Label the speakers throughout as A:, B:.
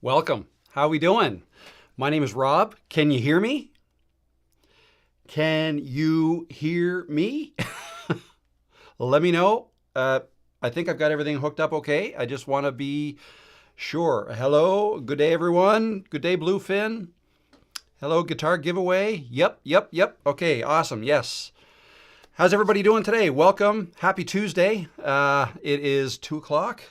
A: Welcome. How we doing? My name is Rob. Can you hear me? Can you hear me? Let me know. I think I've got everything hooked up okay. I just want to be sure. Hello. Good day, everyone. Good day, Bluefin. Hello, guitar giveaway. Yep. Okay, awesome. Yes. How's everybody doing today? Welcome. Happy Tuesday. It is 2 o'clock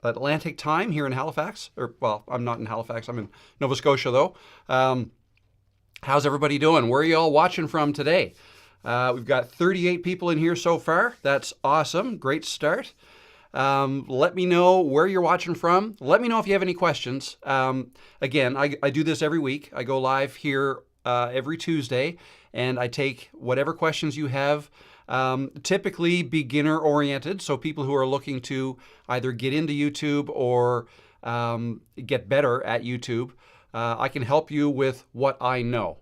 A: Atlantic time here in Halifax. Well, I'm not in Halifax. I'm in Nova Scotia, though. How's everybody doing? Where are you all watching from today? We've got 38 people in here so far. That's awesome. Great start. Let me know where you're watching from. Let me know if you have any questions. Again, I do this every week. I go live here every Tuesday, and I take whatever questions you have, typically beginner oriented. So people who are looking to either get into YouTube or get better at YouTube. I can help you with what I know.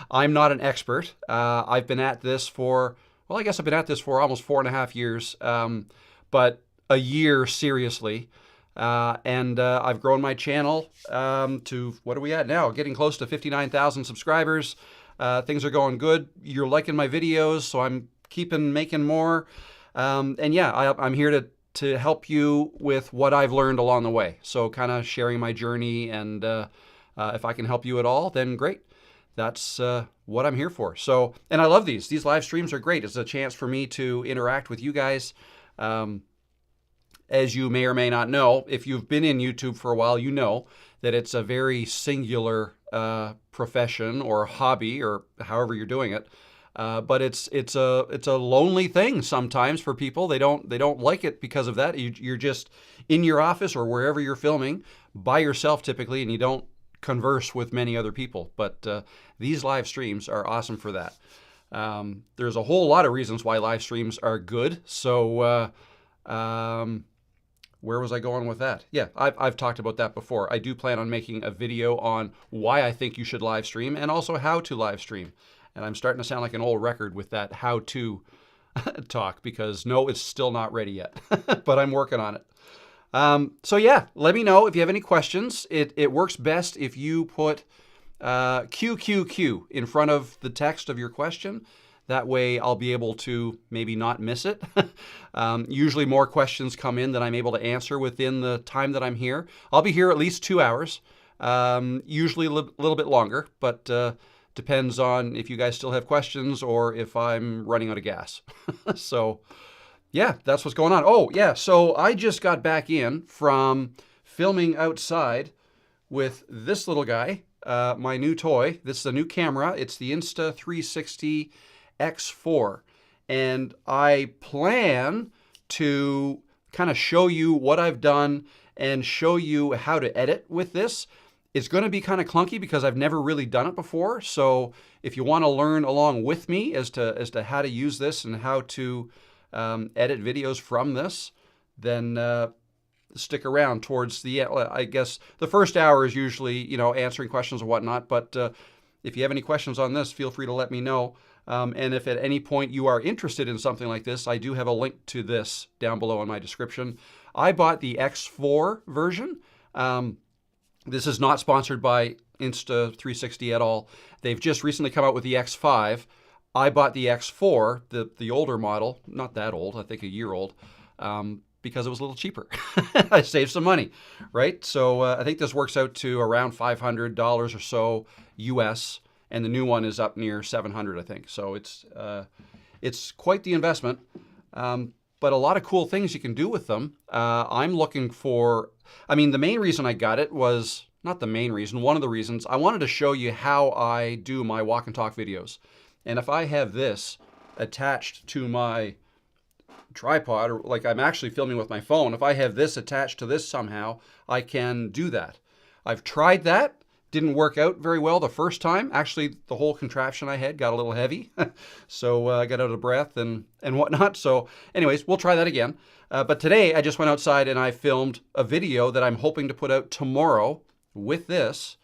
A: I'm not an expert. I've been at this for, well, I guess I've been at this for almost 4.5 years, but a year seriously. And I've grown my channel to, what are we at now? Getting close to 59,000 subscribers. Things are going good. You're liking my videos, so I'm keeping making more. And yeah, I'm here to help you with what I've learned along the way. So kind of sharing my journey, and if I can help you at all, then great. That's what I'm here for. So, and I love these. These live streams are great. It's a chance for me to interact with you guys. As you may or may not know, if you've been in YouTube for a while, you know that it's a very singular profession or hobby, or however you're doing it. But it's a lonely thing sometimes for people. They don't like it because of that. You're just in your office or wherever you're filming by yourself typically, and you don't converse with many other people. But these live streams are awesome for that. There's a whole lot of reasons why live streams are good. So where was I going with that? Yeah, I've talked about that before. I do plan on making a video on why I think you should live stream and also how to live stream. And I'm starting to sound like an old record with that how to talk, because no, it's still not ready yet, but I'm working on it. So yeah, let me know if you have any questions. It works best if you put QQQ in front of the text of your question. That way I'll be able to maybe not miss it. Usually more questions come in than I'm able to answer within the time that I'm here. I'll be here at least 2 hours, usually a little bit longer, but depends on if you guys still have questions or if I'm running out of gas. So yeah, that's what's going on. Oh yeah, so I just got back in from filming outside with this little guy, my new toy. This is a new camera. It's the Insta360 X4. And I plan to kind of show you what I've done and show you how to edit with this. It's going to be kind of clunky because I've never really done it before. So if you want to learn along with me as to how to use this and how to edit videos from this, then stick around towards the, I guess the first hour is usually, answering questions and whatnot. But if you have any questions on this, feel free to let me know. And if at any point you are interested in something like this, I do have a link to this down below in my description. I bought the X4 version. This is not sponsored by Insta360 at all. They've just recently come out with the X5. I bought the X4, the older model, not that old, I think a year old, because it was a little cheaper. I saved some money, right? So I think this works out to around $500 or so US, and the new one is up near $700, I think. So it's quite the investment, but a lot of cool things you can do with them. I'm looking for, the main reason I got it was, not the main reason, one of the reasons, I wanted to show you how I do my walk and talk videos. And if I have this attached to my tripod, or like I'm actually filming with my phone, if I have this attached to this somehow, I can do that. I've tried that. Didn't work out very well the first time. Actually, the whole contraption I had got a little heavy, so I got out of breath and whatnot. So anyways, we'll try that again. But today I just went outside and I filmed a video that I'm hoping to put out tomorrow with this.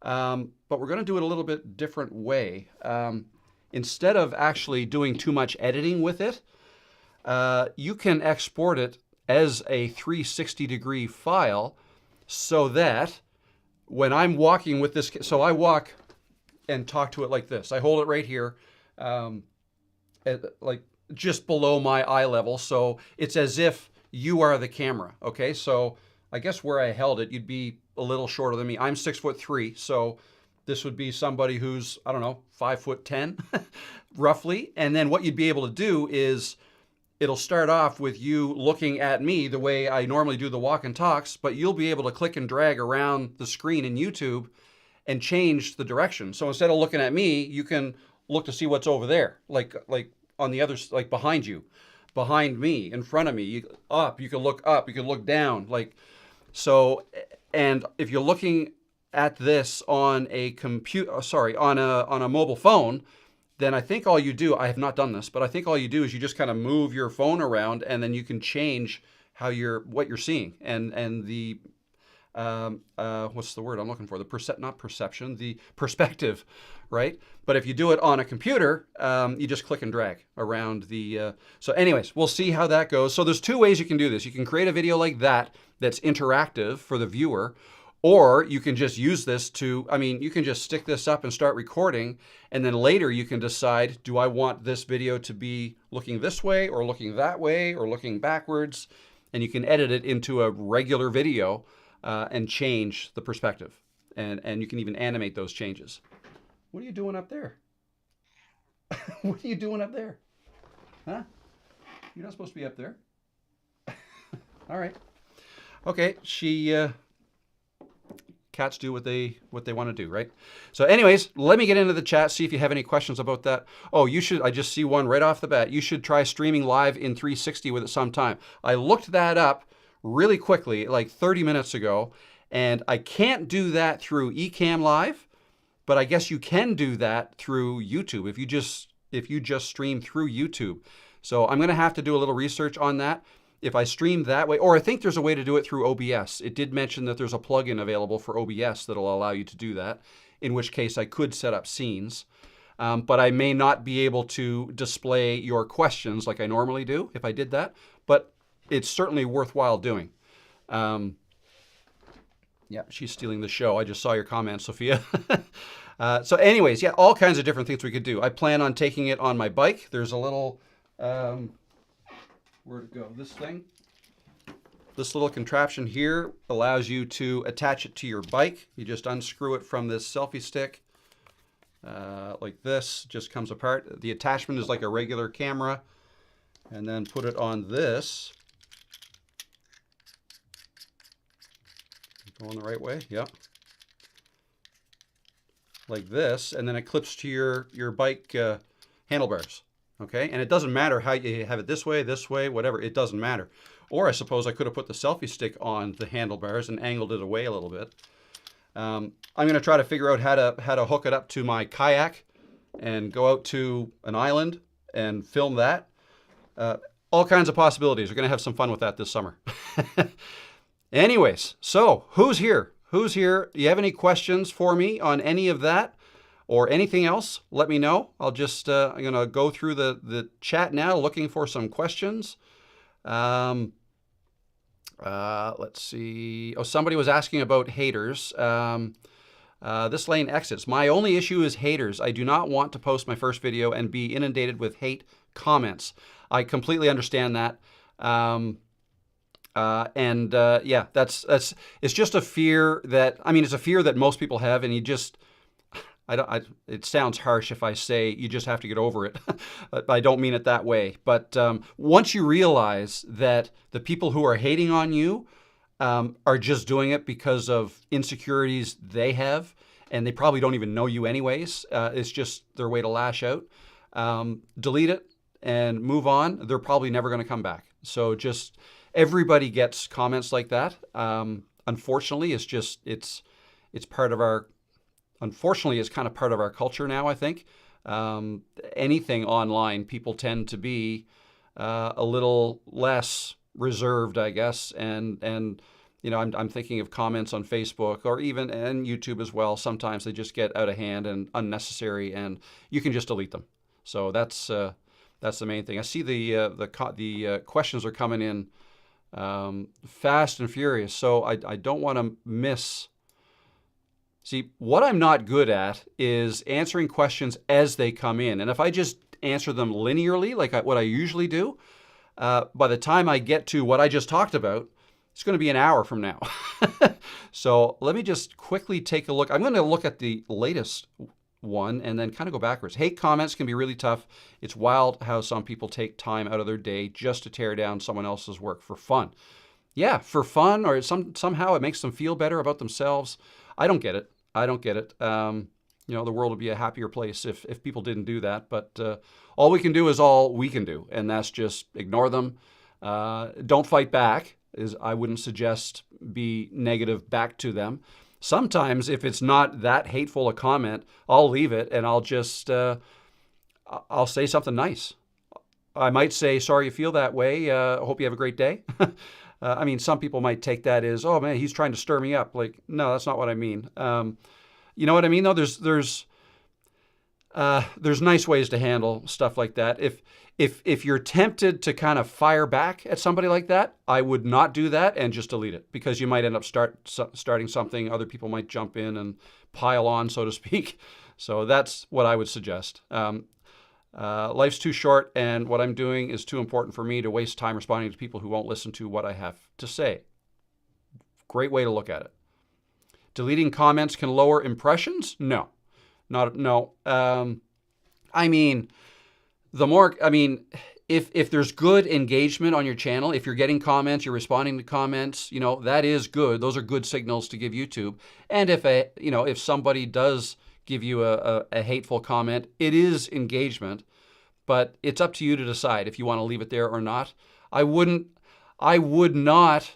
A: But we're going to do it a little bit different way. Instead of actually doing too much editing with it, you can export it as a 360-degree file so that when I'm walking with this, so I walk and talk to it like this. I hold it right here, like just below my eye level. So it's as if you are the camera. Okay. So I guess where I held it, you'd be a little shorter than me. I'm 6'3". So this would be somebody who's, I don't know, 5'10", roughly. And then what you'd be able to do is it'll start off with you looking at me the way I normally do the walk and talks, but you'll be able to click and drag around the screen in YouTube and change the direction. So instead of looking at me, you can look to see what's over there, like on the other, like behind you, behind me, in front of me. You can look up, you can look down, like so. And if you're looking at this on a computer, on a mobile phone, then I think all you do, I have not done this, but I think all you do is you just kind of move your phone around, and then you can change what you're seeing, and the what's the word I'm looking for? Not perception, the perspective, right? But if you do it on a computer, you just click and drag around the. So, anyways, we'll see how that goes. So there's two ways you can do this. You can create a video like that that's interactive for the viewer, or you can just use this to. I mean, you can just stick this up and start recording, and then later you can decide: do I want this video to be looking this way, or looking that way, or looking backwards? And you can edit it into a regular video. And change the perspective. And you can even animate those changes. What are you doing up there? What are you doing up there? Huh? You're not supposed to be up there. All right. Okay, cats do what they want to do, right? So anyways, let me get into the chat, see if you have any questions about that. Oh, I just see one right off the bat. You should try streaming live in 360 with it sometime. I looked that up really quickly, like 30 minutes ago, and I can't do that through Ecamm Live, but I guess you can do that through YouTube if you just stream through YouTube. So I'm going to have to do a little research on that. If I stream that way, or I think there's a way to do it through OBS. It did mention that there's a plugin available for OBS that'll allow you to do that, in which case I could set up scenes. But I may not be able to display your questions like I normally do if I did that. But it's certainly worthwhile doing. Yeah, she's stealing the show. I just saw your comment, Sophia. So anyways, yeah, all kinds of different things we could do. I plan on taking it on my bike. There's a little, where'd it go? This thing. This little contraption here allows you to attach it to your bike. You just unscrew it from this selfie stick. Like this, just comes apart. The attachment is like a regular camera. And then put it on this. Going the right way, yep. Like this, and then it clips to your bike handlebars, okay? And it doesn't matter how you have it this way, whatever, it doesn't matter. Or I suppose I could have put the selfie stick on the handlebars and angled it away a little bit. I'm gonna try to figure out how to hook it up to my kayak and go out to an island and film that. All kinds of possibilities. We're gonna have some fun with that this summer. Anyways, so who's here? Who's here? Do you have any questions for me on any of that or anything else? Let me know. I'll just, I'm going to go through the chat now looking for some questions. Let's see. Oh, somebody was asking about haters. This lane exits. My only issue is haters. I do not want to post my first video and be inundated with hate comments. I completely understand that. Yeah, it's just a fear that, I mean, it's a fear that most people have, and you just, it sounds harsh if I say you just have to get over it. I don't mean it that way. But once you realize that the people who are hating on you are just doing it because of insecurities they have, and they probably don't even know you anyways, it's just their way to lash out, delete it and move on. They're probably never going to come back. So just... everybody gets comments like that. Unfortunately, it's part of our, unfortunately, it's kind of part of our culture now, I think. Anything online, people tend to be a little less reserved, I guess. And you know, I'm thinking of comments on Facebook or even and YouTube as well. Sometimes they just get out of hand and unnecessary, and you can just delete them. So that's the main thing. I see the questions are coming in fast and furious, so I don't want to miss See, what I'm not good at is answering questions as they come in. And if I just answer them linearly, like what I usually do, by the time I get to what I just talked about, it's going to be an hour from now. So let me just quickly take a look. I'm going to look at the latest one and then kind of go backwards. Hate comments can be really tough. It's wild how some people take time out of their day just to tear down someone else's work for fun. Yeah, for fun, or somehow it makes them feel better about themselves. I don't get it. I don't get it. The world would be a happier place if people didn't do that. But all we can do is all we can do, and that's just ignore them. Don't fight back. I wouldn't suggest be negative back to them. Sometimes, if it's not that hateful a comment, I'll leave it and I'll just I'll say something nice. I might say, "Sorry you feel that way. Hope you have a great day." I mean, some people might take that as, "Oh man, he's trying to stir me up." Like, no, that's not what I mean. You know what I mean, though? There's nice ways to handle stuff like that. If you're tempted to kind of fire back at somebody like that, I would not do that and just delete it, because you might end up starting something. Other people might jump in and pile on, so to speak. So that's what I would suggest. Life's too short, and what I'm doing is too important for me to waste time responding to people who won't listen to what I have to say. Great way to look at it. Deleting comments can lower impressions? No. No. I mean, if there's good engagement on your channel, if you're getting comments, you're responding to comments, that is good. Those are good signals to give YouTube. And if somebody does give you a hateful comment, it is engagement, but it's up to you to decide if you want to leave it there or not. I would not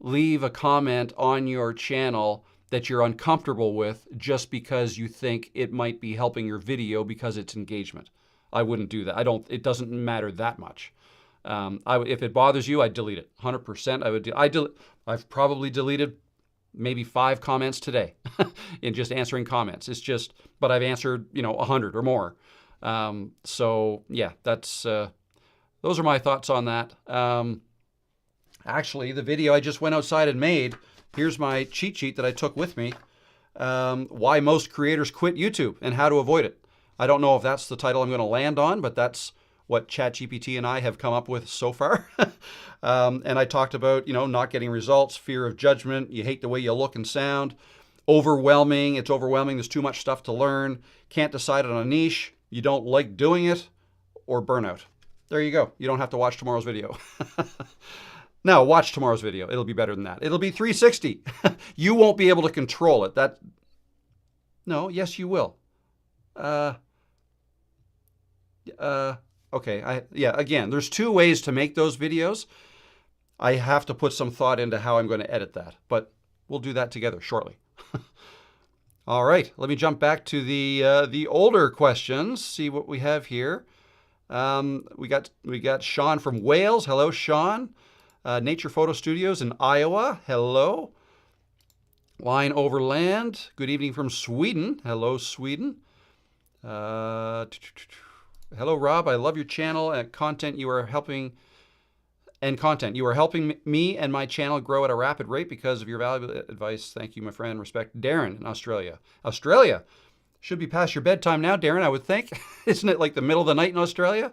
A: leave a comment on your channel that you're uncomfortable with just because you think it might be helping your video because it's engagement. I wouldn't do that. It doesn't matter that much. If it bothers you, I'd delete it. 100%. I've probably deleted maybe 5 comments today in just answering comments. But I've answered, 100 or more. So yeah, those are my thoughts on that. Actually, the video I just went outside and made, here's my cheat sheet that I took with me. Why most creators quit YouTube and how to avoid it. I don't know if that's the title I'm going to land on, but that's what ChatGPT and I have come up with so far. And I talked about, not getting results, fear of judgment, you hate the way you look and sound, overwhelming, it's overwhelming, there's too much stuff to learn, can't decide on a niche, you don't like doing it, or burnout. There you go. You don't have to watch tomorrow's video. No, watch tomorrow's video. It'll be better than that. It'll be 360. You won't be able to control it. No, yes, you will. Okay. Again, there's 2 ways to make those videos. I have to put some thought into how I'm going to edit that, but we'll do that together shortly. All right, let me jump back to the older questions. See what we have here. We got Sean from Wales. Hello, Sean. Nature Photo Studios in Iowa. Hello. Line Overland. Good evening from Sweden. Hello, Sweden. Hello, Rob. I love your channel and content. You are helping me and my channel grow at a rapid rate because of your valuable advice. Thank you, my friend. Respect, Darren in Australia. Australia should be past your bedtime now, Darren, I would think. Isn't it like the middle of the night in Australia?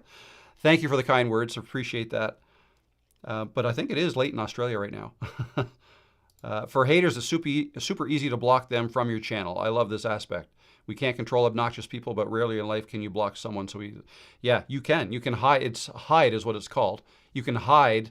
A: Thank you for the kind words. Appreciate that. But I think it is late in Australia right now. For haters, it's super easy to block them from your channel. I love this aspect. We can't control obnoxious people, but rarely in life can you block someone so easily. Yeah, you can. You can hide. Hide is what it's called. You can hide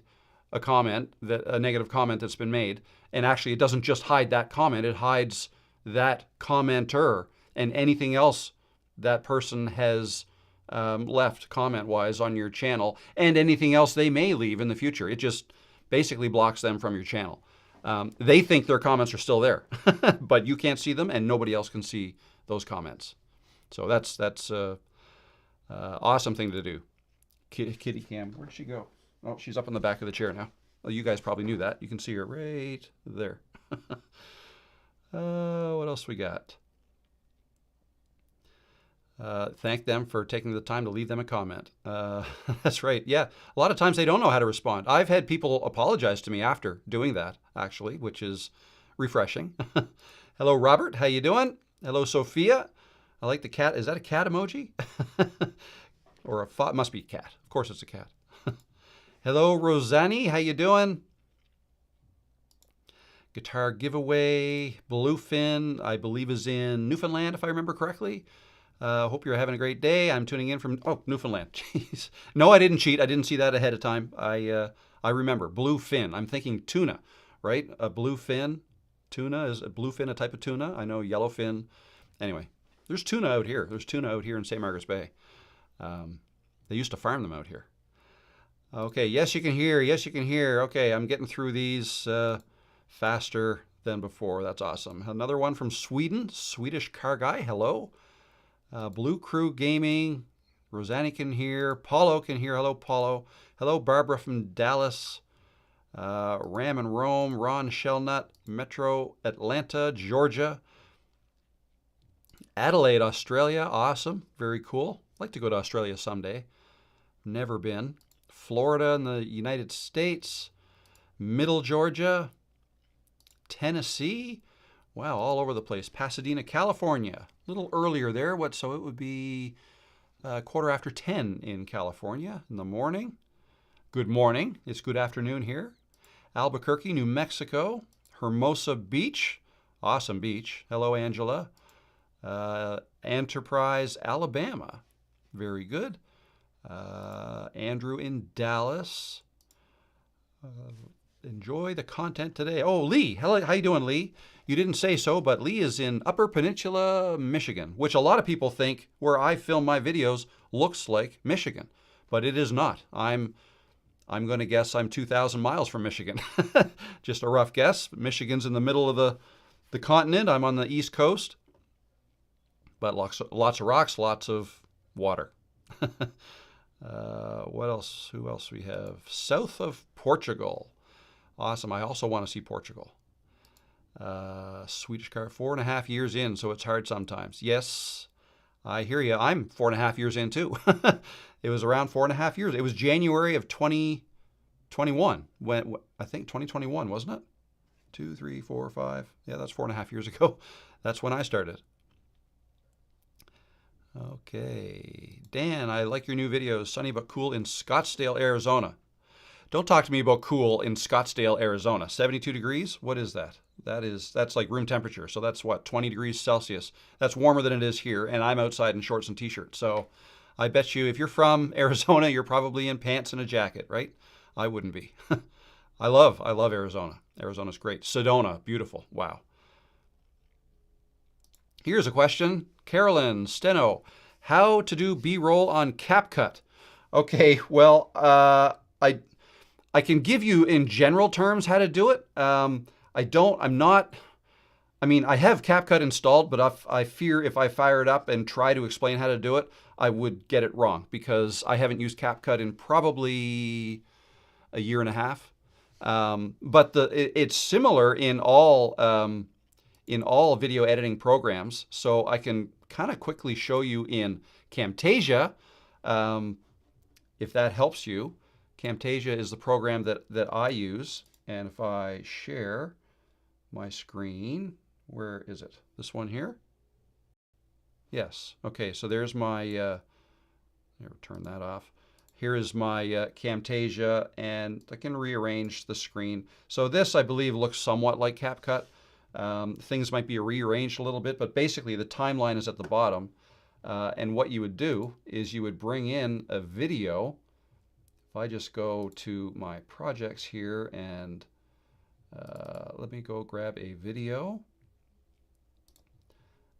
A: a negative comment that's been made. And actually, it doesn't just hide that comment. It hides that commenter and anything else that person has left comment-wise on your channel, and anything else they may leave in the future. It just basically blocks them from your channel. They think their comments are still there, but you can't see them, and nobody else can see those comments. So that's awesome thing to do. Kitty Cam, where'd she go? Oh, she's up in the back of the chair now. Well, you guys probably knew that. You can see her right there. What else we got? Thank them for taking the time to leave them a comment. That's right. Yeah. A lot of times they don't know how to respond. I've had people apologize to me after doing that, actually, which is refreshing. Hello, Robert. How you doing? Hello, Sophia. I like the cat. Is that a cat emoji? Or a must be a cat. Of course it's a cat. Hello, Rosani. How you doing? Guitar giveaway. Bluefin, I believe, is in Newfoundland, if I remember correctly. Hope you're having a great day. I'm tuning in from Newfoundland. Jeez. No, I didn't cheat. I didn't see that ahead of time. I remember bluefin. I'm thinking tuna, right? A bluefin. Tuna is a bluefin, a type of tuna. I know yellowfin. Anyway, there's tuna out here. There's tuna out here in St. Margaret's Bay. They used to farm them out here. Okay, yes, you can hear. Yes, you can hear. Okay, I'm getting through these faster than before. That's awesome. Another one from Sweden, Swedish car guy. Hello. Blue Crew Gaming. Rosanne can hear. Paulo can hear. Hello, Paulo. Hello, Barbara from Dallas. Ram and Rome. Ron Shellnut. Metro Atlanta, Georgia. Adelaide, Australia. Awesome. Very cool. I'd like to go to Australia someday. Never been. Florida in the United States. Middle Georgia. Tennessee. Wow, all over the place. Pasadena, California. A little earlier there. So it would be 10:15 in California in the morning. Good morning. It's good afternoon here. Albuquerque, New Mexico. Hermosa Beach. Awesome beach. Hello, Angela. Enterprise, Alabama. Very good. Andrew in Dallas. Enjoy the content today. Oh, Lee. Hello, how you doing, Lee? You didn't say so, but Lee is in Upper Peninsula, Michigan, which a lot of people think where I film my videos looks like Michigan, but it is not. I'm going to guess I'm 2,000 miles from Michigan. Just a rough guess. Michigan's in the middle of the continent. I'm on the East Coast, but lots of rocks, lots of water. What else? Who else we have? South of Portugal. Awesome. I also want to see Portugal. Swedish car, 4.5 years in, so it's hard sometimes. Yes, I hear you. I'm 4.5 years in too. It was around 4.5 years. It was January of 2021. When I think 2021, wasn't it? 2, 3, 4, 5. Yeah, that's 4.5 years ago. That's when I started. Okay. Dan, I like your new videos. Sunny but cool in Scottsdale, Arizona. Don't talk to me about cool in Scottsdale, Arizona. 72 degrees? What is that? That's like room temperature. So that's what, 20 degrees Celsius. That's warmer than it is here, and I'm outside in shorts and t-shirts. So I bet you if you're from Arizona, you're probably in pants and a jacket, right? I wouldn't be. I love Arizona. Arizona's great. Sedona, beautiful. Wow. Here's a question. Carolyn, Steno, how to do B-roll on CapCut? Okay, well, I can give you in general terms how to do it. I have CapCut installed, but I fear if I fire it up and try to explain how to do it, I would get it wrong because I haven't used CapCut in probably a year and a half. But it's similar in all video editing programs. So I can kind of quickly show you in Camtasia, if that helps you. Camtasia is the program that I use. And if I share my screen, where is it? This one here? Yes. Okay, so there's my, turn that off. Here is my Camtasia, and I can rearrange the screen. So this, I believe, looks somewhat like CapCut. Things might be rearranged a little bit, but basically the timeline is at the bottom. And what you would do is you would bring in a video. If I just go to my projects here and let me go grab a video.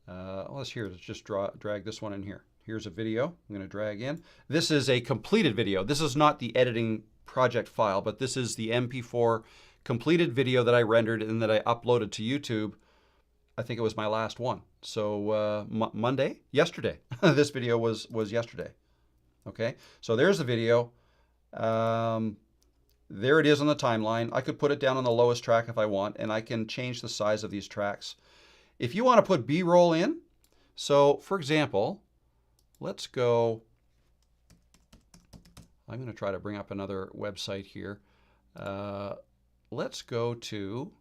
A: Let's just drag this one in here. Here's a video I'm going to drag in. This is a completed video. This is not the editing project file, but this is the MP4 completed video that I rendered and that I uploaded to YouTube. I think it was my last one. So yesterday. This video was yesterday. Okay, so there's the video. There it is on the timeline. I could put it down on the lowest track if I want, and I can change the size of these tracks. If you want to put B-roll in, so for example, let's go, I'm going to try to bring up another website here. Let's go to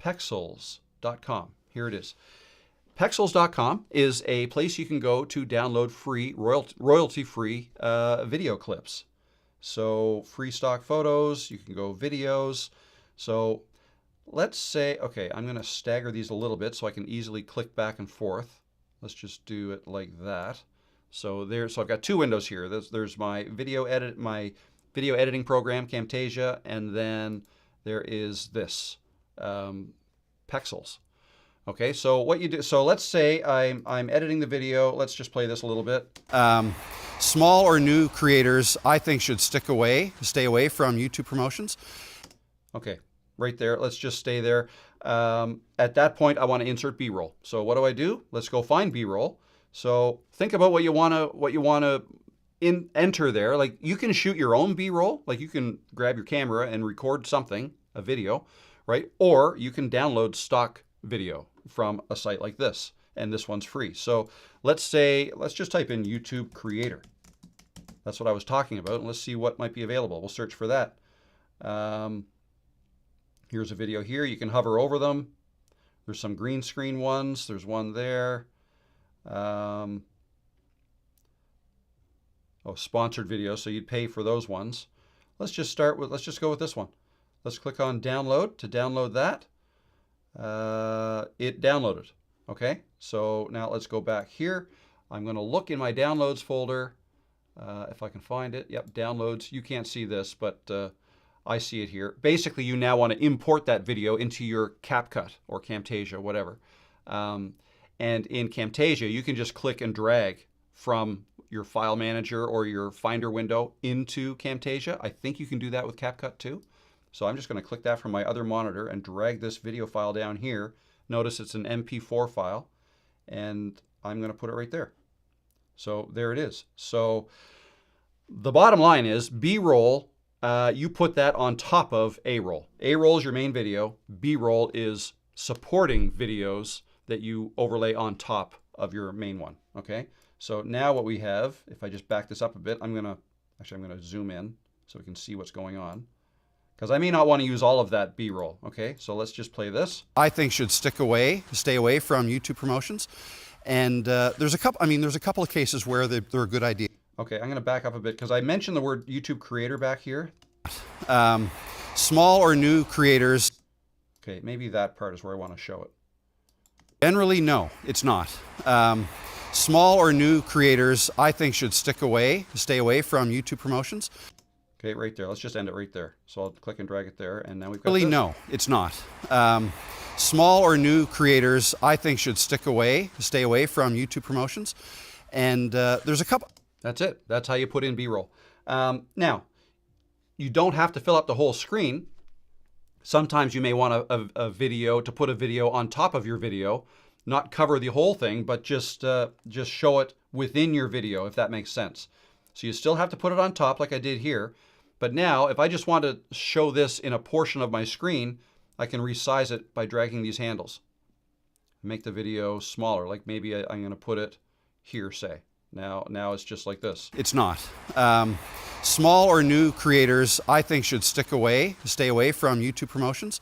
A: pexels.com. here it is. Pexels.com is a place you can go to download free, royalty-free video clips. So free stock photos, you can go videos. So let's say, okay, I'm going to stagger these a little bit so I can easily click back and forth. Let's just do it like that. So I've got two windows here. There's my video editing program, Camtasia, and then there is this, Pexels. Okay, so what you do, so let's say I'm editing the video. Let's just play this a little bit. Small or new creators, I think, should stay away from YouTube promotions. Okay, right there. Let's just stay there. At that point, I want to insert B-roll. So what do? Let's go find B-roll. So think about what you want to enter there. Like, you can shoot your own B-roll. Like, you can grab your camera and record something, a video, right? Or you can download stock video from a site like this, and this one's free. So let's just type in YouTube creator. That's what I was talking about, and let's see what might be available. We'll search for that. Here's a video here. You can hover over them. There's some green screen ones. There's one there. Oh, sponsored videos, so you'd pay for those ones. Let's just go with this one. Let's click on download to download that. It downloaded. Okay, so now let's go back here. I'm going to look in my downloads folder, if I can find it. Yep, downloads. You can't see this, but I see it here. Basically, you now want to import that video into your CapCut or Camtasia, whatever. And in Camtasia, you can just click and drag from your file manager or your Finder window into Camtasia. I think you can do that with CapCut too. So I'm just going to click that from my other monitor and drag this video file down here. Notice it's an MP4 file, and I'm going to put it right there. So there it is. So the bottom line is B-roll, you put that on top of A-roll. A-roll is your main video. B-roll is supporting videos that you overlay on top of your main one. Okay. So now what we have, if I just back this up a bit, I'm going to zoom in so we can see what's going on, because I may not want to use all of that B-roll. Okay, so let's just play this. I think should stay away from YouTube promotions, and there's a couple of cases where they're a good idea. Okay, I'm going to back up a bit because I mentioned the word YouTube creator back here. Small or new creators. Okay, maybe that part is where I want to show it. Generally, no, it's not. Small or new creators, I think, should stay away from YouTube promotions. Okay, right there. Let's just end it right there. So I'll click and drag it there, and now we've got this. No, it's not. Small or new creators, I think, should stay away from YouTube promotions. And there's a couple. That's it. That's how you put in B-roll. Now, you don't have to fill up the whole screen. Sometimes you may want a video to put a video on top of your video, not cover the whole thing, but just show it within your video, if that makes sense. So you still have to put it on top like I did here. But now, if I just want to show this in a portion of my screen, I can resize it by dragging these handles. Make the video smaller, like maybe I'm going to put it here, say. Now it's just like this. It's not. Small or new creators, I think, should stay away from YouTube promotions.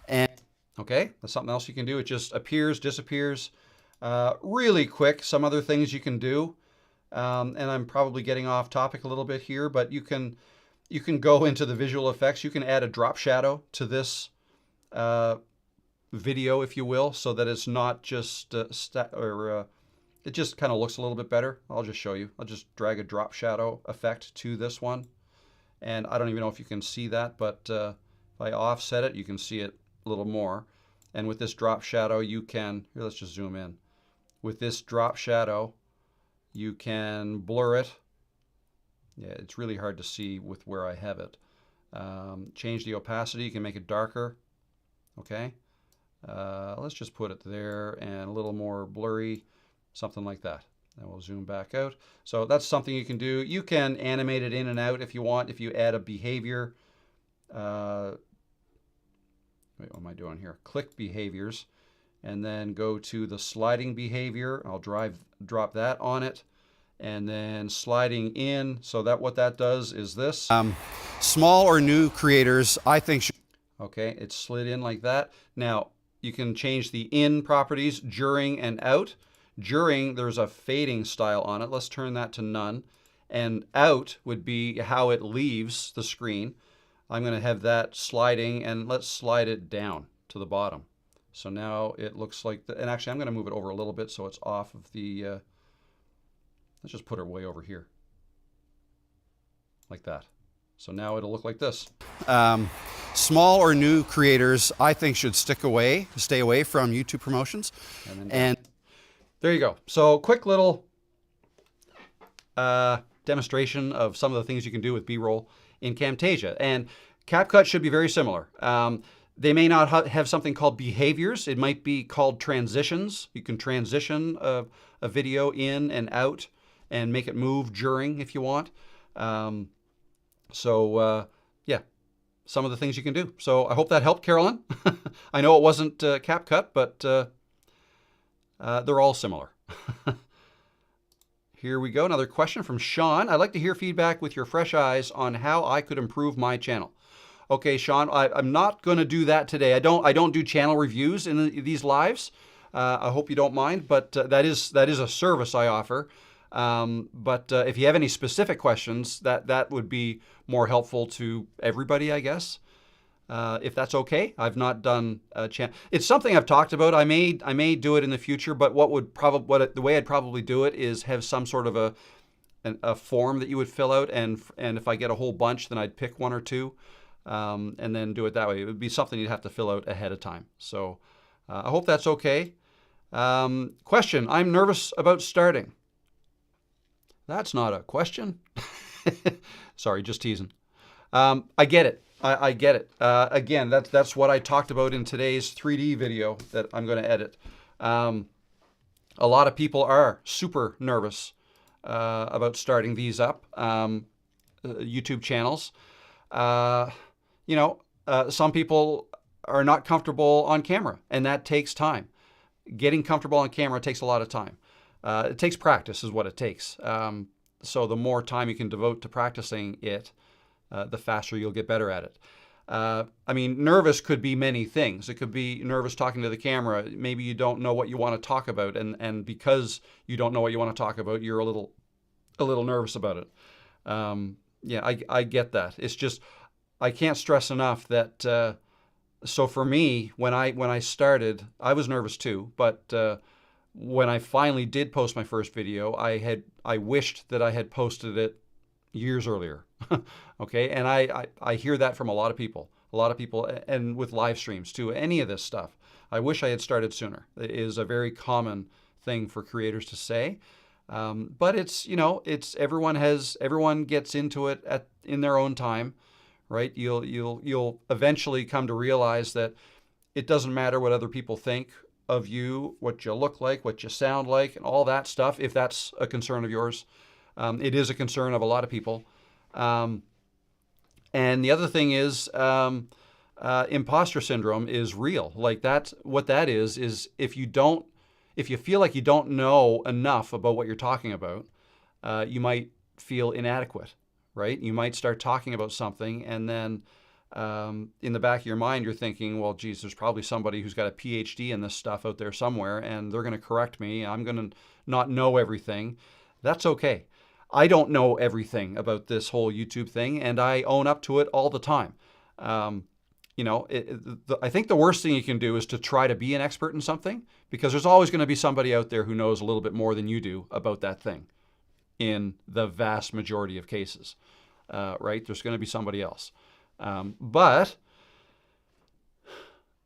A: And okay, that's something else you can do. It just appears, disappears. Really quick, some other things you can do. And I'm probably getting off topic a little bit here, but you can go into the visual effects. You can add a drop shadow to this video, if you will, so that it's not just it just kind of looks a little bit better. I'll just show you. I'll just drag a drop shadow effect to this one. And I don't even know if you can see that, but if I offset it, you can see it a little more. And with this drop shadow, you can, here, let's just zoom in. With this drop shadow, you can blur it. Yeah, it's really hard to see with where I have it. Change the opacity. You can make it darker. Okay. Let's just put it there and a little more blurry, something like that. And we'll zoom back out. So that's something you can do. You can animate it in and out if you want. If you add a behavior. Wait, what am I doing here? Click behaviors. And then go to the sliding behavior. I'll drop that on it. And then sliding in. So that what that does is this. Small or new creators, I think. Okay, it slid in like that. Now, you can change the in properties, during and out. During, there's a fading style on it. Let's turn that to none. And out would be how it leaves the screen. I'm going to have that sliding, and let's slide it down to the bottom. So now it looks like, and actually I'm going to move it over a little bit so it's off of the, let's just put it way over here. Like that. So now it'll look like this. Small or new creators, I think, should stay away from YouTube promotions. And there you go. So quick little demonstration of some of the things you can do with B-roll in Camtasia. And CapCut should be very similar. They may not have something called behaviors. It might be called transitions. You can transition a video in and out and make it move during if you want. Yeah, some of the things you can do. So I hope that helped, Carolyn. I know it wasn't CapCut, but they're all similar. Here we go. Another question from Sean. I'd like to hear feedback with your fresh eyes on how I could improve my channel. Okay, Sean, I'm not going to do that today. I don't do channel reviews in these lives. I hope you don't mind, but that is a service I offer. If you have any specific questions, that would be more helpful to everybody, I guess. If that's okay. I've not done a channel. It's something I've talked about. I may do it in the future, but the way I'd probably do it is have some sort of a form that you would fill out, and if I get a whole bunch, then I'd pick one or two, and then do it that way. It would be something you'd have to fill out ahead of time. So I hope that's okay. Question: I'm nervous about starting. That's not a question. Sorry, just teasing. I get it. I get it. Again, that's what I talked about in today's 3D video that I'm going to edit. A lot of people are super nervous about starting these up, YouTube channels. Some people are not comfortable on camera, and that takes time. Getting comfortable on camera takes a lot of time. It takes practice is what it takes. So the more time you can devote to practicing it, the faster you'll get better at it. Nervous could be many things. It could be nervous talking to the camera. Maybe you don't know what you want to talk about, and because you don't know what you want to talk about, you're a little nervous about it. I get that. It's just I can't stress enough that. So for me, when I started, I was nervous too. But when I finally did post my first video, I wished that I had posted it years earlier. Okay, and I hear that from a lot of people, and with live streams too, any of this stuff. I wish I had started sooner. It is a very common thing for creators to say, but it's everyone gets into it in their own time, right? You'll eventually come to realize that it doesn't matter what other people think of you, what you look like, what you sound like, and all that stuff. If that's a concern of yours, it is a concern of a lot of people. And the other thing is, imposter syndrome is real. Like what that is if you feel like you don't know enough about what you're talking about, you might feel inadequate, right? You might start talking about something, and then in the back of your mind, you're thinking, well, geez, there's probably somebody who's got a PhD in this stuff out there somewhere, and they're going to correct me. I'm going to not know everything. That's okay. I don't know everything about this whole YouTube thing, and I own up to it all the time. I think the worst thing you can do is to try to be an expert in something, because there's always going to be somebody out there who knows a little bit more than you do about that thing in the vast majority of cases, right? There's going to be somebody else. But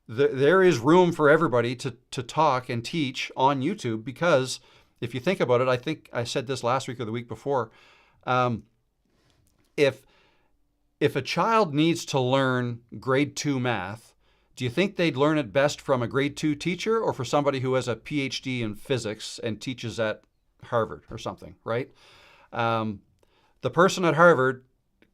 A: there is room for everybody to talk and teach on YouTube, because if you think about it, I think I said this last week or the week before, if a child needs to learn grade 2 math, do you think they'd learn it best from a grade 2 teacher or for somebody who has a PhD in physics and teaches at Harvard or something, right? The person at Harvard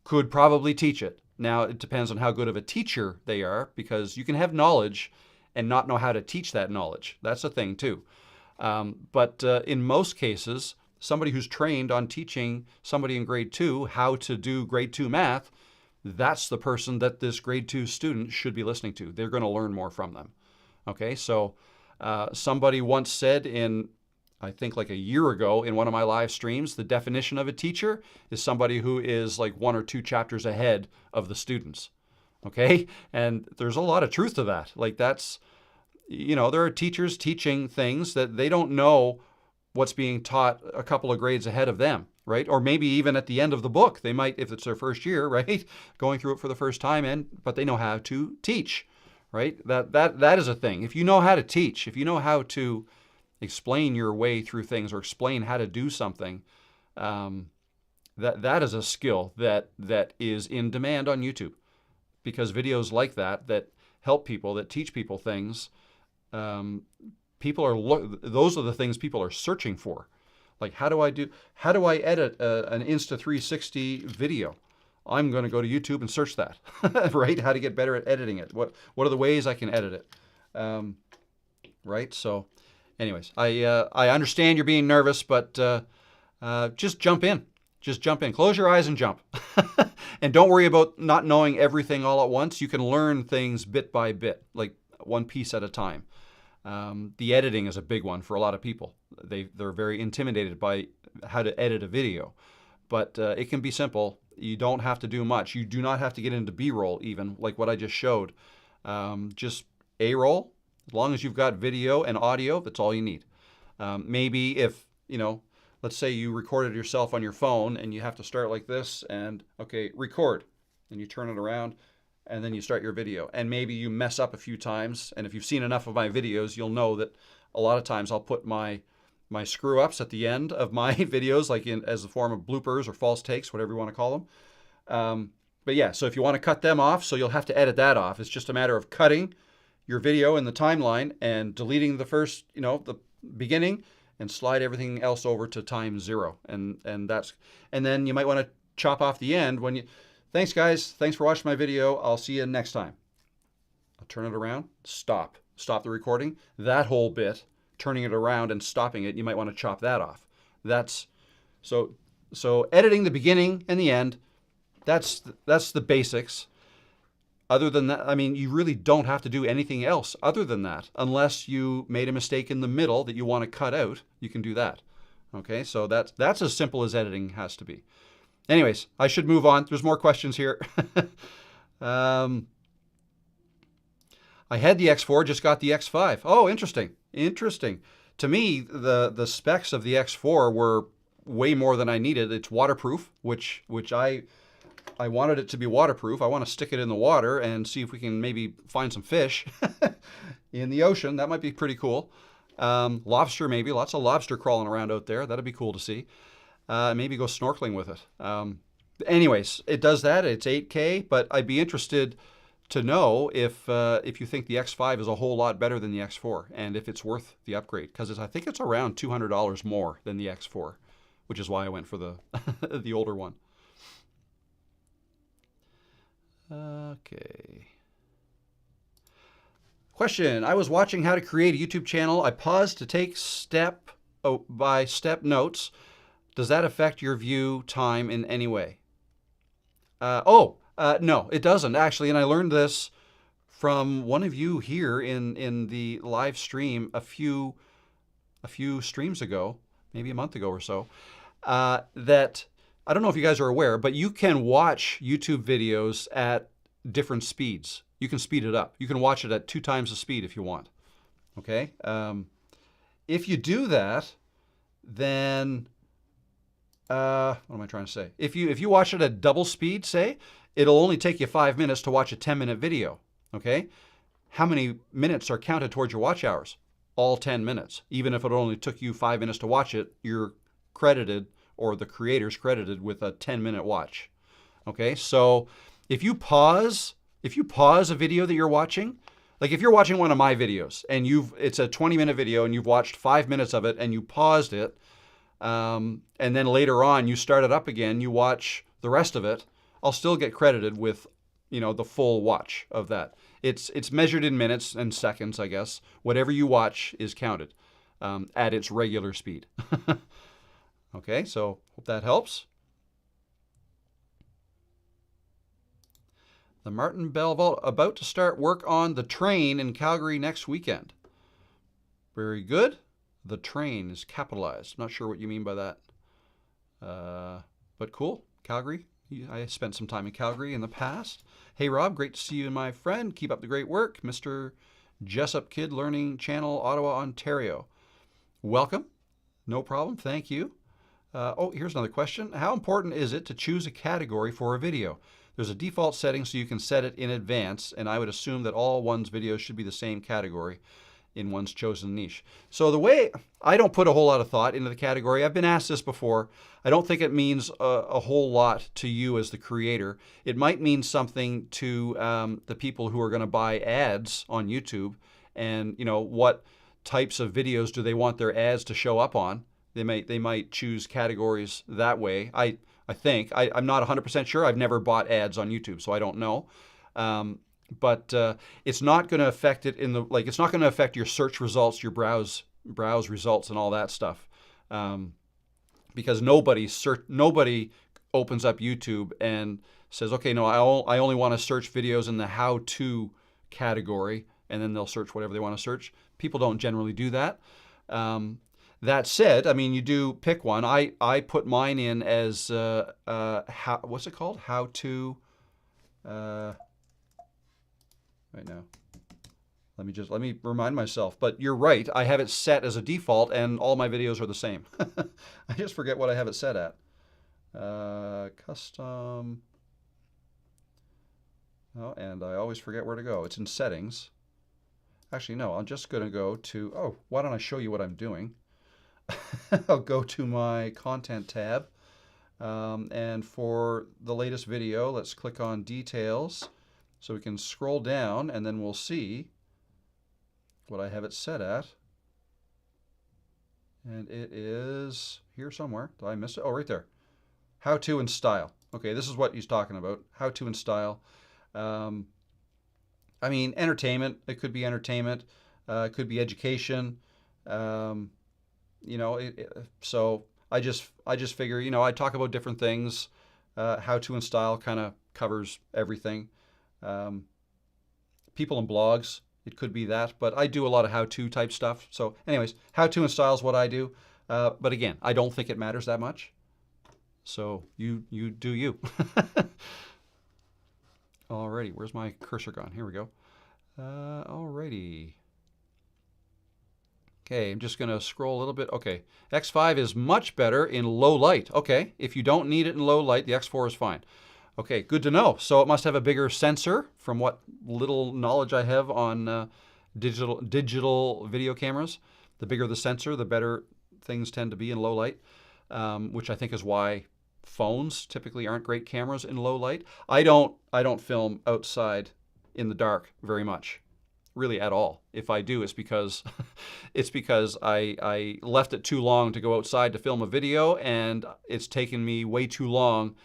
A: could probably teach it. Now, it depends on how good of a teacher they are, because you can have knowledge and not know how to teach that knowledge. That's a thing too. But in most cases, somebody who's trained on teaching somebody in grade 2 how to do grade 2 math, that's the person that this grade 2 student should be listening to. They're going to learn more from them. Okay, so somebody once said I think like a year ago in one of my live streams, the definition of a teacher is somebody who is like 1 or 2 chapters ahead of the students. Okay, and there's a lot of truth to that. Like that's, there are teachers teaching things that they don't know what's being taught a couple of grades ahead of them, right? Or maybe even at the end of the book, they might, if it's their first year, right, going through it for the first time, but they know how to teach, right? That is a thing. If you know how to teach, if you know how to explain your way through things or explain how to do something, that is a skill that is in demand on YouTube, because videos like that help people, that teach people things, those are the things people are searching for. Like, how do I edit an Insta360 video? I'm going to go to YouTube and search that, right? How to get better at editing it. What are the ways I can edit it? Right? So anyways, I understand you're being nervous, but just jump in. Just jump in. Close your eyes and jump. And don't worry about not knowing everything all at once. You can learn things bit by bit, like one piece at a time. The editing is a big one for a lot of people. They're very intimidated by how to edit a video, but it can be simple. You don't have to do much. You do not have to get into B-roll, even like what I just showed. Just A-roll. As long as you've got video and audio, that's all you need. Maybe if, let's say you recorded yourself on your phone and you have to start like this and, okay, record, and you turn it around and then you start your video. And maybe you mess up a few times. And if you've seen enough of my videos, you'll know that a lot of times I'll put my screw ups at the end of my videos, like as a form of bloopers or false takes, whatever you want to call them. But yeah, so if you want to cut them off, so you'll have to edit that off. It's just a matter of cutting your video in the timeline and deleting the first, the beginning, and slide everything else over to time 0. And then you might want to chop off the end when you, thanks guys, thanks for watching my video. I'll see you next time. I'll turn it around, stop the recording. That whole bit, turning it around and stopping it, you might want to chop that off. That's so editing the beginning and the end, that's the basics. Other than that, I mean, you really don't have to do anything else other than that, unless you made a mistake in the middle that you want to cut out. You can do that. Okay, so that's as simple as editing has to be. Anyways, I should move on. There's more questions here. I had the X4, just got the X5. Oh, interesting. To me, the specs of the X4 were way more than I needed. It's waterproof, which I wanted it to be waterproof. I want to stick it in the water and see if we can maybe find some fish in the ocean. That might be pretty cool. Lobster, maybe. Lots of lobster crawling around out there. That'd be cool to see. Maybe go snorkeling with it. Anyways, it does that. It's 8K, but I'd be interested to know if you think the X5 is a whole lot better than the X4 and if it's worth the upgrade, because I think it's around $200 more than the X4, which is why I went for the the older one. Okay. Question. I was watching how to create a YouTube channel. I paused to take step-by-step notes. Does that affect your view time in any way? No, it doesn't actually. And I learned this from one of you here in the live stream a few streams ago, maybe a month ago or so, that I don't know if you guys are aware, but you can watch YouTube videos at different speeds. You can speed it up. You can watch it at 2 times the speed if you want. Okay? If you do that, then what am I trying to say? If you watch it at double speed, say, it'll only take you 5 minutes to watch a 10-minute video. Okay? How many minutes are counted towards your watch hours? All 10 minutes. Even if it only took you 5 minutes to watch it, you're credited, or the creator's credited with a 10-minute watch. Okay, so if you pause a video that you're watching, like if you're watching one of my videos and it's a 20-minute video and you've watched 5 minutes of it and you paused it, and then later on you start it up again, you watch the rest of it, I'll still get credited with, the full watch of that. It's measured in minutes and seconds, I guess. Whatever you watch is counted at its regular speed. Okay, so hope that helps. The Martin Bell Vault about to start work on the train in Calgary next weekend. Very good. The train is capitalized. Not sure what you mean by that. But cool. Calgary. I spent some time in Calgary in the past. Hey, Rob, great to see you and my friend. Keep up the great work. Mr. Jessup Kid Learning Channel, Ottawa, Ontario. Welcome. No problem. Thank you. Oh, here's another question. How important is it to choose a category for a video? There's a default setting so you can set it in advance, and I would assume that all one's videos should be the same category in one's chosen niche. So the way, I don't put a whole lot of thought into the category. I've been asked this before. I don't think it means a whole lot to you as the creator. It might mean something to the people who are going to buy ads on YouTube, and what types of videos do they want their ads to show up on. They might choose categories that way. I think. I'm not 100% sure. I've never bought ads on YouTube, so I don't know. But it's not going to affect it it's not going to affect your search results, your browse results, and all that stuff, because nobody opens up YouTube and says, okay, no, I only want to search videos in the how-to category, and then they'll search whatever they want to search. People don't generally do that. That said, I mean, you do pick one. I put mine in as what's it called? How to. Right now, let me remind myself. But you're right. I have it set as a default, and all my videos are the same. I just forget what I have it set at. Custom. Oh, and I always forget where to go. It's in settings. Actually, no. I'm just going to go to. Oh, why don't I show you what I'm doing? I'll go to my content tab, and for the latest video, let's click on details so we can scroll down, and then we'll see what I have it set at. And it is here somewhere. Did I miss it? Oh, right there. How to and style. Okay, this is what he's talking about. How to and style. I mean, entertainment. It could be entertainment. It could be education. So I just figure, I talk about different things. How to and style kind of covers everything. People and blogs, it could be that, but I do a lot of how-to type stuff. So anyways, how to and style is what I do. But again, I don't think it matters that much. So you do you. Alrighty, where's my cursor gone? Here we go. Alrighty. Okay, I'm just going to scroll a little bit. Okay, X5 is much better in low light. Okay, if you don't need it in low light, the X4 is fine. Okay, good to know. So it must have a bigger sensor, from what little knowledge I have on digital video cameras. The bigger the sensor, the better things tend to be in low light, which I think is why phones typically aren't great cameras in low light. I don't film outside in the dark very much, really at all. If I do, it's because I left it too long to go outside to film a video, and it's taken me way too long,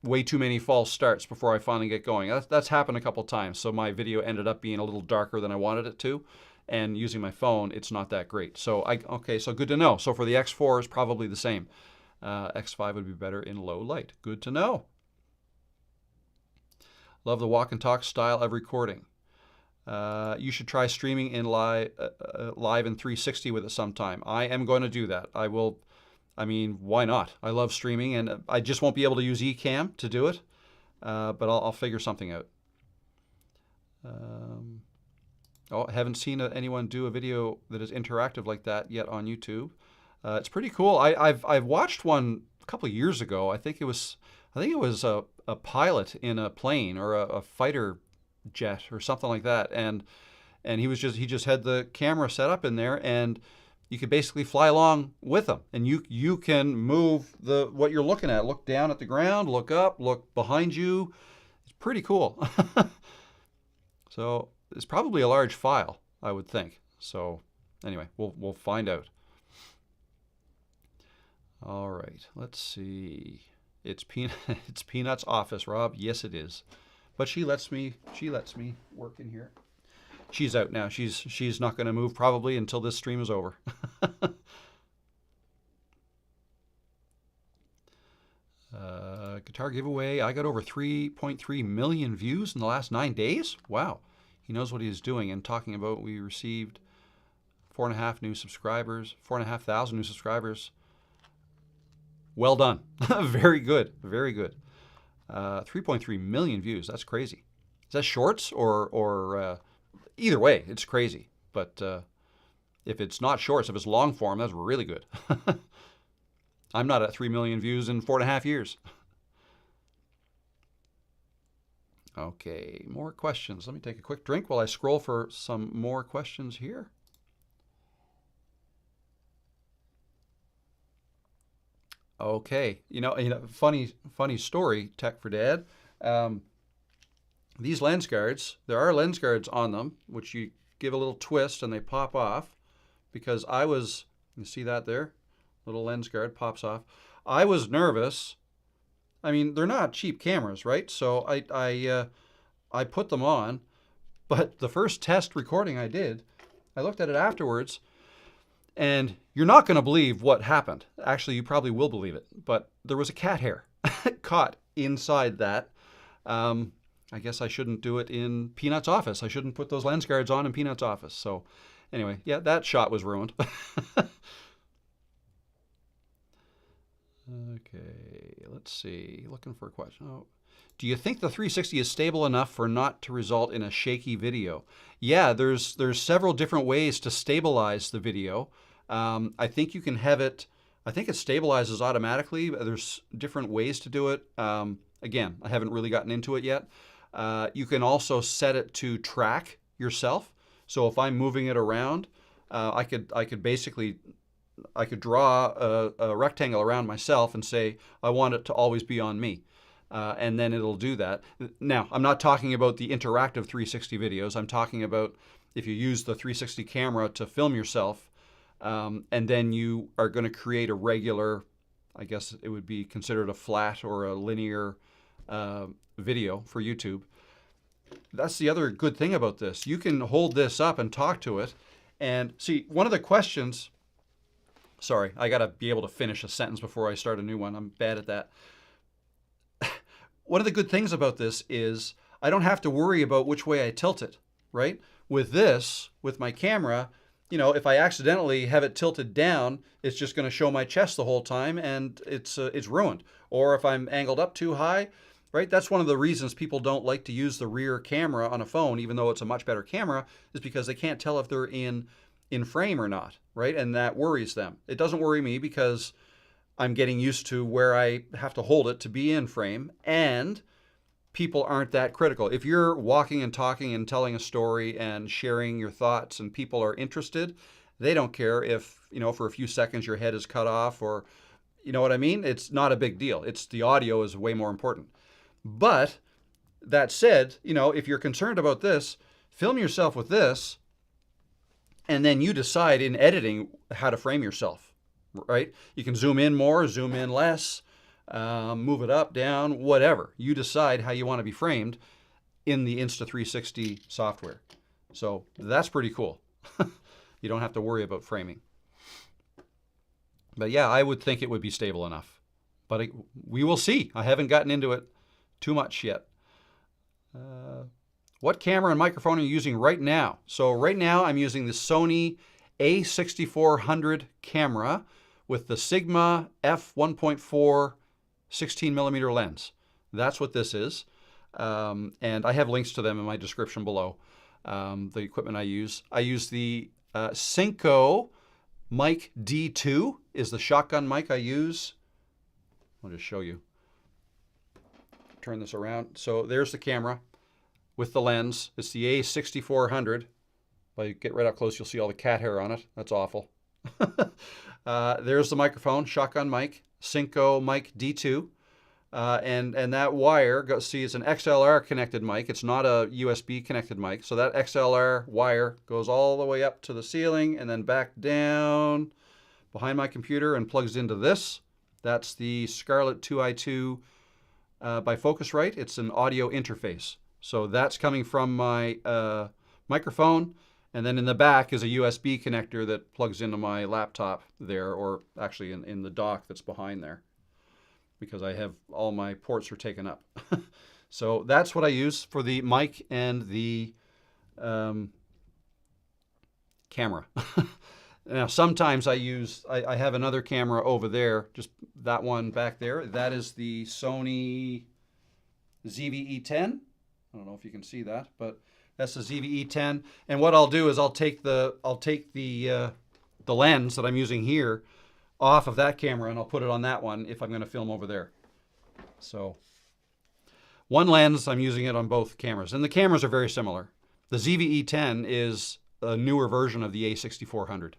A: way too many false starts before I finally get going. That's happened a couple times. So my video ended up being a little darker than I wanted it to, and using my phone, it's not that great. So okay, so good to know. So for the X4 is probably the same. X5 would be better in low light. Good to know. Love the walk and talk style of recording. You should try streaming in live in 360 with it sometime. I am going to do that. I will. I mean, why not? I love streaming, and I just won't be able to use Ecamm to do it, but I'll figure something out. I haven't seen anyone do a video that is interactive like that yet on YouTube. It's pretty cool. I've watched one a couple of years ago. I think it was a pilot in a plane or a fighter jet or something like that, and he just had the camera set up in there, and you could basically fly along with him, and you can move what you're looking at. Look down at the ground, look up, look behind you. It's pretty cool. So it's probably a large file, I would think. So anyway, we'll find out. All right, let's see. It's Peanut's office, Rob. Yes, it is. But she lets me work in here. She's out now. She's not going to move probably until this stream is over. Guitar giveaway. I got over 3.3 million views in the last 9 days. Wow. He knows what he's doing. And talking about, we received 4.5 new subscribers, 4,500 new subscribers. Well done. Very good. Very good. 3.3 million views. That's crazy. Is that shorts or either way, it's crazy. But if it's not shorts, if it's long form, that's really good. I'm not at 3 million views in 4.5 years. Okay, more questions. Let me take a quick drink while I scroll for some more questions here. Okay, funny story, Tech for Dad. These lens guards, there are lens guards on them, which you give a little twist and they pop off. Because you see that there? Little lens guard pops off. I was nervous. I mean, they're not cheap cameras, right? So I put them on, but the first test recording I did, I looked at it afterwards, and you're not going to believe what happened. Actually, you probably will believe it, but there was a cat hair caught inside that. I guess I shouldn't do it in Peanut's office. I shouldn't put those lens guards on in Peanut's office. So anyway, yeah, that shot was ruined. Okay, let's see. Looking for a question. Oh. Do you think the 360 is stable enough for not to result in a shaky video? Yeah, there's several different ways to stabilize the video. I think you can have it, I think it stabilizes automatically. There's different ways to do it. Again, I haven't really gotten into it yet. You can also set it to track yourself. So if I'm moving it around, I could basically draw a rectangle around myself and say, I want it to always be on me. And then it'll do that. Now, I'm not talking about the interactive 360 videos. I'm talking about if you use the 360 camera to film yourself, and then you are going to create a regular, I guess it would be considered a flat or a linear video for YouTube. That's the other good thing about this. You can hold this up and talk to it. And see, one of the questions... Sorry, I got to be able to finish a sentence before I start a new one. I'm bad at that. One of the good things about this is I don't have to worry about which way I tilt it, right? With this, with my camera, if I accidentally have it tilted down, it's just going to show my chest the whole time and it's ruined. Or if I'm angled up too high, right? That's one of the reasons people don't like to use the rear camera on a phone, even though it's a much better camera, is because they can't tell if they're in frame or not, right? And that worries them. It doesn't worry me because I'm getting used to where I have to hold it to be in frame, and people aren't that critical. If you're walking and talking and telling a story and sharing your thoughts and people are interested, they don't care if, for a few seconds your head is cut off or, you know what I mean? It's not a big deal. It's the audio is way more important. But that said, if you're concerned about this, film yourself with this, and then you decide in editing how to frame yourself, right? You can zoom in more, zoom in less, move it up, down, whatever. You decide how you want to be framed in the Insta360 software. So that's pretty cool. You don't have to worry about framing. But yeah, I would think it would be stable enough. But we will see. I haven't gotten into it too much yet. What camera and microphone are you using right now? So right now I'm using the Sony a6400 camera with the Sigma f1.4 16mm lens. That's what this is. And I have links to them in my description below. The equipment I use. I use the Synco mic D2 is the shotgun mic I use. I'll just show you. Turn this around. So there's the camera with the lens. It's the A6400. If I get right up close, you'll see all the cat hair on it. That's awful. There's the microphone, shotgun mic, Synco mic D2. And that wire, see, it's an XLR connected mic. It's not a USB connected mic. So that XLR wire goes all the way up to the ceiling and then back down behind my computer and plugs into this. That's the Scarlett 2i2 by Focusrite. It's an audio interface. So that's coming from my microphone. And then in the back is a USB connector that plugs into my laptop there, or actually in the dock that's behind there. because I have all my ports are taken up. So that's what I use for the mic and the camera. Now, sometimes I have another camera over there, just that one back there. That is the Sony ZV-E10. I don't know if you can see that, but that's the ZV-E10. And what I'll do is I'll take the lens that I'm using here off of that camera, and I'll put it on that one if I'm going to film over there. So one lens, I'm using it on both cameras, and the cameras are very similar. The ZV-E10 is a newer version of the A6400.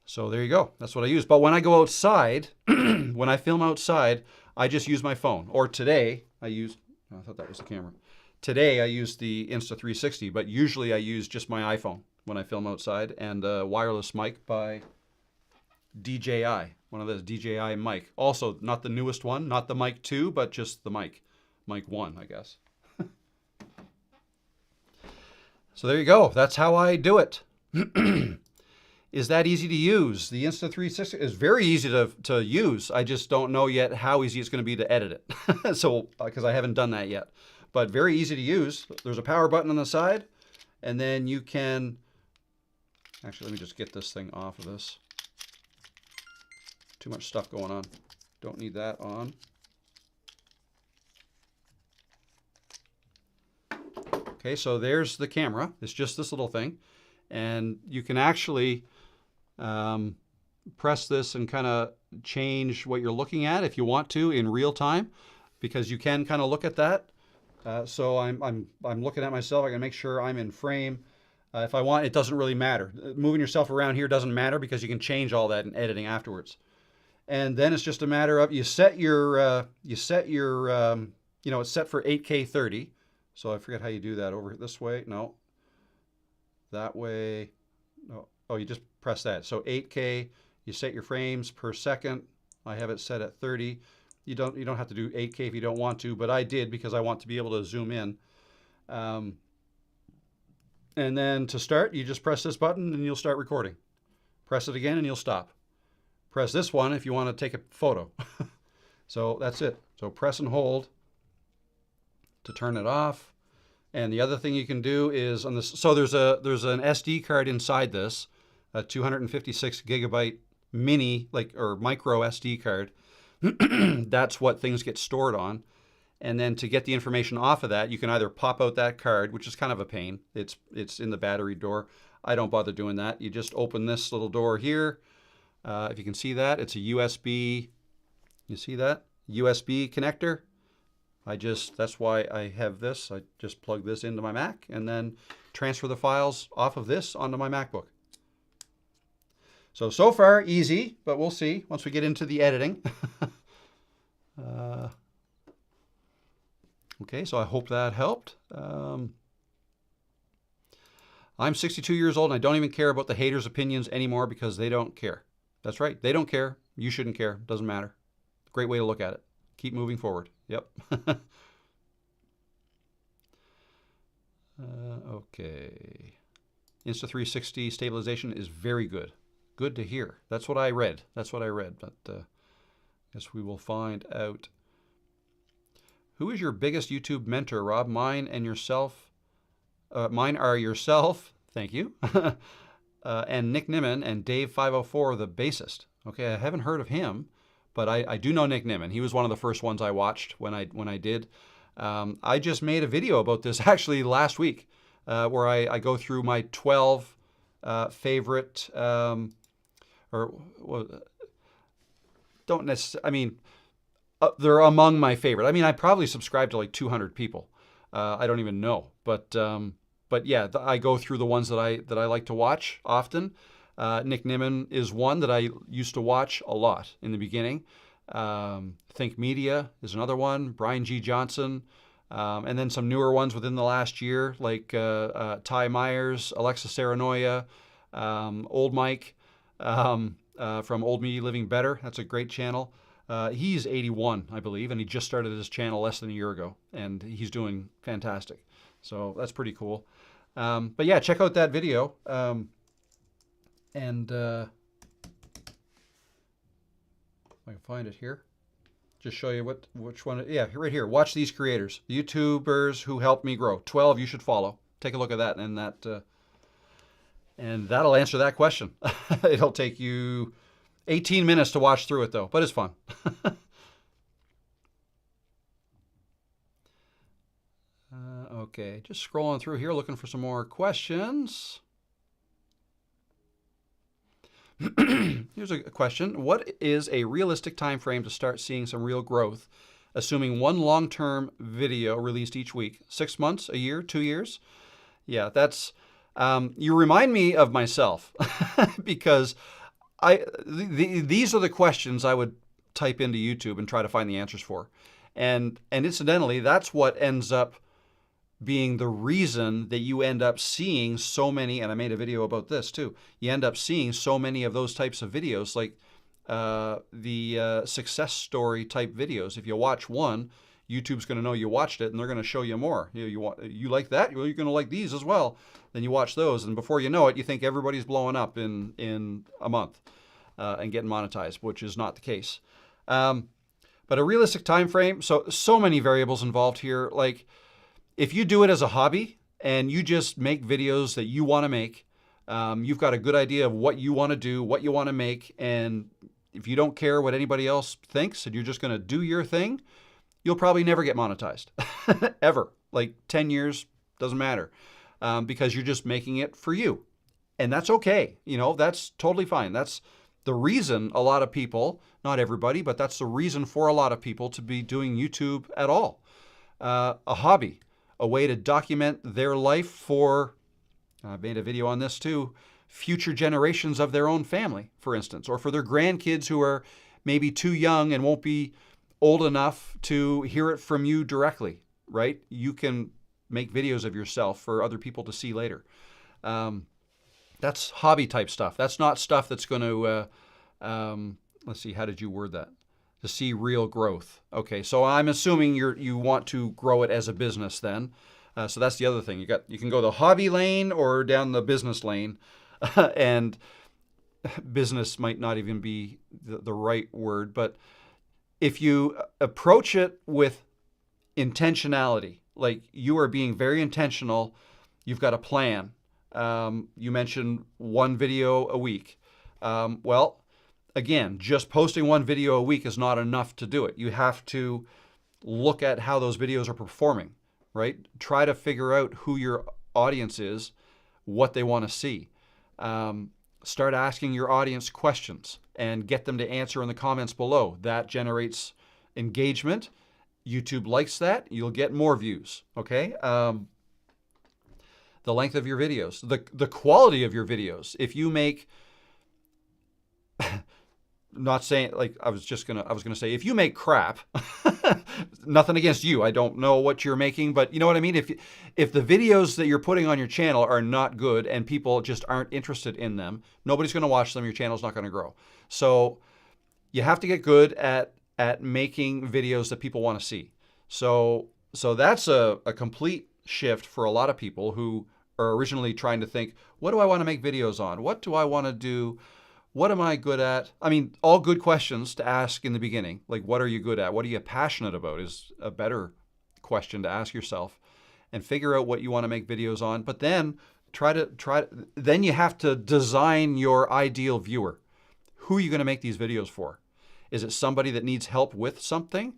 A: So there you go. That's what I use. But when I go outside, when I film outside, I just use my phone. Or today, I thought that was the camera. Today, I use the Insta360, but usually I use just my iPhone when I film outside, and a wireless mic by DJI, one of those DJI mic. Also, not the newest one, not the Mic 2, but just the mic. Mic 1, I guess. So there you go. That's how I do it. Is that easy to use? The Insta360 is very easy to use. I just don't know yet how easy it's going to be to edit it. So, because I haven't done that yet. But very easy to use. There's a power button on the side, and then you can, actually, let me just get this thing off of this. Too much stuff going on. Don't need that on. Okay, so there's the camera. It's just this little thing. And you can actually press this and kind of change what you're looking at if you want to in real time, because you can kind of look at that. So I'm looking at myself. I can make sure I'm in frame. If I want, it doesn't really matter. Moving yourself around here doesn't matter because you can change all that in editing afterwards. And then it's just a matter of you set your it's set for 8K 30. So I forget how you do that. Over this way? No. That way. No. Oh, you just press that. So 8K, you set your frames per second. I have it set at 30. You don't have to do 8K if you don't want to, but I did because I want to be able to zoom in. And then to start, you just press this button and you'll start recording. Press it again and you'll stop. Press this one if you want to take a photo. So that's it. So press and hold to turn it off. And the other thing you can do is on this. So there's an SD card inside this, a 256 gigabyte mini or micro SD card. That's what things get stored on. And then to get the information off of that, you can either pop out that card, which is kind of a pain. It's in the battery door. I don't bother doing that. You just open this little door here. If you can see that, it's a USB. You see that? USB connector. That's why I have this. I just plug this into my Mac and then transfer the files off of this onto my MacBook. So far, easy, but we'll see once we get into the editing. Okay, so I hope that helped. I'm 62 years old and I don't even care about the haters' opinions anymore because they don't care. That's right, they don't care. You shouldn't care. Doesn't matter. Great way to look at it. Keep moving forward. Yep. Okay. Insta360 stabilization is very good. Good to hear. That's what I read. But I guess we will find out. Who is your biggest YouTube mentor, Rob? Mine and yourself. Mine are yourself. Thank you. And Nick Nimmin and Dave504, the bassist. Okay, I haven't heard of him, but I do know Nick Nimmin. He was one of the first ones I watched when I did. I just made a video about this actually last week, where I go through my 12 favorite, they're among my favorite. I mean, I probably subscribe to like 200 people. I don't even know, but yeah, I go through the ones that I like to watch often. Nick Nimmin is one that I used to watch a lot in the beginning. Think Media is another one. Brian G. Johnson, and then some newer ones within the last year, like Ty Myers, Alexa Saranoia, Old Mike from Old Me Living Better. That's a great channel. He's 81, I believe, and he just started his channel less than a year ago, and he's doing fantastic. So that's pretty cool. But yeah, check out that video. And if I can find it here. just show you which one. Yeah, right here. Watch these creators, YouTubers who helped me grow. 12 you should follow. Take a look at that, and that'll answer that question. It'll take you 18 minutes to watch through it though, but it's fun. Okay, just scrolling through here, looking for some more questions. Here's a question. What is a realistic time frame to start seeing some real growth, assuming one long-term video released each week? 6 months, a year, 2 years? Yeah, that's, you remind me of myself because these are the questions I would type into YouTube and try to find the answers for. And incidentally, that's what ends up being the reason that you end up seeing so many, and I made a video about this too, you end up seeing so many of those types of videos, like the success story type videos. If you watch one, YouTube's going to know you watched it, and they're going to show you more. You like that? Well, you're going to like these as well. Then you watch those, and before you know it, you think everybody's blowing up in a month and getting monetized, which is not the case. But a realistic time frame, so many variables involved here. Like, if you do it as a hobby and you just make videos that you want to make, you've got a good idea of what you want to do, what you want to make, and if you don't care what anybody else thinks and you're just going to do your thing, you'll probably never get monetized, ever. Like 10 years, doesn't matter, because you're just making it for you. And that's okay. That's totally fine. That's the reason a lot of people, not everybody, but that's the reason for a lot of people to be doing YouTube at all. A hobby. A way to document their life for, I made a video on this too, future generations of their own family, for instance, or for their grandkids who are maybe too young and won't be old enough to hear it from you directly, right? You can make videos of yourself for other people to see later. That's hobby type stuff. That's not stuff that's going to, let's see, how did you word that? To see real growth. Okay, so I'm assuming you want to grow it as a business then. So that's the other thing. You can go the hobby lane or down the business lane, and business might not even be the right word, but if you approach it with intentionality, like you are being very intentional, you've got a plan. You mentioned one video a week. Well, again, just posting one video a week is not enough to do it. You have to look at how those videos are performing, right? Try to figure out who your audience is, what they want to see. Start asking your audience questions and get them to answer in the comments below. That generates engagement. YouTube likes that. You'll get more views, okay? The length of your videos, the quality of your videos. If you make... Not saying, like, I was gonna say, if you make crap, nothing against you. I don't know what you're making, but you know what I mean? If the videos that you're putting on your channel are not good and people just aren't interested in them, nobody's gonna watch them, your channel's not gonna grow. So you have to get good at making videos that people want to see. So that's a complete shift for a lot of people who are originally trying to think, what do I want to make videos on? What do I want to do? What am I good at? I mean, all good questions to ask in the beginning. Like, what are you good at? What are you passionate about is a better question to ask yourself, and figure out what you want to make videos on. But then then you have to design your ideal viewer. Who are you going to make these videos for? Is it somebody that needs help with something?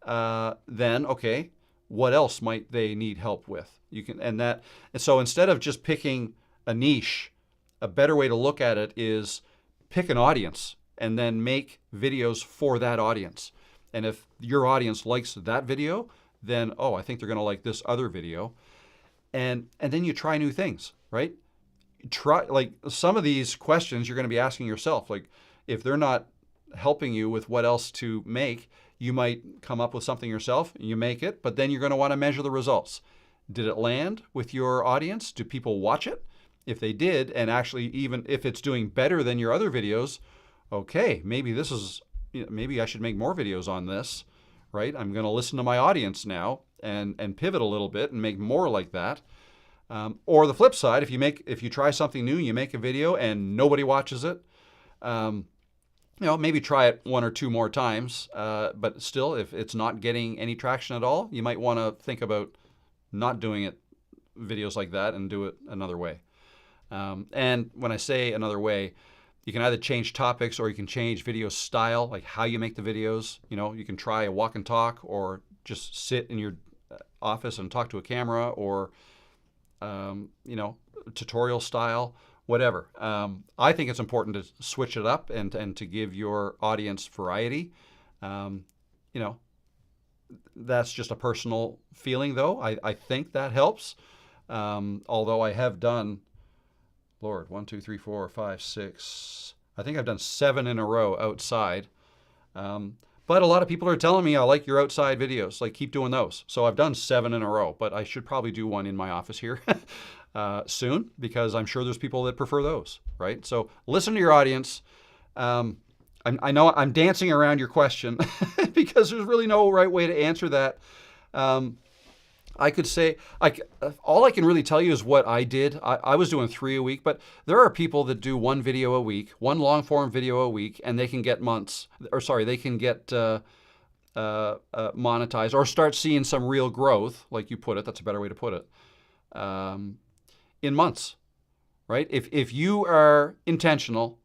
A: Then, okay, what else might they need help with? And so instead of just picking a niche, a better way to look at it is pick an audience and then make videos for that audience. And if your audience likes that video, then, oh, I think they're going to like this other video. And then you try new things, right? Try, like, some of these questions you're going to be asking yourself. Like, if they're not helping you with what else to make, you might come up with something yourself, you make it, but then you're going to want to measure the results. Did it land with your audience? Do people watch it? If they did, and actually even if it's doing better than your other videos, okay, maybe maybe I should make more videos on this, right? I'm going to listen to my audience now and pivot a little bit and make more like that. Or the flip side, if you try something new, you make a video and nobody watches it, maybe try it 1 or 2 more times. But still, if it's not getting any traction at all, you might want to think about not doing it videos like that and do it another way. And when I say another way, you can either change topics or you can change video style, like how you make the videos. You can try a walk and talk, or just sit in your office and talk to a camera, or tutorial style, whatever. I think it's important to switch it up and to give your audience variety. That's just a personal feeling, though. I think that helps. Although I have done, Lord, 1, 2, 3, 4, 5, 6. I think I've done 7 in a row outside. But a lot of people are telling me, I like your outside videos, like keep doing those. So I've done 7 in a row, but I should probably do one in my office here soon, because I'm sure there's people that prefer those, right? So listen to your audience. I know I'm dancing around your question because there's really no right way to answer that. I could say, all I can really tell you is what I did. I was doing 3 a week, but there are people that do 1 video a week, 1 long form video a week, and they can get they can get monetized or start seeing some real growth, like you put it. That's a better way to put it. In months, right? If you are intentional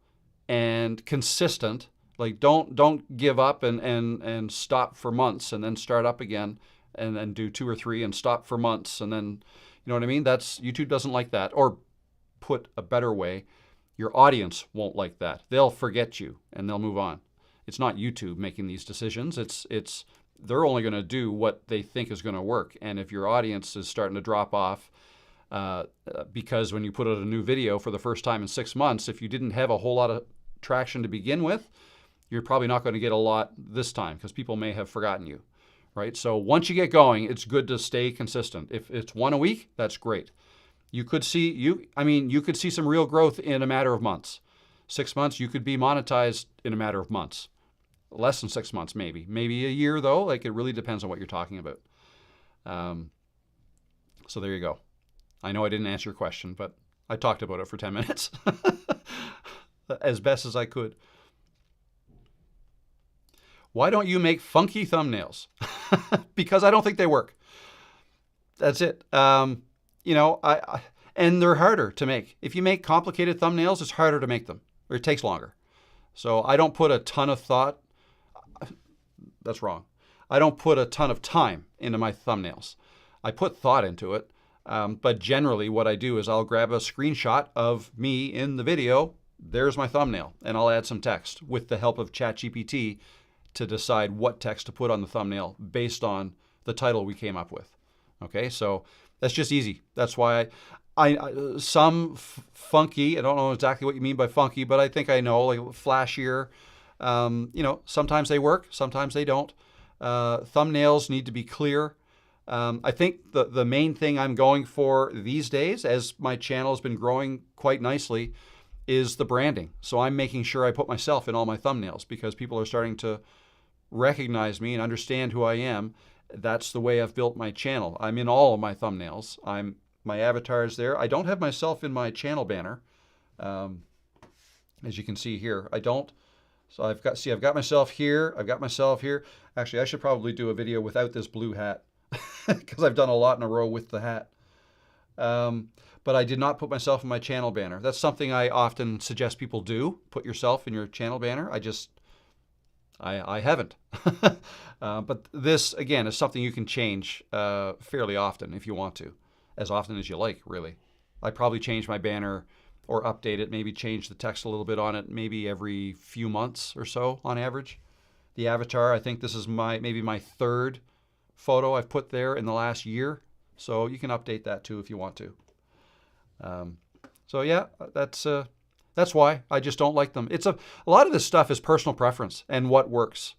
A: and consistent, like don't give up and stop for months and then start up again, and then do 2 or 3 and stop for months, and then, you know what I mean? YouTube doesn't like that. Or put a better way, your audience won't like that. They'll forget you and they'll move on. It's not YouTube making these decisions. They're only going to do what they think is going to work. And if your audience is starting to drop off, because when you put out a new video for the first time in 6 months, if you didn't have a whole lot of traction to begin with, you're probably not going to get a lot this time, because people may have forgotten you. Right? So once you get going, it's good to stay consistent. If it's 1 a week, that's great. You could see some real growth in a matter of months. 6 months, you could be monetized in a matter of months. Less than 6 months, maybe. Maybe a year, though. Like, it really depends on what you're talking about. So there you go. I know I didn't answer your question, but I talked about it for 10 minutes as best as I could. Why don't you make funky thumbnails? Because I don't think they work. That's it. And they're harder to make. If you make complicated thumbnails, it's harder to make them, or it takes longer. So I don't put a ton of thought. That's wrong. I don't put a ton of time into my thumbnails. I put thought into it. But generally what I do is I'll grab a screenshot of me in the video. There's my thumbnail. And I'll add some text with the help of ChatGPT to decide what text to put on the thumbnail based on the title we came up with. Okay, so that's just easy. That's why funky, I don't know exactly what you mean by funky, but I think I know, like flashier. Sometimes they work, sometimes they don't. Thumbnails need to be clear. I think the main thing I'm going for these days, as my channel has been growing quite nicely, is the branding. So I'm making sure I put myself in all my thumbnails, because people are starting to recognize me and understand who I am. That's the way I've built my channel. I'm in all of my thumbnails. My avatar is there. I don't have myself in my channel banner, as you can see here. I don't. So I've got myself here. I've got myself here. Actually, I should probably do a video without this blue hat because I've done a lot in a row with the hat. But I did not put myself in my channel banner. That's something I often suggest people do. Put yourself in your channel banner. I haven't. But this, again, is something you can change fairly often if you want to. As often as you like, really. I probably change my banner or update it, maybe change the text a little bit on it, maybe every few months or so on average. The avatar, I think this is maybe my 3rd photo I've put there in the last year. So you can update that too if you want to. So yeah, that's why I just don't like them. A lot of this stuff is personal preference and what works,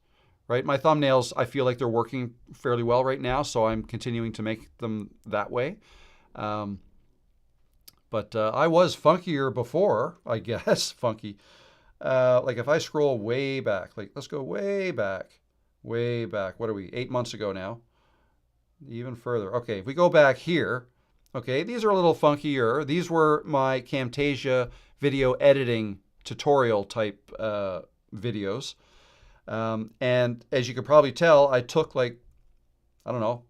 A: right? My thumbnails, I feel like they're working fairly well right now, so I'm continuing to make them that way. But I was funkier before, I guess. Funky. Like if I scroll way back, like let's go way back. What are we? 8 months ago now. Even further. Okay, if we go back here, okay, these are a little funkier. These were my Camtasia video editing tutorial type videos. And as you could probably tell, I took like, I don't know,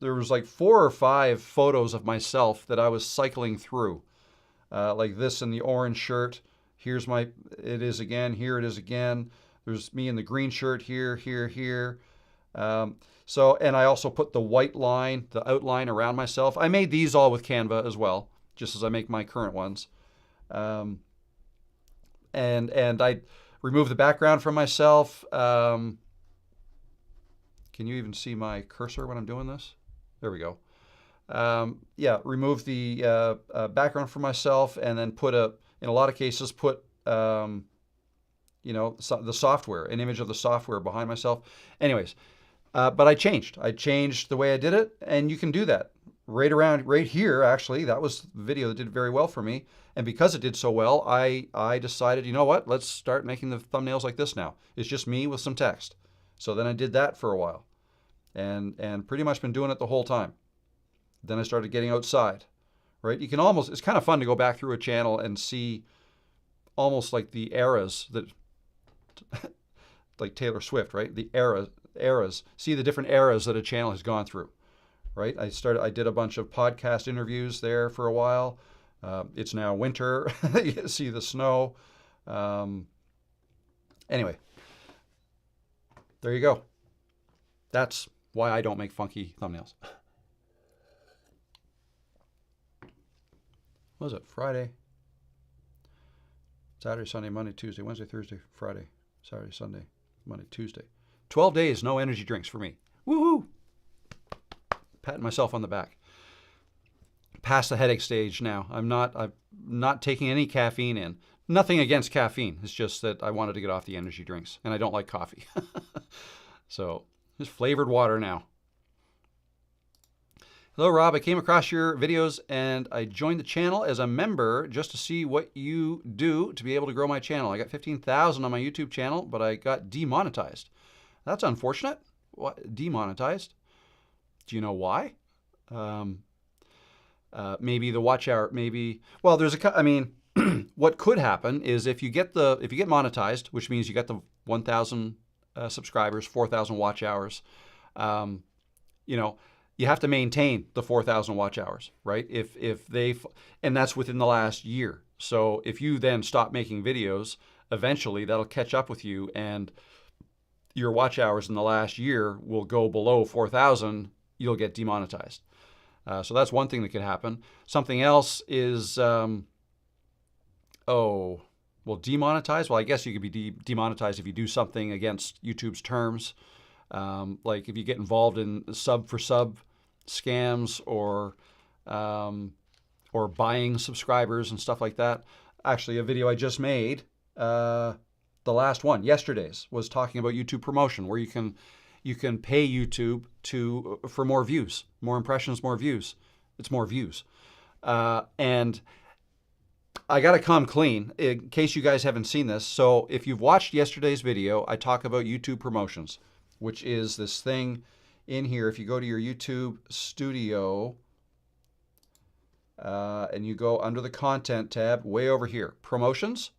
A: there was like 4 or 5 photos of myself that I was cycling through. Like this in the orange shirt. Here's it is again. Here it is again. There's me in the green shirt here, here, here. And I also put the white line, the outline around myself. I made these all with Canva as well, just as I make my current ones. And I removed the background from myself. Can you even see my cursor when I'm doing this? There we go. Yeah, remove the background for myself, and then in a lot of cases, put the software, an image of the software behind myself. Anyways, but I changed the way I did it, and you can do that right here. Actually, that was the video that did very well for me, and because it did so well, I decided, you know what? Let's start making the thumbnails like this now. It's just me with some text. So then I did that for a while, and pretty much been doing it the whole time. Then I started getting outside, right? It's kind of fun to go back through a channel and see almost like the eras that, like Taylor Swift, right? The eras, see the different eras that a channel has gone through, right? I did a bunch of podcast interviews there for a while. It's now winter. You see the snow. Anyway, there you go. That's why I don't make funky thumbnails. What was it? Friday, Saturday, Sunday, Monday, Tuesday, Wednesday, Thursday, Friday, Saturday, Sunday, Monday, Tuesday. 12 days, no energy drinks for me. Woohoo! Patting myself on the back. Past the headache stage now. I'm not taking any caffeine in. Nothing against caffeine. It's just that I wanted to get off the energy drinks, and I don't like coffee. So, just flavored water now. Hello, Rob. I came across your videos and I joined the channel as a member just to see what you do to be able to grow my channel. I got 15,000 on my YouTube channel, but I got demonetized. That's unfortunate. What? Demonetized? Do you know why? Maybe the watch hour. Maybe. Well, what could happen is if you get monetized, which means you got the 1,000 subscribers, 4,000 watch hours. You have to maintain the 4,000 watch hours, right? And that's within the last year. So if you then stop making videos, eventually that'll catch up with you, and your watch hours in the last year will go below 4,000. You'll get demonetized. So that's one thing that could happen. Something else is, demonetized. Well, I guess you could be demonetized if you do something against YouTube's terms. Like if you get involved in sub for sub scams or buying subscribers and stuff like that. Actually, a video I just made, the last one, yesterday's, was talking about YouTube promotion, where you can pay YouTube for more views, more impressions, more views. It's more views. And I got to come clean in case you guys haven't seen this. So if you've watched yesterday's video, I talk about YouTube promotions, which is this thing in here. If you go to your YouTube studio and you go under the content tab way over here, promotions,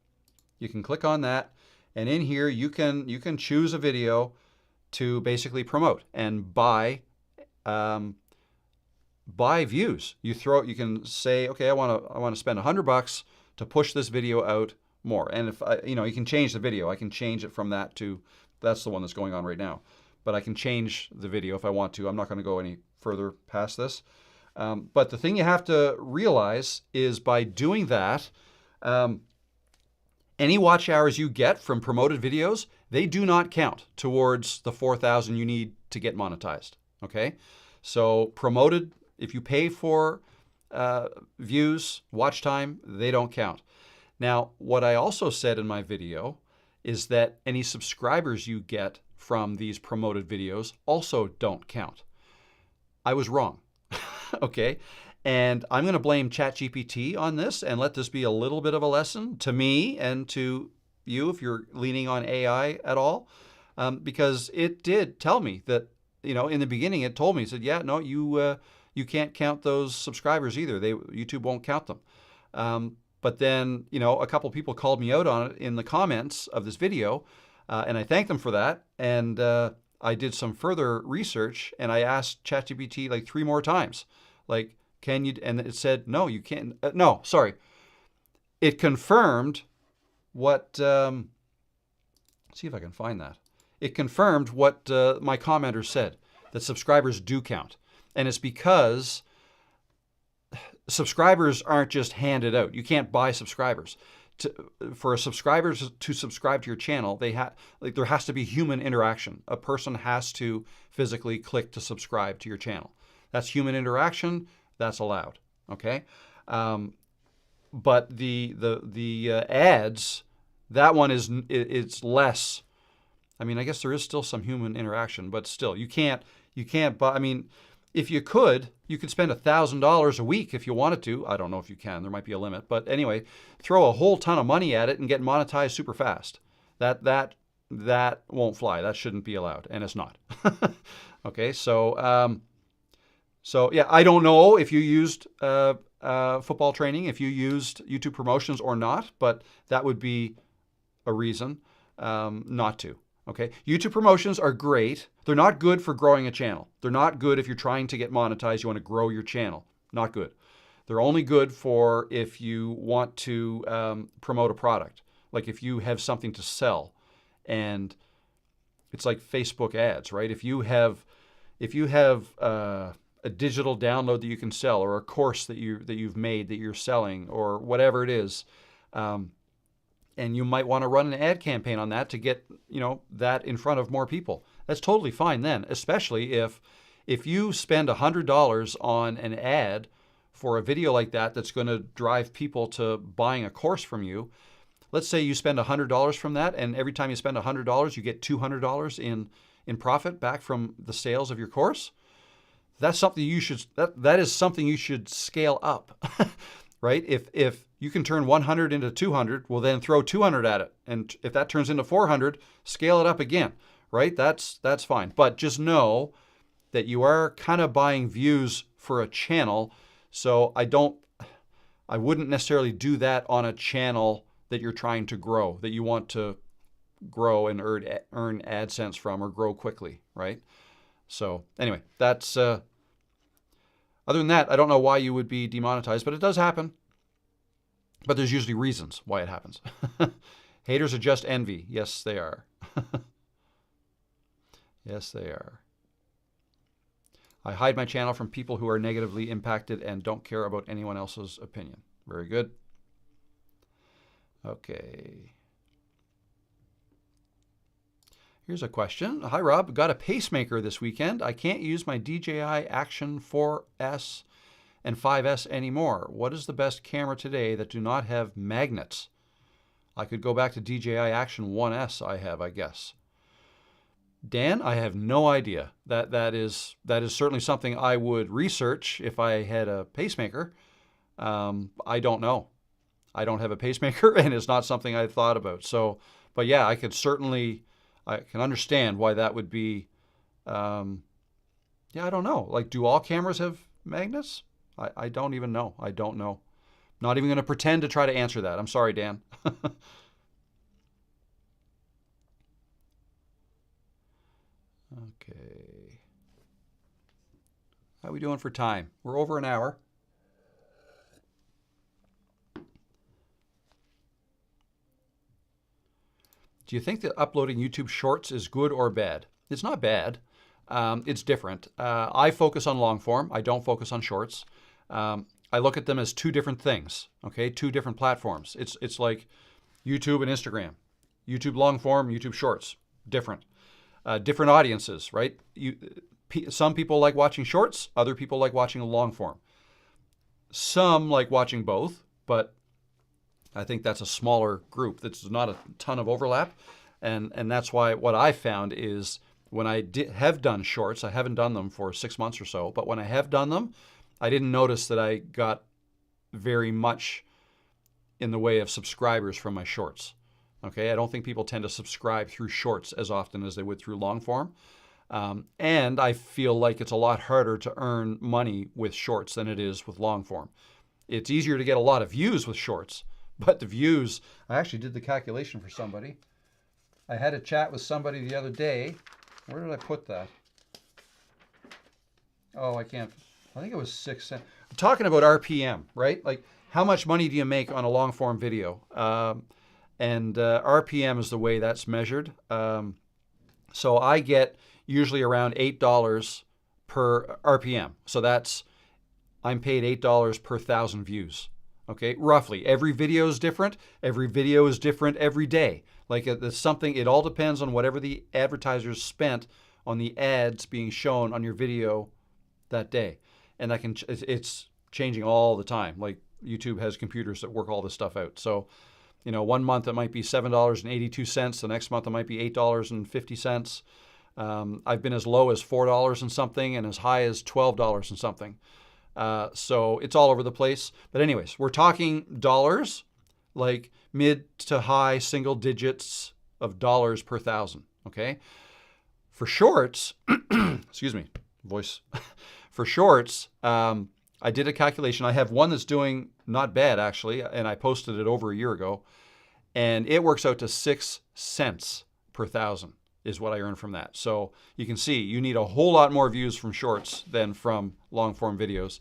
A: you can click on that. And in here, you can choose a video to basically promote and buy views. You can say, okay, I want to spend $100 to push this video out more. And if you can change the video. I can change it from that to, that's the one that's going on right now. But I can change the video if I want to. I'm not going to go any further past this. But the thing you have to realize is by doing that, any watch hours you get from promoted videos, they do not count towards the 4,000 you need to get monetized. Okay? So promoted, if you pay for views, watch time, they don't count. Now, what I also said in my video is that any subscribers you get from these promoted videos also don't count. I was wrong. Okay? And I'm going to blame ChatGPT on this and let this be a little bit of a lesson to me and to you if you're leaning on AI at all, because it did tell me that, in the beginning it told me, it said, yeah, no, you can't count those subscribers either. YouTube won't count them. But then, a couple people called me out on it in the comments of this video And I thanked them for that. And I did some further research, and I asked ChatGPT like 3 more times, like, can you, and it said, no, you can't. No, sorry. It confirmed what, let's see if I can find that. It confirmed what my commenter said, that subscribers do count. And it's because subscribers aren't just handed out. You can't buy subscribers. For subscribers to subscribe to your channel, there has to be human interaction. A person has to physically click to subscribe to your channel. That's human interaction. That's allowed. Okay, but the ads, that one it's less. I mean, I guess there is still some human interaction, but still, you can't buy. I mean, if you could spend $1,000 a week if you wanted to. I don't know if you can. There might be a limit, but anyway, throw a whole ton of money at it and get monetized super fast. That won't fly. That shouldn't be allowed, and it's not. Okay, so yeah, I don't know if you used football training, if you used YouTube promotions or not, but that would be a reason not to. Okay, YouTube promotions are great. They're not good for growing a channel. They're not good if you're trying to get monetized, you want to grow your channel. Not good. They're only good for if you want to promote a product. Like if you have something to sell, and it's like Facebook ads, right? If you have a digital download that you can sell, or a course that you've made that you're selling, or whatever it is, and you might want to run an ad campaign on that to get that in front of more people. That's totally fine then, especially if you spend $100 on an ad for a video like that that's going to drive people to buying a course from you. Let's say you spend $100 from that, and every time you spend $100, you get $200 in profit back from the sales of your course. That's something that is something you should scale up, right? If you can turn 100 into 200, well then throw 200 at it, and if that turns into 400, scale it up again, right? That's fine. But just know that you are kind of buying views for a channel, so I wouldn't necessarily do that on a channel that you're trying to grow, that you want to grow and earn AdSense from, or grow quickly, right? So anyway, that's other than that, I don't know why you would be demonetized, but it does happen. But there's usually reasons why it happens. Haters are just envy. Yes, they are. Yes, they are. I hide my channel from people who are negatively impacted and don't care about anyone else's opinion. Very good. Okay. Here's a question. Hi, Rob. Got a pacemaker this weekend. I can't use my DJI Action 4S and 5S anymore. What is the best camera today that do not have magnets? I could go back to DJI Action 1S I guess. Dan, I have no idea. That is certainly something I would research if I had a pacemaker. I don't know. I don't have a pacemaker, and it's not something I thought about. So, but yeah, I can understand why that would be. Yeah, I don't know. Like, do all cameras have magnets? I don't even know. I don't know. Not even going to pretend to try to answer that. I'm sorry, Dan. Okay. How are we doing for time? We're over an hour. Do you think that uploading YouTube Shorts is good or bad? It's not bad. It's different. I focus on long form. I don't focus on shorts. I look at them as two different things, okay? Two different platforms. It's like YouTube and Instagram. YouTube long form, YouTube Shorts, different. Different audiences, right? Some people like watching shorts. Other people like watching long form. Some like watching both, but I think that's a smaller group. That's not a ton of overlap. And that's why what I found is when I have done shorts, I haven't done them for 6 months or so, but when I have done them, I didn't notice that I got very much in the way of subscribers from my shorts. Okay, I don't think people tend to subscribe through shorts as often as they would through long form. And I feel like it's a lot harder to earn money with shorts than it is with long form. It's easier to get a lot of views with shorts, but the views, I actually did the calculation for somebody. I had a chat with somebody the other day. Where did I put that? Oh, I can't. I think it was 6 cents. Talking about RPM, right? Like, how much money do you make on a long form video? And RPM is the way that's measured. So I get usually around $8 per RPM. So I'm paid $8 per 1,000 views. Okay, roughly. Every video is different. Every video is different every day. Like it's something, it all depends on whatever the advertisers spent on the ads being shown on your video that day. And it's changing all the time. Like YouTube has computers that work all this stuff out. So, one month it might be $7.82. The next month it might be $8.50. I've been as low as $4 and something and as high as $12 and something. So it's all over the place. But anyways, we're talking dollars, like mid to high single digits of dollars per 1,000. Okay. For shorts, excuse me, voice. For shorts, I did a calculation. I have one that's doing not bad actually, and I posted it over a year ago, and it works out to 6 cents per 1,000 is what I earn from that. So you can see you need a whole lot more views from shorts than from long form videos.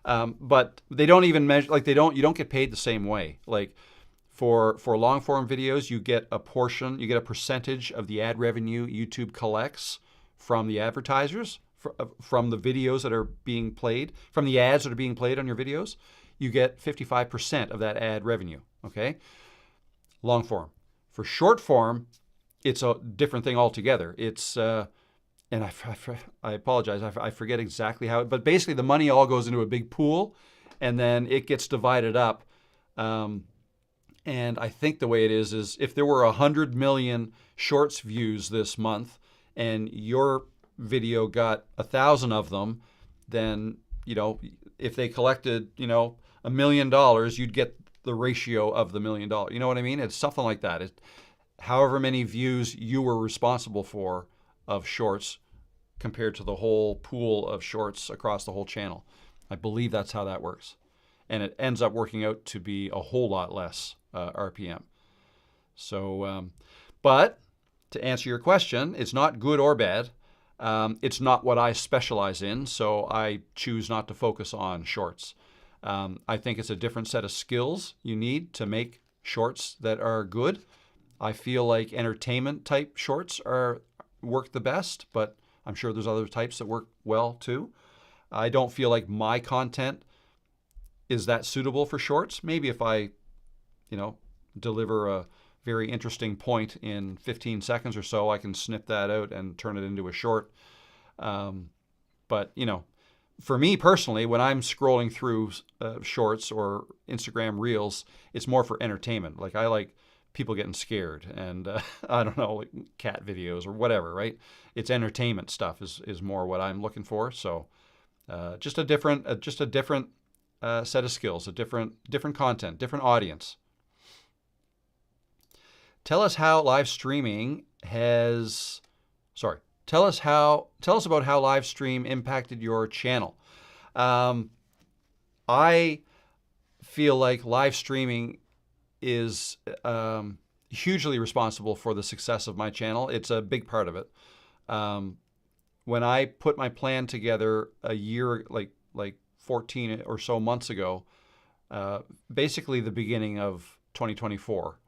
A: But they don't even measure, like you don't get paid the same way. Like for long form videos, you get a percentage of the ad revenue YouTube collects from the advertisers, from the videos that are being played, from the ads that are being played on your videos. You get 55% of that ad revenue, okay? Long form. For short form, it's a different thing altogether. It's, and I apologize, I forget exactly how, but basically the money all goes into a big pool and then it gets divided up. And I think the way it is if there were 100 million shorts views this month and your video got 1,000 of them, then, if they collected, $1 million, you'd get the ratio of the $1 million. You know what I mean? It's something like that. However many views you were responsible for of shorts compared to the whole pool of shorts across the whole channel. I believe that's how that works. And it ends up working out to be a whole lot less RPM. So, but to answer your question, it's not good or bad. It's not what I specialize in, so I choose not to focus on shorts. I think it's a different set of skills you need to make shorts that are good. I feel like entertainment type shorts work the best, but I'm sure there's other types that work well too. I don't feel like my content is that suitable for shorts. Maybe if I, deliver a very interesting point in 15 seconds or so, I can snip that out and turn it into a short. But, for me personally, when I'm scrolling through shorts or Instagram reels, it's more for entertainment. Like I like people getting scared and I don't know, like cat videos or whatever, right? It's entertainment stuff is more what I'm looking for. So just a different set of skills, a different content, different audience. Tell us about how live stream impacted your channel. I feel like live streaming is hugely responsible for the success of my channel. It's a big part of it. When I put my plan together a year, like 14 or so months ago, basically the beginning of 2024,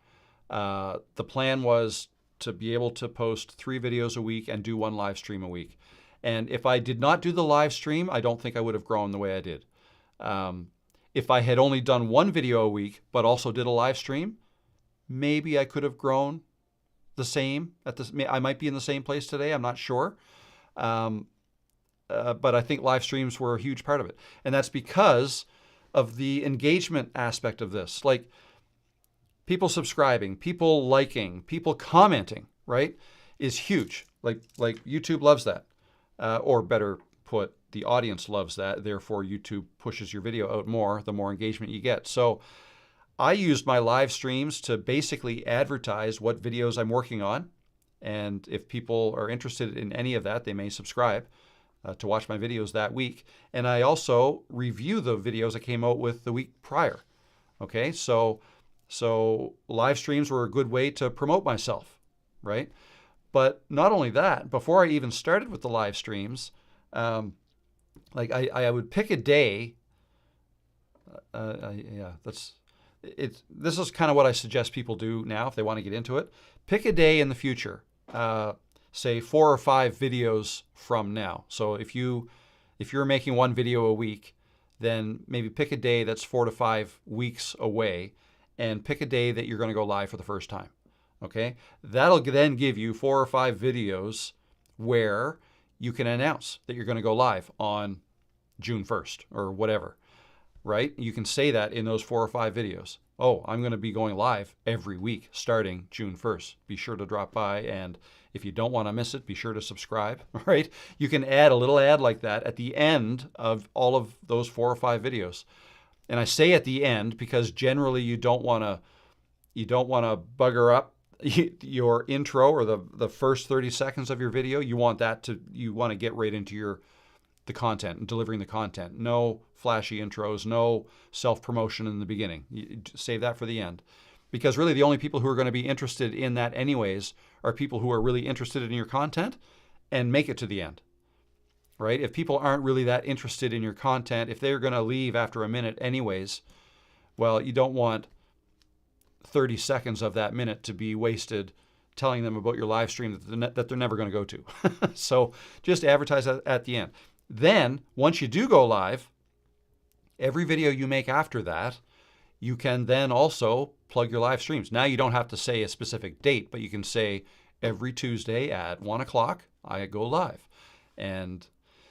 A: the plan was to be able to post 3 videos a week and do 1 live stream a week. And if I did not do the live stream, I don't think I would have grown the way I did. If I had only done 1 video a week, but also did a live stream, maybe I could have grown the same. I might be in the same place today. I'm not sure. But I think live streams were a huge part of it. And that's because of the engagement aspect of this. Like people subscribing, people liking, people commenting, right, is huge. Like YouTube loves that. Or better put, the audience loves that. Therefore, YouTube pushes your video out more, the more engagement you get. So I used my live streams to basically advertise what videos I'm working on. And if people are interested in any of that, they may subscribe to watch my videos that week. And I also review the videos I came out with the week prior. Okay, so live streams were a good way to promote myself. right? But not only that, before I even started with the live streams, like I would pick a day. Yeah, this is kind of what I suggest people do now if they want to get into it. Pick a day in the future, say 4 or 5 videos from now. So if you're making one video a week, then maybe pick a day that's 4 to 5 weeks away, and pick a day that you're going to go live for the first time. Okay, that'll then give you 4 or 5 videos where you can announce that you're going to go live on June 1st or whatever, right? You can say that in those 4 or 5 videos. Oh, I'm going to be going live every week starting June 1st. Be sure to drop by, and if you don't want to miss it, be sure to subscribe, right? You can add a little ad like that at the end of all of those 4 or 5 videos. And I say at the end because generally you don't want to bugger up your intro or the first 30 seconds of your video. You want to get right into the content and delivering the content. No flashy intros, no self-promotion in the beginning. You save that for the end. Because really the only people who are going to be interested in that anyways are people who are really interested in your content and make it to the end, right? If people aren't really that interested in your content, if they're going to leave after a minute anyways, well, you don't want 30 seconds of that minute to be wasted telling them about your live stream that they're never going to go to. So just advertise at the end. Then, once you do go live, every video you make after that, you can then also plug your live streams. Now you don't have to say a specific date, but you can say every Tuesday at 1 o'clock, I go live. And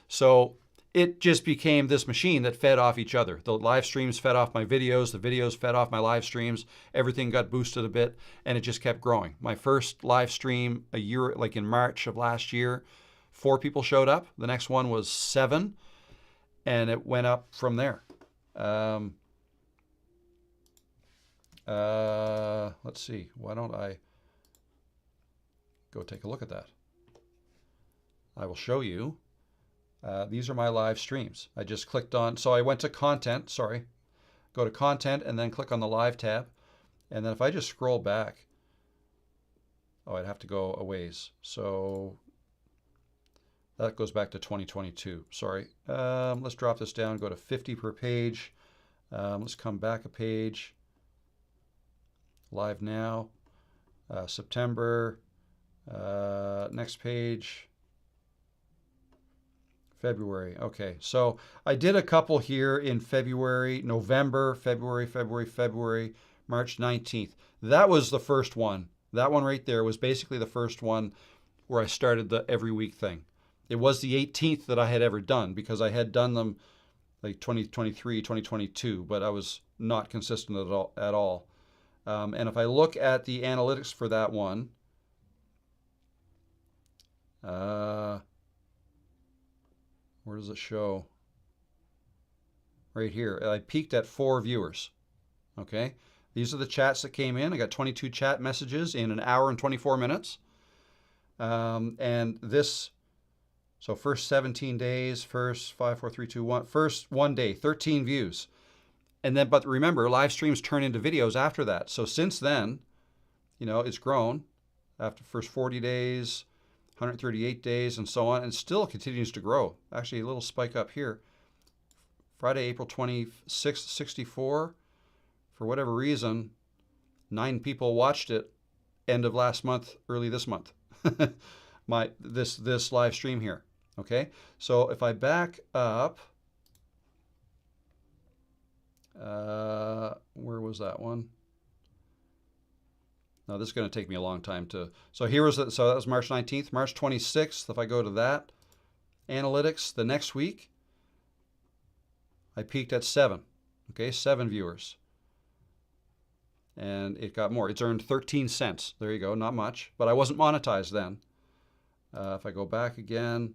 A: so it just became this machine that fed off each other. The live streams fed off my videos, the videos fed off my live streams, everything got boosted a bit, and it just kept growing. My first live stream a year, like in March of last year, 4 people showed up. The next one was 7, and it went up from there. Let's see. Why don't I go take a look at that? I will show you. These are my live streams. I just clicked on, so I went to content, sorry. Go to content and then click on the live tab. And then if I just scroll back, oh, I'd have to go a ways. So that goes back to 2022, sorry. Let's drop this down, go to 50 per page. Let's come back a page. Live now, September, next page, February. Okay, so I did a couple here in February, November, February, March 19th. That was the first one. That one right there was basically the first one where I started the every week thing. It was the 18th that I had ever done because I had done them like 2023, 2022, but I was not consistent at all. And if I look at the analytics for that one, where does it show? Right here. I peaked at 4 viewers. Okay. These are the chats that came in. I got 22 chat messages in an hour and 24 minutes. And this, so first 17 days, first 5, 4, 3, 2, 1, first 1 day, 13 views. And then, but remember, live streams turn into videos after that. So since then, you know, it's grown after the first 40 days, 138 days, and so on, and still continues to grow. Actually, a little spike up here. Friday, April 26th, 64. For whatever reason, 9 people watched it end of last month, early this month. This live stream here. Okay, so if I back up, where was that one? No, this is going to take me a long time to. So here was so that was March 19th, March 26th. If I go to that analytics, the next week, I peaked at 7. Okay, 7 viewers, and it got more. It's earned 13 cents. There you go, not much, but I wasn't monetized then. If I go back again,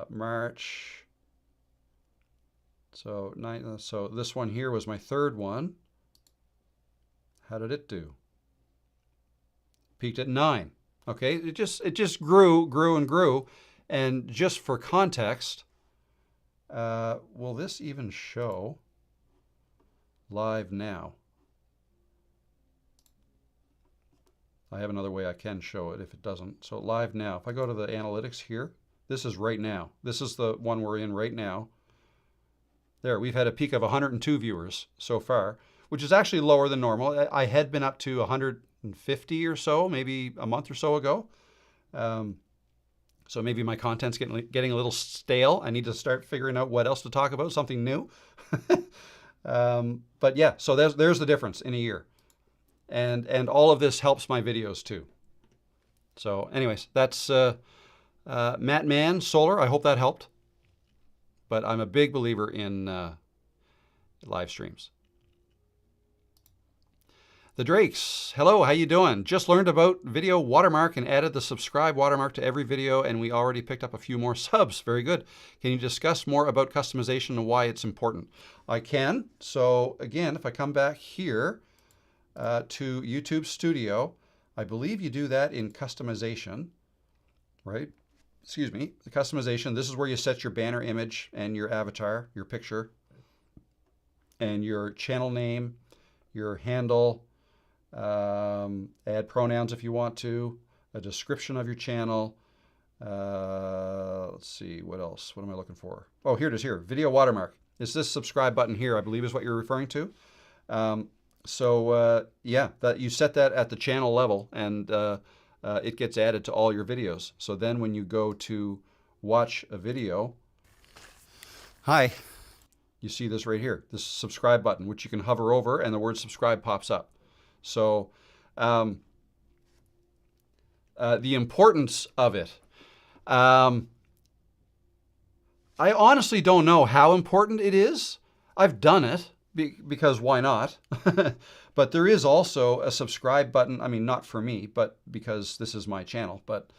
A: March. So this one here was my 3rd one. How did it do? Peaked at 9. Okay, it just grew and grew. And just for context, will this even show live now? I have another way I can show it if it doesn't. So live now. If I go to the analytics here, this is right now. This is the one we're in right now. There, we've had a peak of 102 viewers so far, which is actually lower than normal. I had been up to 150 or so, maybe a month or so ago. So maybe my content's getting a little stale. I need to start figuring out what else to talk about, something new. But yeah, so there's the difference in a year. And all of this helps my videos too. So anyways, that's Matt Mann Solar. I hope that helped. But I'm a big believer in live streams. The Drakes, hello, how you doing? Just learned about video watermark and added the subscribe watermark to every video, and we already picked up a few more subs. Very good. Can you discuss more about customization and why it's important? I can. So again, if I come back here to YouTube Studio, I believe you do that in customization, right? Excuse me, the customization. This is where you set your banner image and your avatar, your picture, and your channel name, your handle, add pronouns if you want to, a description of your channel. Let's see, what else? What am I looking for? Oh, here it is here, video watermark. It's this subscribe button here, I believe is what you're referring to. Yeah, that you set that at the channel level, and it gets added to all your videos. So then when you go to watch a video, hi, you see this right here, this subscribe button, which you can hover over and the word subscribe pops up. So the importance of it, I honestly don't know how important it is. I've done it because why not? But there is also a subscribe button. I mean, not for me, but because this is my channel, but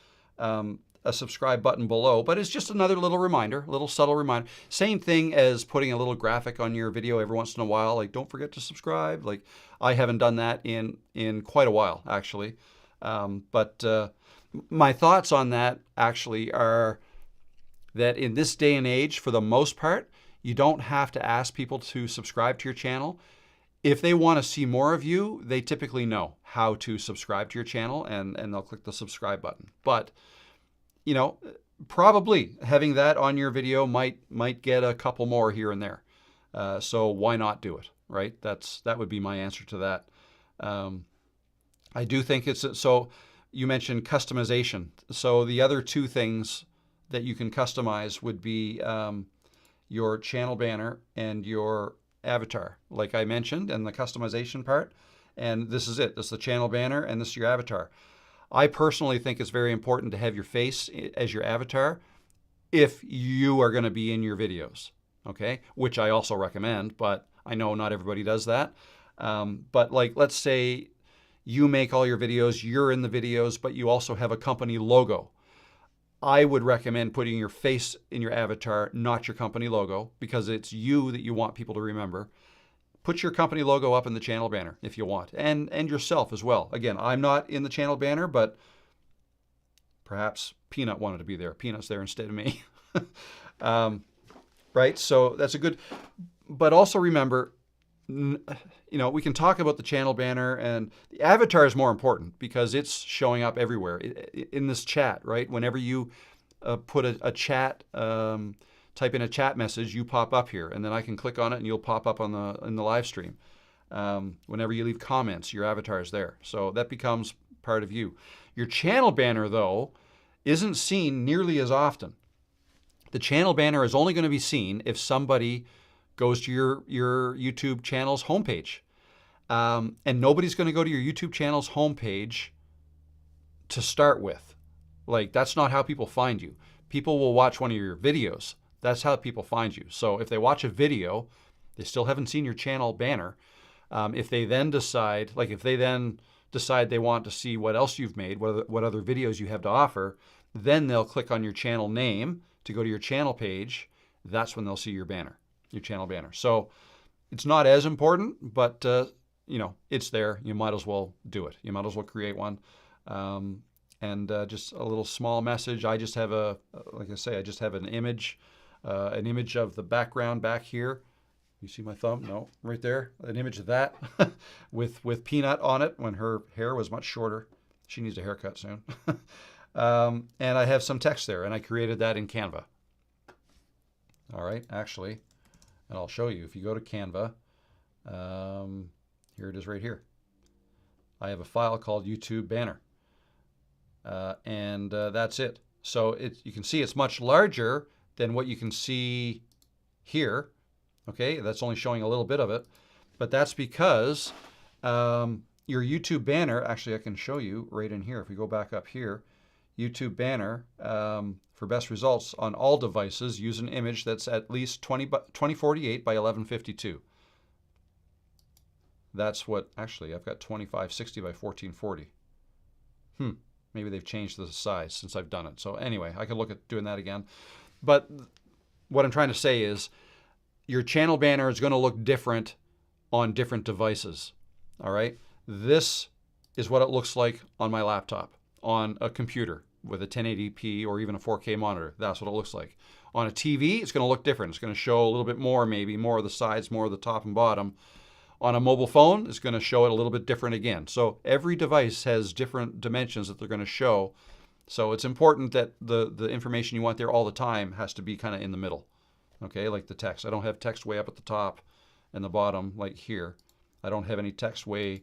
A: a subscribe button below. But it's just another little reminder, a little subtle reminder. Same thing as putting a little graphic on your video every once in a while, like don't forget to subscribe. Like I haven't done that in quite a while, actually. But my thoughts on that actually are that in this day and age, for the most part, you don't have to ask people to subscribe to your channel. If they want to see more of you, they typically know how to subscribe to your channel, and they'll click the subscribe button. But, you know, probably having that on your video might get a couple more here and there. So why not do it, right? That would be my answer to that. I do think it's, so you mentioned customization. So the other two things that you can customize would be your channel banner and your avatar, like I mentioned, and the customization part. And this is it. This is the channel banner, and this is your avatar. I personally think it's very important to have your face as your avatar if you are going to be in your videos, okay? Which I also recommend, but I know not everybody does that. But like, let's say you make all your videos, you're in the videos, but you also have a company logo. I would recommend putting your face in your avatar, not your company logo, because it's you that you want people to remember. Put your company logo up in the channel banner if you want, and yourself as well. Again, I'm not in the channel banner, but perhaps Peanut wanted to be there. Peanut's there instead of me. Right? So that's a good, but also remember, you know, we can talk about the channel banner, and the avatar is more important because it's showing up everywhere in this chat, right? Whenever you put a chat, type in a chat message, you pop up here, and then I can click on it and you'll pop up on in the live stream. Whenever you leave comments, your avatar is there. So that becomes part of you. Your channel banner, though, isn't seen nearly as often. The channel banner is only going to be seen if somebody goes to your YouTube channel's homepage. And nobody's going to go to your YouTube channel's homepage to start with. Like, that's not how people find you. People will watch one of your videos. That's how people find you. So if they watch a video, they still haven't seen your channel banner. If they then decide, they want to see what else you've made, what other videos you have to offer, then they'll click on your channel name to go to your channel page. That's when they'll see your banner. Your channel banner. So it's not as important, but you know, it's there. You might as well do it. You might as well create one. And just a little small message. I just have like I say, I just have an image of the background back here. You see my thumb? No, right there. An image of that with Peanut on it when her hair was much shorter. She needs a haircut soon. And I have some text there, and I created that in Canva. All right, actually, and I'll show you. If you go to Canva, here it is right here. I have a file called YouTube banner, and that's it. So you can see it's much larger than what you can see here. Okay, that's only showing a little bit of it, but that's because your YouTube banner, actually I can show you right in here. If we go back up here, YouTube banner, for best results on all devices, use an image that's at least 2048 by 1152. That's what, actually I've got 2560 by 1440. Maybe they've changed the size since I've done it. So anyway, I could look at doing that again. But what I'm trying to say is your channel banner is going to look different on different devices. All right. This is what it looks like on my laptop, on a computer with a 1080p or even a 4K monitor. That's what it looks like. On a TV, it's going to look different. It's going to show a little bit more, maybe more of the sides, more of the top and bottom. On a mobile phone, it's going to show it a little bit different again. So every device has different dimensions that they're going to show. So it's important that the information you want there all the time has to be kind of in the middle. Okay, like the text. I don't have text way up at the top and the bottom like here. I don't have any text way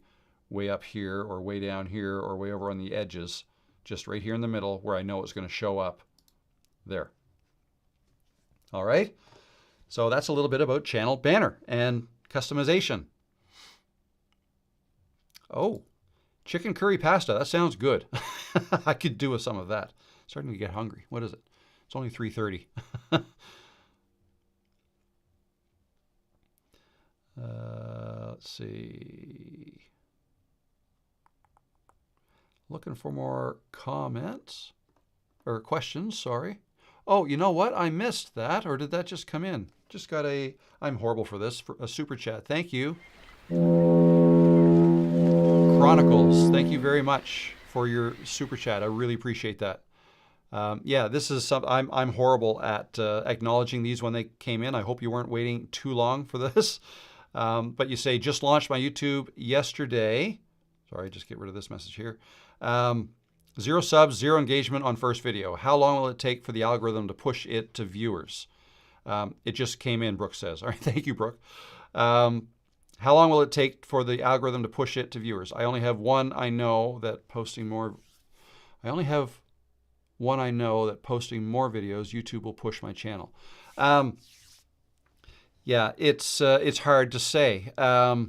A: up here or way down here or way over on the edges. Just right here in the middle where I know it's going to show up there. All right, so that's a little bit about channel banner and customization. Oh, chicken curry pasta. That sounds good. I could do with some of that. Starting to get hungry. What is it? It's only 3:30. Let's see. Looking for more comments or questions, sorry. Oh, you know what? I missed that, or did that just come in? Just got I'm horrible for this, for a super chat. Thank you. Chronicles, thank you very much for your super chat. I really appreciate that. Yeah, this is some, I'm horrible at acknowledging these when they came in. I hope you weren't waiting too long for this. But you say, just launched my YouTube yesterday. Sorry, just get rid of this message here. 0 subs, 0 engagement on first video. How long will it take for the algorithm to push it to viewers? It just came in, Brooke says. All right, thank you, Brooke. How long will it take for the algorithm to push it to viewers? I only have one I know that posting more videos, YouTube will push my channel. Yeah, it's hard to say. I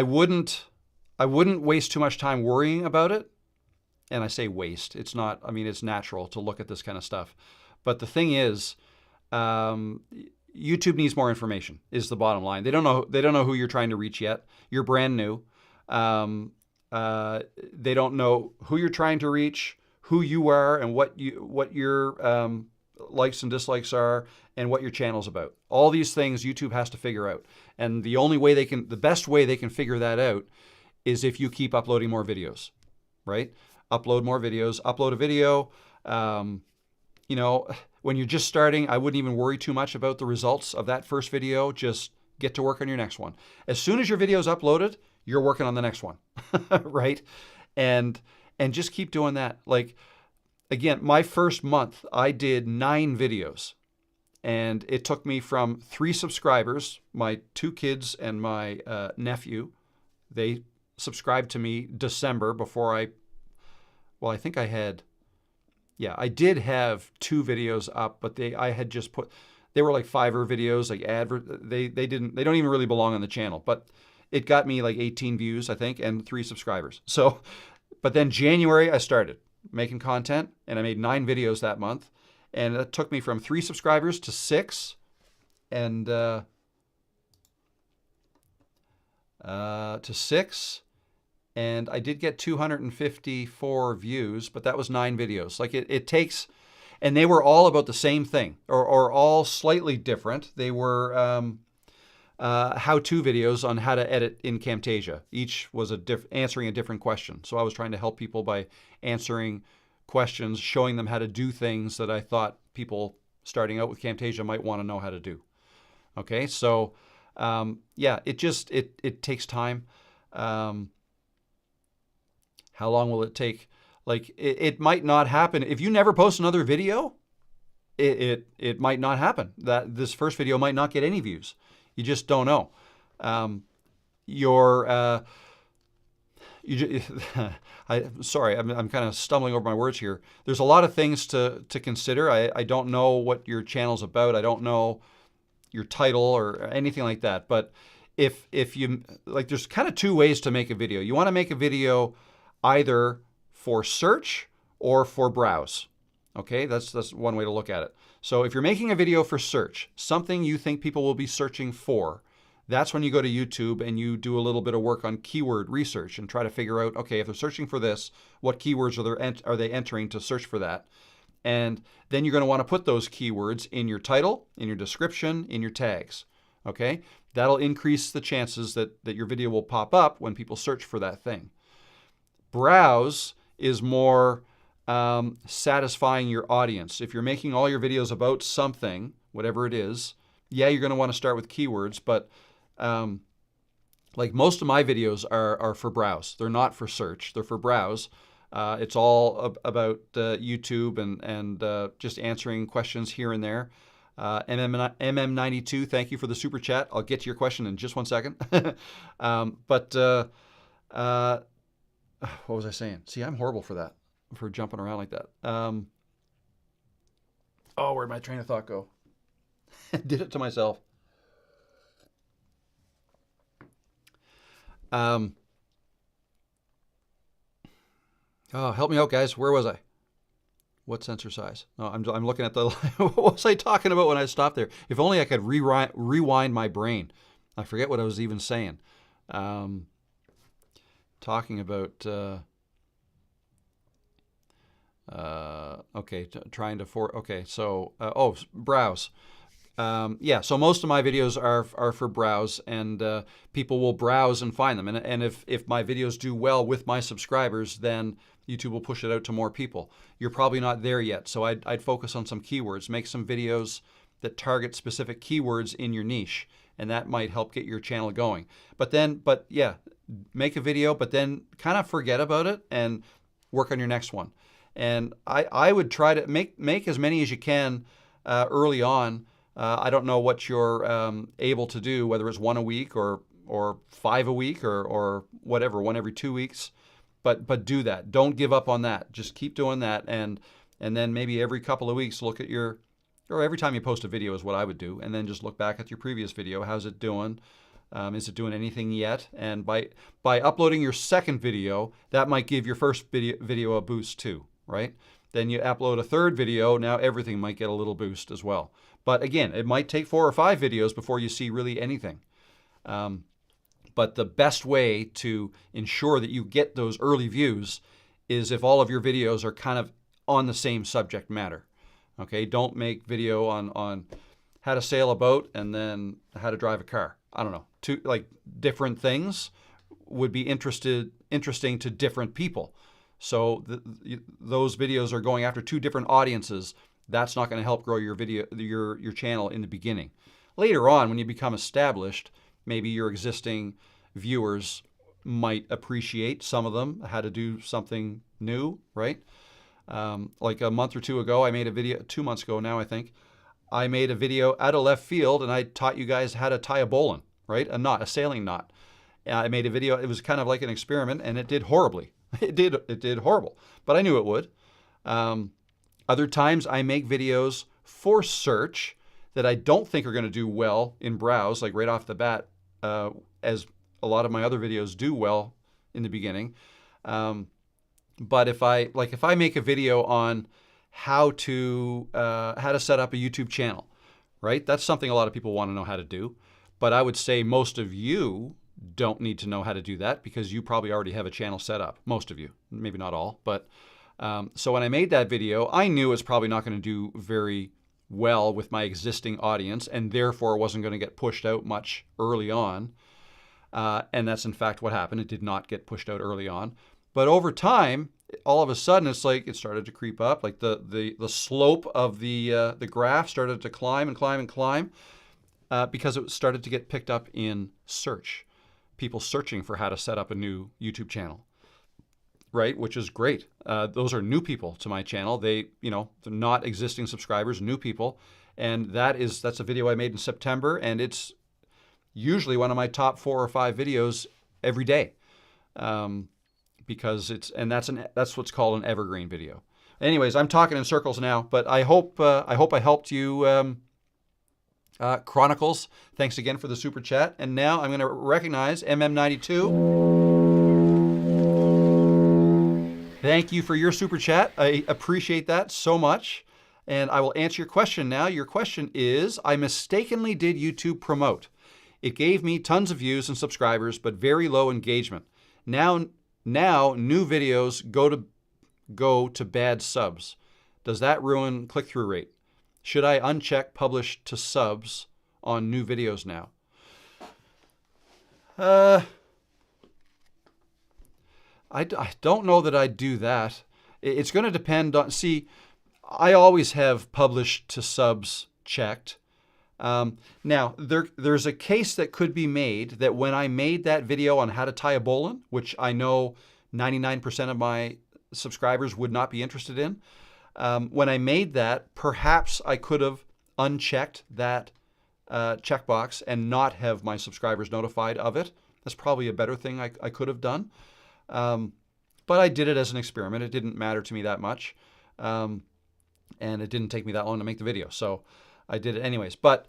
A: wouldn't waste too much time worrying about it. And I say waste. It's not, I mean, it's natural to look at this kind of stuff. But the thing is, YouTube needs more information, is the bottom line. They don't know who you're trying to reach yet. You're brand new. They don't know who you're trying to reach, who you are, and what your likes and dislikes are, and what your channel's about. All these things YouTube has to figure out. And the best way they can figure that out is if you keep uploading more videos, right? Upload more videos, upload a video. When you're just starting, I wouldn't even worry too much about the results of that first video. Just get to work on your next one. As soon as your video is uploaded, you're working on the next one, right? And just keep doing that. Like, again, my first month, I did 9 videos. And it took me from 3 subscribers, my 2 kids and my nephew. They subscribed to me December before I think I had... Yeah, I did have 2 videos up, but they were like Fiverr videos, like they don't even really belong on the channel, but it got me like 18 views, I think, and 3 subscribers. So, but then January I started making content and I made 9 videos that month, and it took me from 3 subscribers to 6, and to 6. And I did get 254 views, but that was 9 videos. Like it takes, and they were all about the same thing, or all slightly different. They were how-to videos on how to edit in Camtasia. Each was answering a different question. So I was trying to help people by answering questions, showing them how to do things that I thought people starting out with Camtasia might want to know how to do. Okay, so yeah, it takes time. How long will it take? Like it might not happen. If you never post another video, it might not happen. That this first video might not get any views. You just don't know. Sorry, I'm kind of stumbling over my words here. There's a lot of things to consider. I don't know what your channel's about. I don't know your title or anything like that. But if you like, there's kind of two ways to make a video. You want to make a video either for search or for browse. Okay, that's one way to look at it. So if you're making a video for search, something you think people will be searching for, that's when you go to YouTube and you do a little bit of work on keyword research and try to figure out, okay, if they're searching for this, what keywords are they entering to search for that? And then you're going to want to put those keywords in your title, in your description, in your tags. Okay, that'll increase the chances that your video will pop up when people search for that thing. Browse is more satisfying your audience. If you're making all your videos about something, whatever it is, yeah, you're going to want to start with keywords, but like most of my videos are for browse. They're not for search. They're for browse. It's all about YouTube and just answering questions here and there. MM92, thank you for the super chat. I'll get to your question in just one second. What was I saying? See, I'm horrible for that, for jumping around like that. Where'd my train of thought go? Did it to myself. Help me out, guys. Where was I? What sensor size? No, I'm looking at the. What was I talking about when I stopped there? If only I could rewind my brain. I forget what I was even saying. Talking about. Okay, trying to okay. So browse. Yeah, so most of my videos are for browse, and people will browse and find them. And if my videos do well with my subscribers, then YouTube will push it out to more people. You're probably not there yet, so I'd focus on some keywords. Make some videos that target specific keywords in your niche, and that might help get your channel going. But yeah, make a video, but then kind of forget about it and work on your next one. And I would try to make as many as you can early on. I don't know what you're able to do, whether it's 1 a week or 5 a week or whatever, 1 every 2 weeks. But do that. Don't give up on that. Just keep doing that, and then maybe every couple of weeks look at or every time you post a video is what I would do, and then just look back at your previous video. How's it doing? Is it doing anything yet? And by uploading your second video, that might give your first video a boost too, right? Then you upload a third video, now everything might get a little boost as well. But again, it might take 4 or 5 videos before you see really anything. But the best way to ensure that you get those early views is if all of your videos are kind of on the same subject matter. Okay, don't make video on how to sail a boat and then how to drive a car. I don't know. Like different things would be interesting to different people. So those videos are going after 2 different audiences. That's not going to help grow your channel in the beginning. Later on, when you become established, maybe your existing viewers might appreciate, some of them, how to do something new, right? Like a month or 2 ago, I made a video, 2 months ago now, I think, I made a video out of left field, and I taught you guys how to tie a bowline, right? A sailing knot. I made a video, it was kind of like an experiment, and it did horribly. It did horrible, but I knew it would. Other times I make videos for search that I don't think are going to do well in browse, like right off the bat, as a lot of my other videos do well in the beginning. But if I make a video on how to set up a YouTube channel, right? That's something a lot of people want to know how to do. But I would say most of you don't need to know how to do that because you probably already have a channel set up. Most of you, maybe not all, but so when I made that video, I knew it was probably not going to do very well with my existing audience, and therefore wasn't going to get pushed out much early on. And that's in fact what happened. It did not get pushed out early on. But over time, all of a sudden, it's like it started to creep up. Like the slope of the graph started to climb and climb and climb because it started to get picked up in search. People searching for how to set up a new YouTube channel. right? Which is great. Those are new people to my channel. They're not existing subscribers, new people. And that's a video I made in September, and it's usually one of my top 4 or 5 videos every day. Because that's what's called an evergreen video. Anyways, I'm talking in circles now, but I hope I helped you, Chronicles. Thanks again for the super chat. And now I'm going to recognize MM92. Thank you for your super chat. I appreciate that so much. And I will answer your question now. Your question is, I mistakenly did YouTube promote. It gave me tons of views and subscribers, but very low engagement. Now new videos go to bad subs. Does that ruin click-through rate? Should I uncheck publish to subs on new videos now? I don't know that I'd do that. It's going to depend on, see, I always have publish to subs checked. Now, there's a case that could be made that when I made that video on how to tie a bowline, which I know 99% of my subscribers would not be interested in, when I made that, perhaps I could have unchecked that checkbox and not have my subscribers notified of it. That's probably a better thing I could have done. But I did it as an experiment. It didn't matter to me that much. And it didn't take me that long to make the video. So I did it anyways. But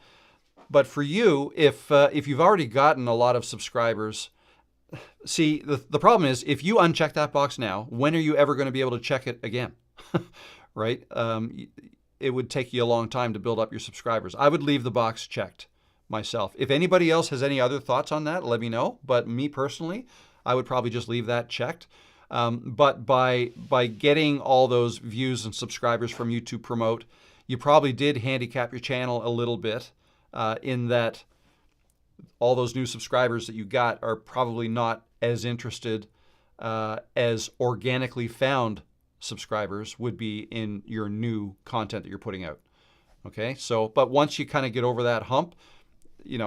A: for you, if you've already gotten a lot of subscribers, see, the problem is if you uncheck that box now, when are you ever going to be able to check it again? Right? It would take you a long time to build up your subscribers. I would leave the box checked myself. If anybody else has any other thoughts on that, let me know. But me personally, I would probably just leave that checked. But by getting all those views and subscribers from YouTube Promote, you probably did handicap your channel a little bit in that all those new subscribers that you got are probably not as interested as organically found subscribers would be in your new content that you're putting out. Okay, so but once you kind of get over that hump, you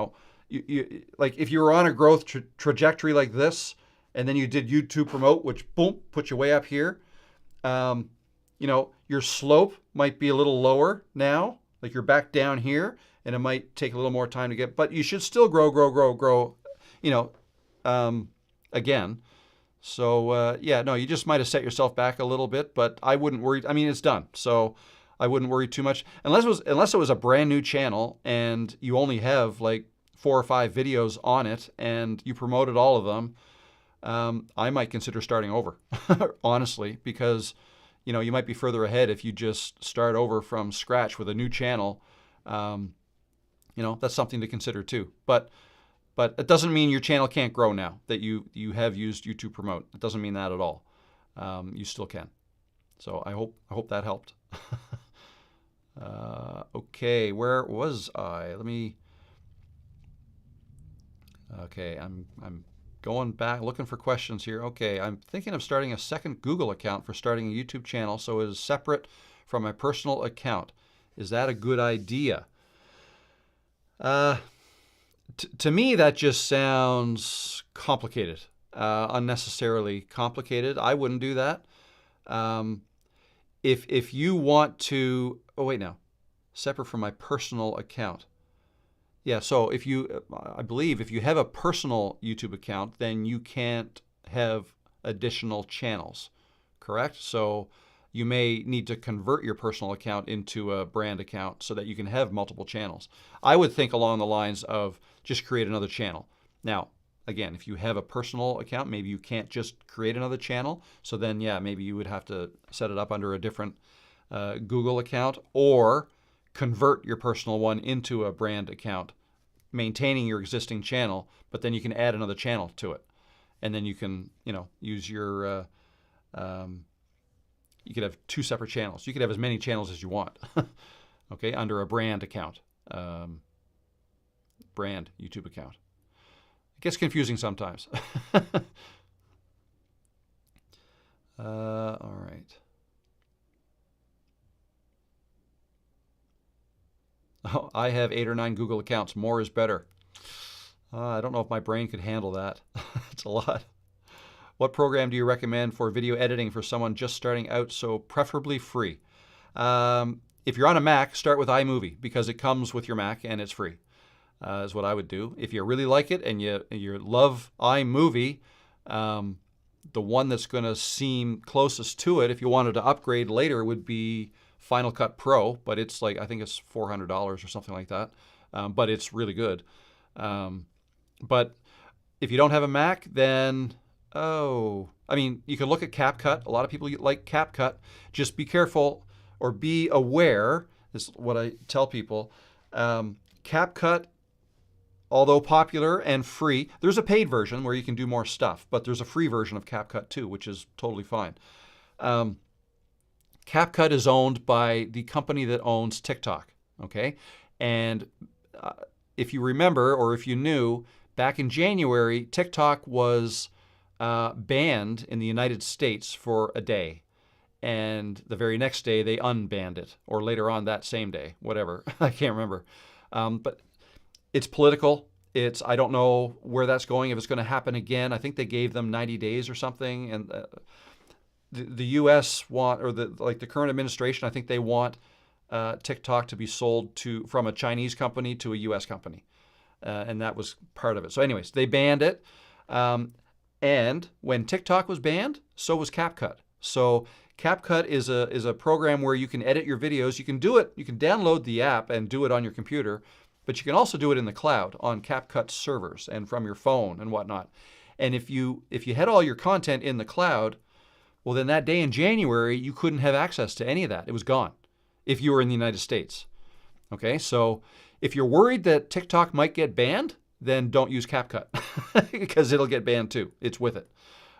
A: like if you were on a growth trajectory like this, and then you did YouTube Promote, which boom put you way up here, your slope might be a little lower now, like you're back down here, and it might take a little more time to get, but you should still grow, again. So yeah, no, you just might have set yourself back a little bit, but I wouldn't worry. I mean, it's done, so I wouldn't worry too much unless it was a brand new channel and you only have like 4 or 5 videos on it and you promoted all of them. I might consider starting over, honestly, because you might be further ahead if you just start over from scratch with a new channel. That's something to consider too. But it doesn't mean your channel can't grow now that you have used YouTube Promote. It doesn't mean that at all. You still can. So I hope that helped. Okay, where was I? Okay, I'm going back looking for questions here. Okay, I'm thinking of starting a second Google account for starting a YouTube channel so it is separate from my personal account. Is that a good idea? To me, that just sounds complicated, unnecessarily complicated. I wouldn't do that. If you want to, oh wait, now, separate from my personal account. Yeah, so I believe if you have a personal YouTube account, then you can't have additional channels, correct? So you may need to convert your personal account into a brand account so that you can have multiple channels. I would think along the lines of just create another channel. Now, again, if you have a personal account, maybe you can't just create another channel. So then, yeah, maybe you would have to set it up under a different Google account or convert your personal one into a brand account, maintaining your existing channel, but then you can add another channel to it. And then you can, use your, you could have 2 separate channels. You could have as many channels as you want, okay, under a brand account, brand YouTube account. It gets confusing sometimes. All right. Oh, I have 8 or 9 Google accounts. More is better. I don't know if my brain could handle that. It's a lot. What program do you recommend for video editing for someone just starting out? So preferably free. If you're on a Mac, start with iMovie because it comes with your Mac and it's free. Is what I would do. If you really like it and you love iMovie, the one that's going to seem closest to it, if you wanted to upgrade later, would be Final Cut Pro, but it's like, I think it's $400 or something like that. But it's really good. But if you don't have a Mac, then, I mean, you can look at CapCut. A lot of people like CapCut. Just be careful or be aware, this is what I tell people. CapCut, although popular and free, there's a paid version where you can do more stuff, but there's a free version of CapCut too, which is totally fine. CapCut is owned by the company that owns TikTok, okay? And if you remember, or if you knew, back in January, TikTok was banned in the United States for a day. And the very next day, they unbanned it, or later on that same day, whatever. I can't remember. But it's political. I don't know where that's going, if it's going to happen again. I think they gave them 90 days or something. And the U.S. want, or the current administration, I think they want TikTok to be sold from a Chinese company to a U.S. company. And that was part of it. So anyways, they banned it. And when TikTok was banned, so was CapCut. So CapCut is a program where you can edit your videos. You can do it. You can download the app and do it on your computer. But you can also do it in the cloud on CapCut servers and from your phone and whatnot. And if you had all your content in the cloud, well, then that day in January, you couldn't have access to any of that. It was gone if you were in the United States. Okay, so if you're worried that TikTok might get banned, then don't use CapCut because it'll get banned too. It's with it.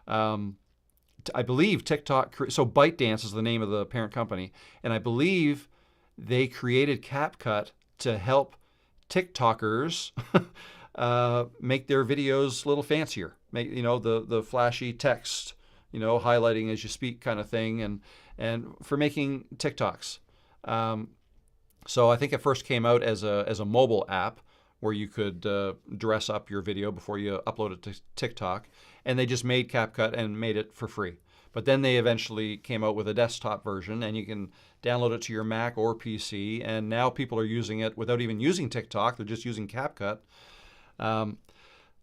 A: I believe TikTok, so ByteDance is the name of the parent company, and I believe they created CapCut to help TikTokers make their videos a little fancier. Make, the flashy text, highlighting as you speak kind of thing, and for making TikToks. So I think it first came out as a mobile app where you could dress up your video before you upload it to TikTok, and they just made CapCut and made it for free. But then they eventually came out with a desktop version, and you can download it to your Mac or PC, and now people are using it without even using TikTok. They're just using CapCut.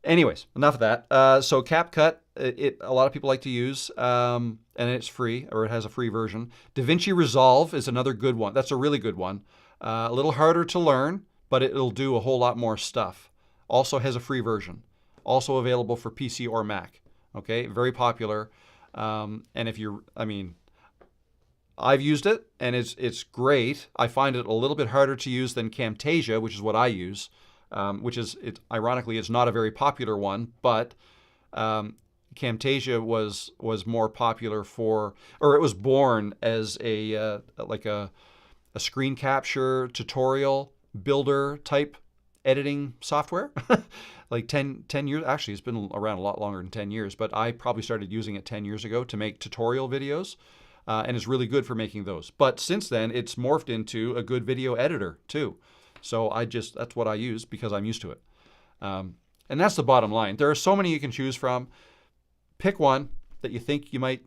A: Anyways, enough of that. So CapCut, a lot of people like to use, and it's free, or it has a free version. DaVinci Resolve is another good one. That's a really good one. A little harder to learn, but it'll do a whole lot more stuff. Also has a free version. Also available for PC or Mac. Okay, very popular. And I've used it, and it's great. I find it a little bit harder to use than Camtasia, which is what I use, ironically, it's not a very popular one, but Camtasia was more popular it was born as a screen capture tutorial builder type editing software. Like 10 years, actually it's been around a lot longer than 10 years, but I probably started using it 10 years ago to make tutorial videos, and it's really good for making those. But since then, it's morphed into a good video editor too. So that's what I use because I'm used to it. And that's the bottom line. There are so many you can choose from. Pick one that you think you might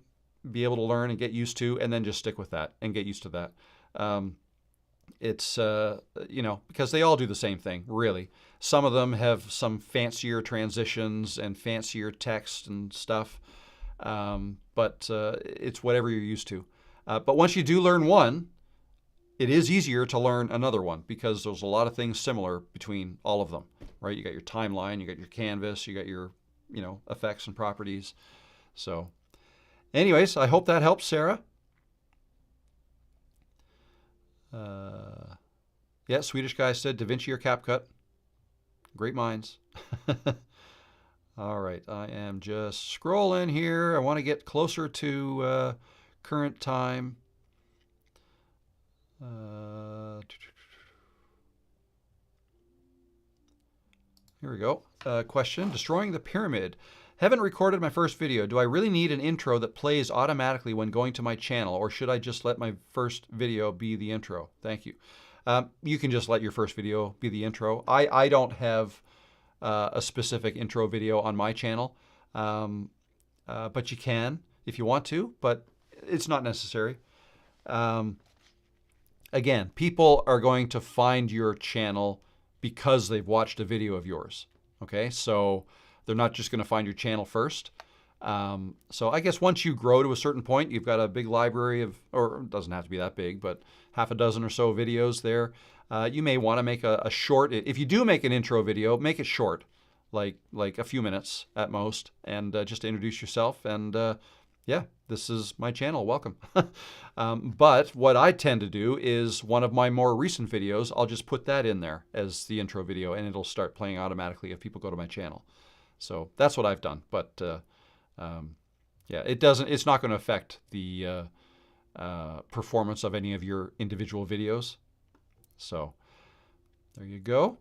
A: be able to learn and get used to, and then just stick with that and get used to that. Because they all do the same thing, really. Some of them have some fancier transitions and fancier text and stuff, but it's whatever you're used to. But once you do learn one, it is easier to learn another one because there's a lot of things similar between all of them, right? You got your timeline, you got your canvas, you got your, effects and properties. So anyways, I hope that helps, Sarah. Yeah, Swedish guy said DaVinci or CapCut. Great minds. All right, I am just scrolling here. I want to get closer to current time. Here we go. Question, destroying the pyramid. Haven't recorded my first video. Do I really need an intro that plays automatically when going to my channel, or should I just let my first video be the intro? Thank you. You can just let your first video be the intro. I don't have a specific intro video on my channel. but you can if you want to, but it's not necessary. Again, people are going to find your channel because they've watched a video of yours. Okay, so they're not just going to find your channel first. So I guess once you grow to a certain point, you've got a big library of, or it doesn't have to be that big, but half a dozen or so videos there. You may want to make a short, if you do make an intro video, make it short, like a few minutes at most, and just to introduce yourself. And yeah, this is my channel, welcome. But what I tend to do is one of my more recent videos, I'll just put that in there as the intro video, and it'll start playing automatically if people go to my channel. So that's what I've done. But yeah, it's not going to affect the performance of any of your individual videos. So there you go.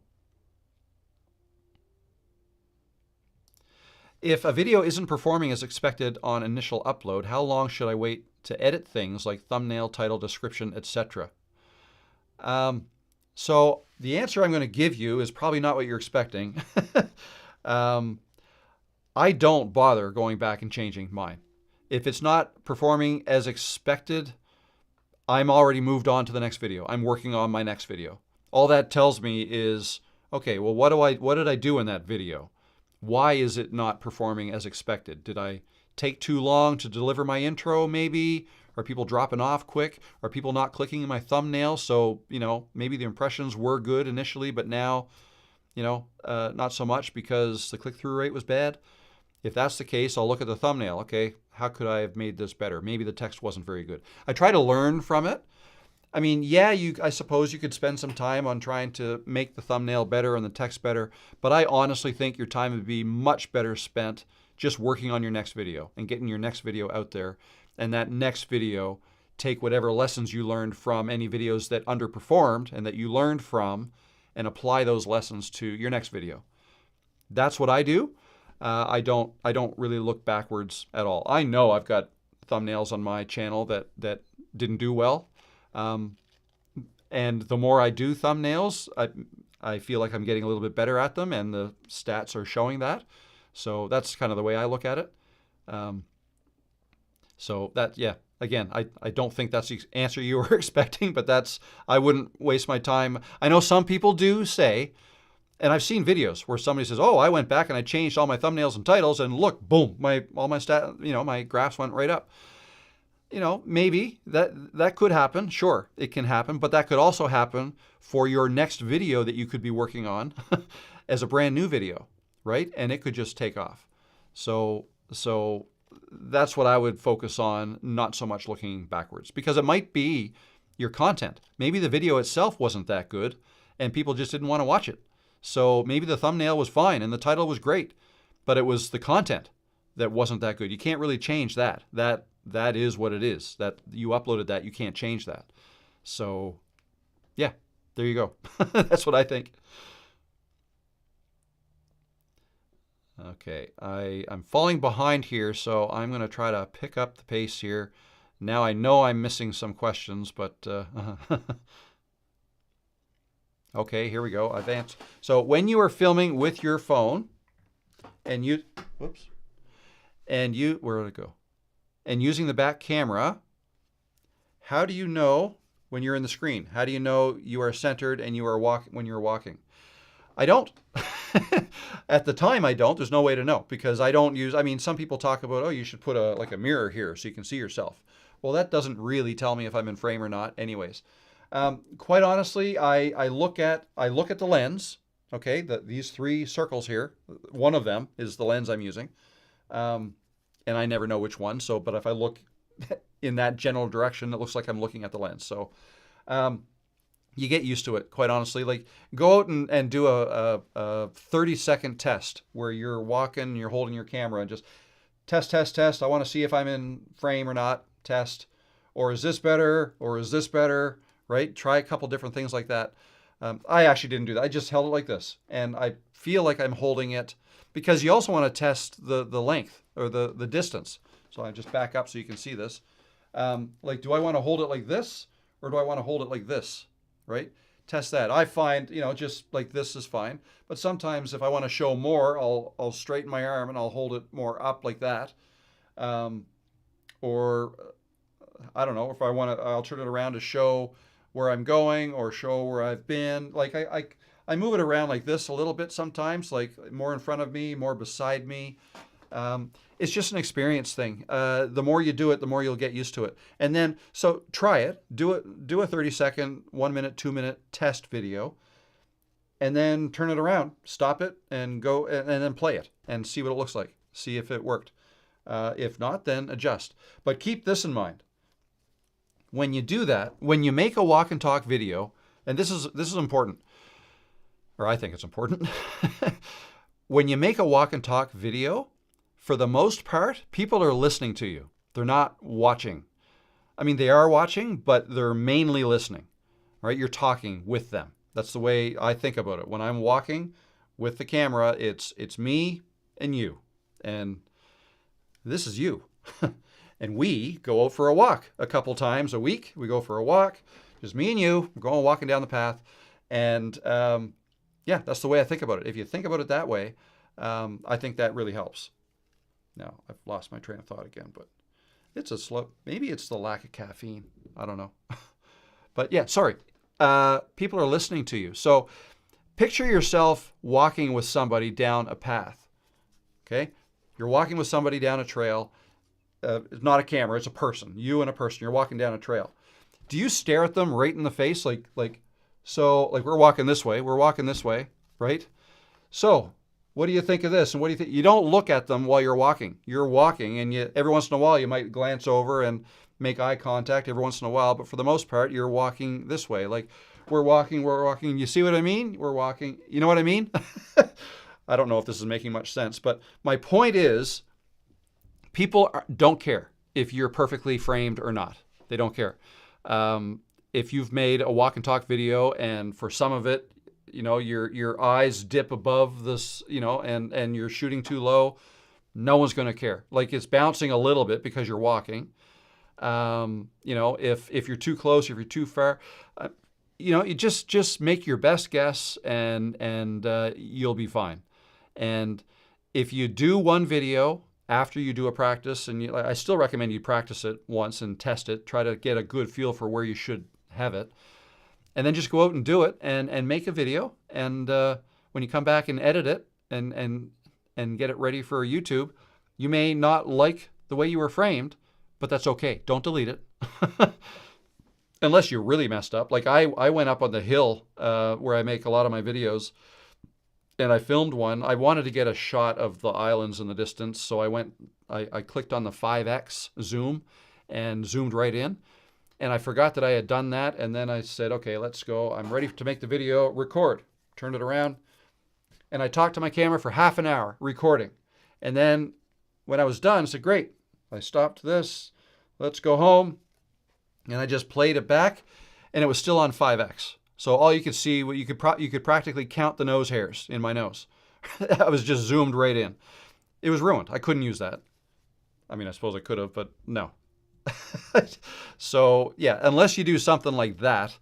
A: If a video isn't performing as expected on initial upload, how long should I wait to edit things like thumbnail, title, description, etc.? So the answer I'm going to give you is probably not what you're expecting. I don't bother going back and changing mine. If it's not performing as expected, I'm already moved on to the next video. I'm working on my next video. All that tells me is, okay, well, what did I do in that video? Why is it not performing as expected? Did I take too long to deliver my intro maybe? Are people dropping off quick? Are people not clicking my thumbnail? So, maybe the impressions were good initially, but now, not so much because the click-through rate was bad. If that's the case, I'll look at the thumbnail. Okay, how could I have made this better? Maybe the text wasn't very good. I try to learn from it. I mean, yeah, I suppose you could spend some time on trying to make the thumbnail better and the text better, but I honestly think your time would be much better spent just working on your next video and getting your next video out there. And that next video, take whatever lessons you learned from any videos that underperformed and that you learned from and apply those lessons to your next video. That's what I do. I don't really look backwards at all. I know I've got thumbnails on my channel that didn't do well. And the more I do thumbnails, I feel like I'm getting a little bit better at them, and the stats are showing that. So that's kind of the way I look at it. So that, yeah, again, I don't think that's the answer you were expecting, but I wouldn't waste my time. I know some people do say, and I've seen videos where somebody says, "Oh, I went back and I changed all my thumbnails and titles, and look, boom, all my my graphs went right up." Maybe that could happen. Sure, it can happen, but that could also happen for your next video that you could be working on as a brand new video, right? And it could just take off. So that's what I would focus on, not so much looking backwards, because it might be your content. Maybe the video itself wasn't that good and people just didn't want to watch it. So maybe the thumbnail was fine and the title was great, but it was the content that wasn't that good. You can't really change that. That is what it is. That you uploaded that, you can't change that. So yeah, there you go. That's what I think. Okay, I'm falling behind here, so I'm going to try to pick up the pace here. Now I know I'm missing some questions, but okay, here we go. I've answered. So when you are filming with your phone and where did it go? And using the back camera, how do you know when you're in the screen? How do you know you are centered and you are when you're walking? I don't. At the time, I don't. There's no way to know because I don't use. I mean, some people talk about, oh, you should put a mirror here so you can see yourself. Well, that doesn't really tell me if I'm in frame or not. Anyways, quite honestly, I look at the lens. Okay, these three circles here. One of them is the lens I'm using. And I never know which one. So, but if I look in that general direction, it looks like I'm looking at the lens. So, you get used to it, quite honestly. Like, go out and do a 30-second test where you're walking, you're holding your camera, and just test. I want to see if I'm in frame or not. Test. Or is this better? Or is this better? Right? Try a couple different things like that. I actually didn't do that. I just held it like this. And I feel like I'm holding it because you also want to test the length or the distance. So I just back up so you can see this. Like, do I want to hold it like this or do I want to hold it like this? Right? Test that. I find, just like this is fine. But sometimes if I want to show more, I'll straighten my arm and I'll hold it more up like that. Or I don't know, if I want to, I'll turn it around to show where I'm going or show where I've been. Like I move it around like this a little bit sometimes, like more in front of me, more beside me. It's just an experience thing. The more you do it, the more you'll get used to it. And then, so try it. Do a 30-second, 1 minute, 2 minute test video, and then turn it around, stop it, and go and then play it and see what it looks like. See if it worked. If not, then adjust. But keep this in mind. When you do that, when you make a walk and talk video, and this is important, or I think it's important. When you make a walk and talk video, for the most part, people are listening to you. They're not watching. I mean, they are watching, but they're mainly listening, right? You're talking with them. That's the way I think about it. When I'm walking with the camera, it's me and you. And this is you. And we go out for a walk a couple times a week. We go for a walk, just me and you. We're going walking down the path. And yeah, that's the way I think about it. If you think about it that way, I think that really helps. Now, I've lost my train of thought again, but it's a slow, maybe it's the lack of caffeine. I don't know. But yeah, sorry. People are listening to you. So picture yourself walking with somebody down a path. Okay? You're walking with somebody down a trail. It's not a camera, it's a person. You and a person. You're walking down a trail. Do you stare at them right in the face? Like we're walking this way. We're walking this way, right? So what do you think of this? And what do you think? You don't look at them while you're walking. You're walking, and every once in a while you might glance over and make eye contact every once in a while. But for the most part, you're walking this way. Like we're walking. You see what I mean? We're walking. You know what I mean? I don't know if this is making much sense, but my point is, people don't care if you're perfectly framed or not. They don't care. If you've made a walk and talk video, and for some of it, your eyes dip above this, and you're shooting too low, no one's going to care. Like it's bouncing a little bit because you're walking. If you're too close, if you're too far, you just make your best guess, and you'll be fine. And if you do one video after you do a practice, and I still recommend you practice it once and test it, try to get a good feel for where you should have it, and then just go out and do it and make a video. And when you come back and edit it and get it ready for YouTube, you may not like the way you were framed, but that's okay. Don't delete it. Unless you're really messed up. Like I went up on the hill where I make a lot of my videos, and I filmed one. I wanted to get a shot of the islands in the distance, so I clicked on the 5x zoom and zoomed right in. And I forgot that I had done that, and then I said, okay, let's go. I'm ready to make the video, record. Turned it around, and I talked to my camera for half an hour recording. And then when I was done, I said, great. I stopped this. Let's go home. And I just played it back, and it was still on 5x. So all you could see, you could practically count the nose hairs in my nose. I was just zoomed right in. It was ruined. I couldn't use that. I mean, I suppose I could have, but no. So yeah, unless you do something like that,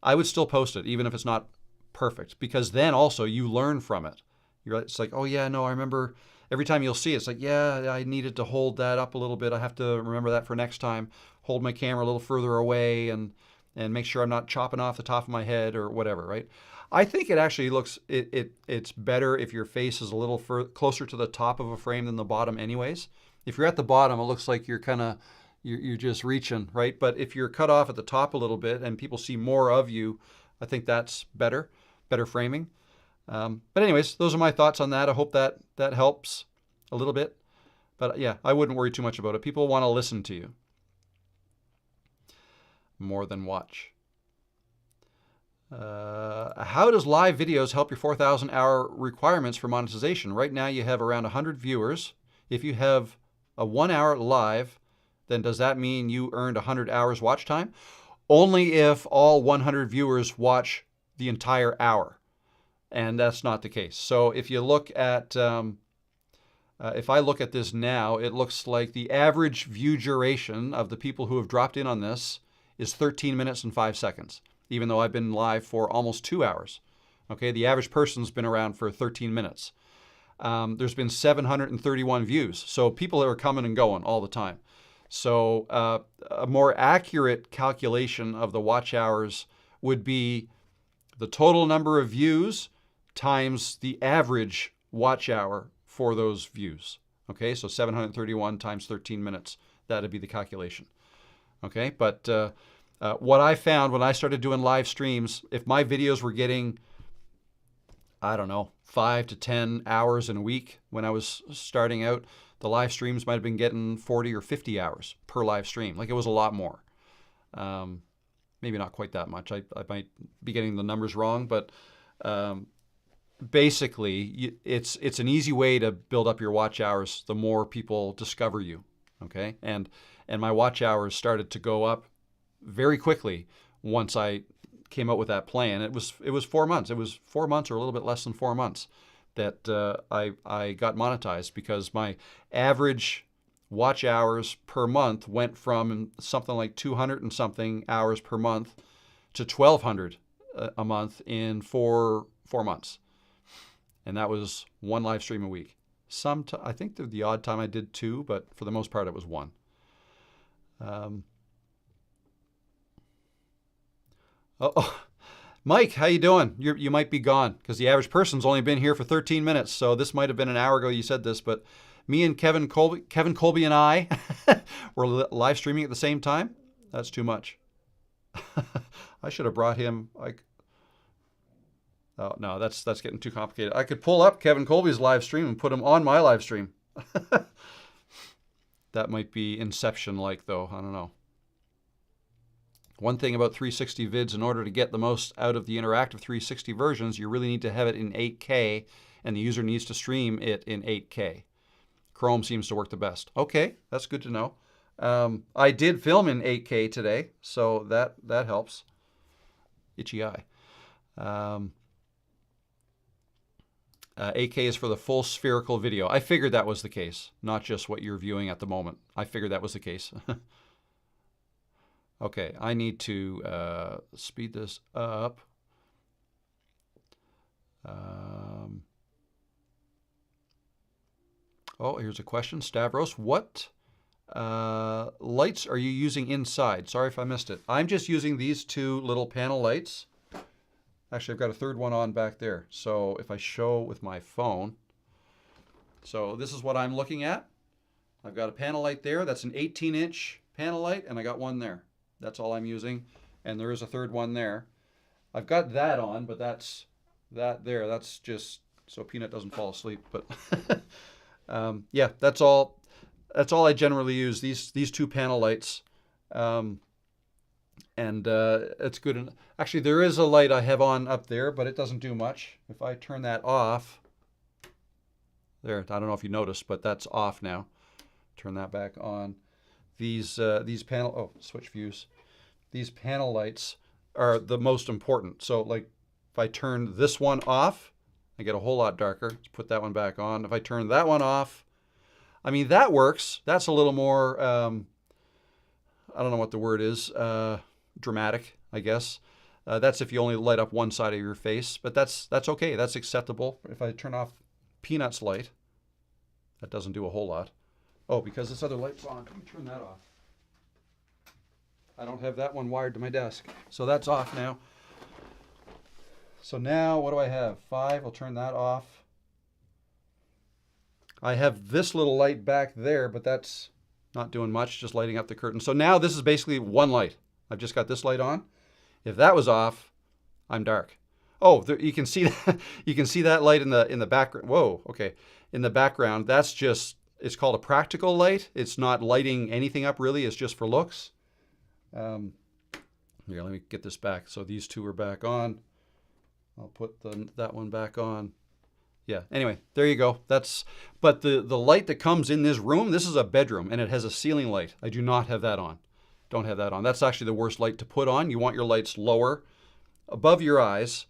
A: I would still post it, even if it's not perfect, because then also you learn from it. It's like, oh yeah, no, I remember. Every time you'll see it, it's like, yeah, I needed to hold that up a little bit. I have to remember that for next time. Hold my camera a little further away and make sure I'm not chopping off the top of my head or whatever, right? I think it actually looks, it's better if your face is a little closer to the top of a frame than the bottom anyways. If you're at the bottom, it looks like you're just reaching, right? But if you're cut off at the top a little bit and people see more of you, I think that's better framing. But anyways, those are my thoughts on that. I hope that helps a little bit. But yeah, I wouldn't worry too much about it. People want to listen to you more than watch. How does live videos help your 4,000 hour requirements for monetization? Right now you have around 100 viewers. If you have a 1 hour live, then does that mean you earned 100 hours watch time? Only if all 100 viewers watch the entire hour. And that's not the case. So if you look at, if I look at this now, it looks like the average view duration of the people who have dropped in on this is 13 minutes and 5 seconds, even though I've been live for almost 2 hours. Okay, the average person's been around for 13 minutes. there's been 731 views. So people are coming and going all the time. So a more accurate calculation of the watch hours would be the total number of views times the average watch hour for those views. Okay, so 731 times 13 minutes. That'd be the calculation. Okay, but what I found when I started doing live streams, if my videos were getting, I don't know, 5 to 10 hours in a week when I was starting out, the live streams might have been getting 40 or 50 hours per live stream. Like, it was a lot more. Maybe not quite that much. I might be getting the numbers wrong, but basically, it's an easy way to build up your watch hours the more people discover you. Okay, and my watch hours started to go up very quickly once I came out with that plan. It was 4 months. It was 4 months or a little bit less than 4 months that I got monetized, because my average watch hours per month went from something like 200 and something hours per month to 1,200 a month in four months. And that was one live stream a week. I think the odd time I did 2, but for the most part it was 1. Mike, how you doing? You might be gone, because the average person's only been here for 13 minutes. So this might have been an hour ago you said this, but me and Kevin Colby and I were live streaming at the same time. That's too much. I should have brought him. Oh no, that's getting too complicated. I could pull up Kevin Colby's live stream and put him on my live stream. That might be Inception-like, though. I don't know. One thing about 360 vids, in order to get the most out of the interactive 360 versions, you really need to have it in 8K, and the user needs to stream it in 8K. Chrome seems to work the best. Okay, that's good to know. I did film in 8K today, so that helps. Itchy eye. 8K is for the full spherical video. I figured that was the case, not just what you're viewing at the moment. I figured that was the case. Okay, I need to speed this up. Oh, here's a question. Stavros, what lights are you using inside? Sorry if I missed it. I'm just using these 2 little panel lights. Actually, I've got a third one on back there. So if I show with my phone, so this is what I'm looking at. I've got a panel light there. That's an 18-inch panel light, and I got one there. That's all I'm using. And there is a third one there. I've got that on, but that's that there. That's just so Peanut doesn't fall asleep. But yeah, that's all I generally use, these 2 panel lights. And it's good. Actually, there is a light I have on up there, but it doesn't do much. If I turn that off, there, I don't know if you noticed, but that's off now. Turn that back on. These switch views. These panel lights are the most important. So like if I turn this one off, I get a whole lot darker. Let's put that one back on. If I turn that one off, I mean, that works. That's a little more, I don't know what the word is, dramatic, I guess. That's if you only light up one side of your face, but that's okay. That's acceptable. If I turn off Peanut's light, that doesn't do a whole lot. Oh, because this other light's on. Let me turn that off. I don't have that one wired to my desk. So that's off now. So now what do I have? 5, I'll turn that off. I have this little light back there, but that's not doing much, just lighting up the curtain. So now this is basically one light. I've just got this light on. If that was off, I'm dark. Oh, there, you can see that. You can see that light in the background. Whoa, okay. In the background, that's just, it's called a practical light. It's not lighting anything up really. It's just for looks. Here, let me get this back. So these 2 are back on. I'll put that one back on. Yeah, anyway, there you go. But the light that comes in this room, this is a bedroom, and it has a ceiling light. I do not have that on. Don't have that on. That's actually the worst light to put on. You want your lights lower, above your eyes,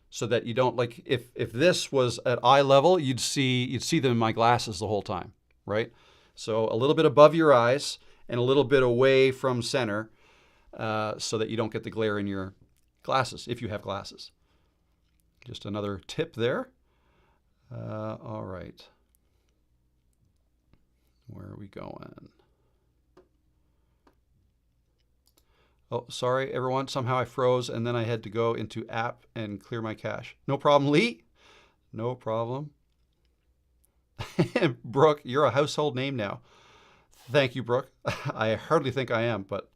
A: so that you don't, like, if this was at eye level, you'd see them in my glasses the whole time, right? So a little bit above your eyes and a little bit away from center, so that you don't get the glare in your glasses, if you have glasses. Just another tip there. All right. Where are we going? Oh, sorry, everyone. Somehow I froze, and then I had to go into app and clear my cache. No problem, Lee. No problem. Brooke, you're a household name now. Thank you, Brooke. I hardly think I am, but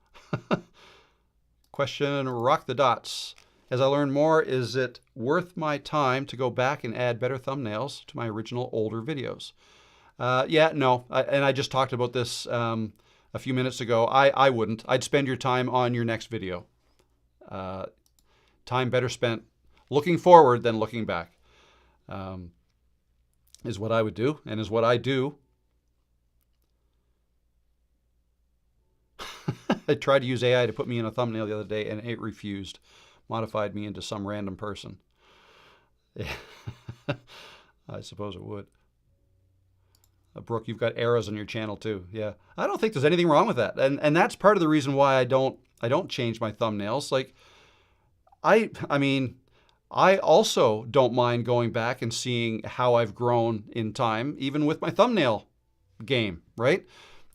A: question, rock the dots. As I learn more, is it worth my time to go back and add better thumbnails to my original older videos? Yeah, no. And I just talked about this a few minutes ago. I wouldn't. I'd spend your time on your next video. Time better spent looking forward than looking back is what I would do, and is what I do. I tried to use AI to put me in a thumbnail the other day, and it refused. Modified me into some random person. Yeah. I suppose it would. Brooke, you've got arrows on your channel too. Yeah, I don't think there's anything wrong with that, and that's part of the reason why I don't change my thumbnails. Like, I mean, I also don't mind going back and seeing how I've grown in time, even with my thumbnail game. Right?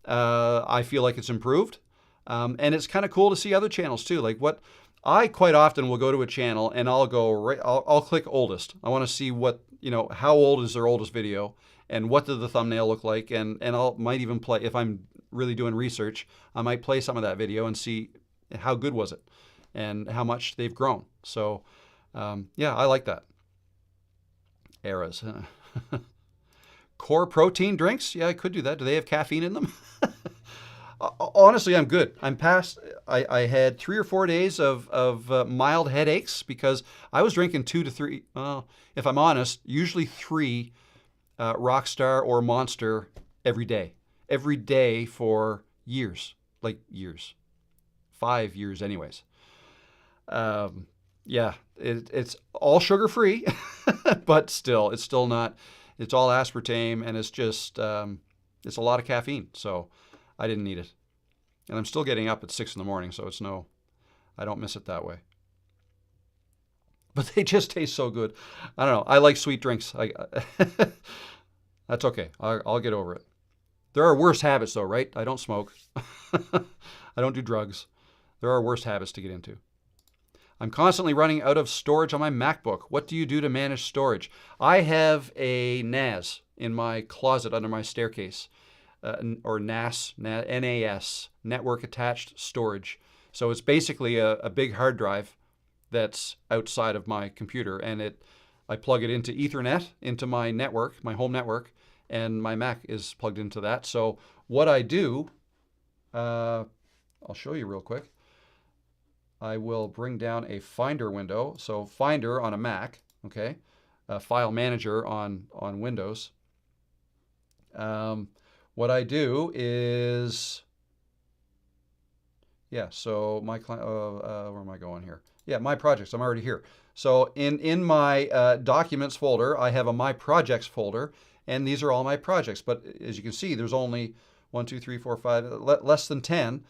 A: I feel like it's improved, and it's kind of cool to see other channels too. Like what I quite often will go to a channel and I'll go right. I'll click oldest. I want to see what how old is their oldest video. And what did the thumbnail look like? And might even play, if I'm really doing research, I might play some of that video and see how good was it and how much they've grown. So yeah, I like that. Eras. Core protein drinks? Yeah, I could do that. Do they have caffeine in them? Honestly, I'm good. I'm past, I had 3 or 4 days of mild headaches because I was drinking 2 to 3, if I'm honest, usually 3 Rockstar or Monster every day for years, like years, 5 years anyways. Yeah, it's all sugar free, but still, it's still not, it's all aspartame, and it's just, it's a lot of caffeine. So I didn't need it. And I'm still getting up at 6 in the morning. So it's I don't miss it that way. But they just taste so good. I don't know. I like sweet drinks. That's okay. I'll get over it. There are worse habits though, right? I don't smoke. I don't do drugs. There are worse habits to get into. I'm constantly running out of storage on my MacBook. What do you do to manage storage? I have a NAS in my closet under my staircase, or NAS, NAS, Network Attached Storage. So it's basically a big hard drive that's outside of my computer, and I plug it into Ethernet, into my network, my home network, and my Mac is plugged into that. So what I do, I'll show you real quick. I will bring down a Finder window. So Finder on a Mac, okay, File Manager on Windows. What I do is, yeah, so my client, where am I going here? Yeah, My Projects, I'm already here. So in my Documents folder, I have a My Projects folder, and these are all my projects. But as you can see, there's only 1, 2, 3, 4, 5, less than 10.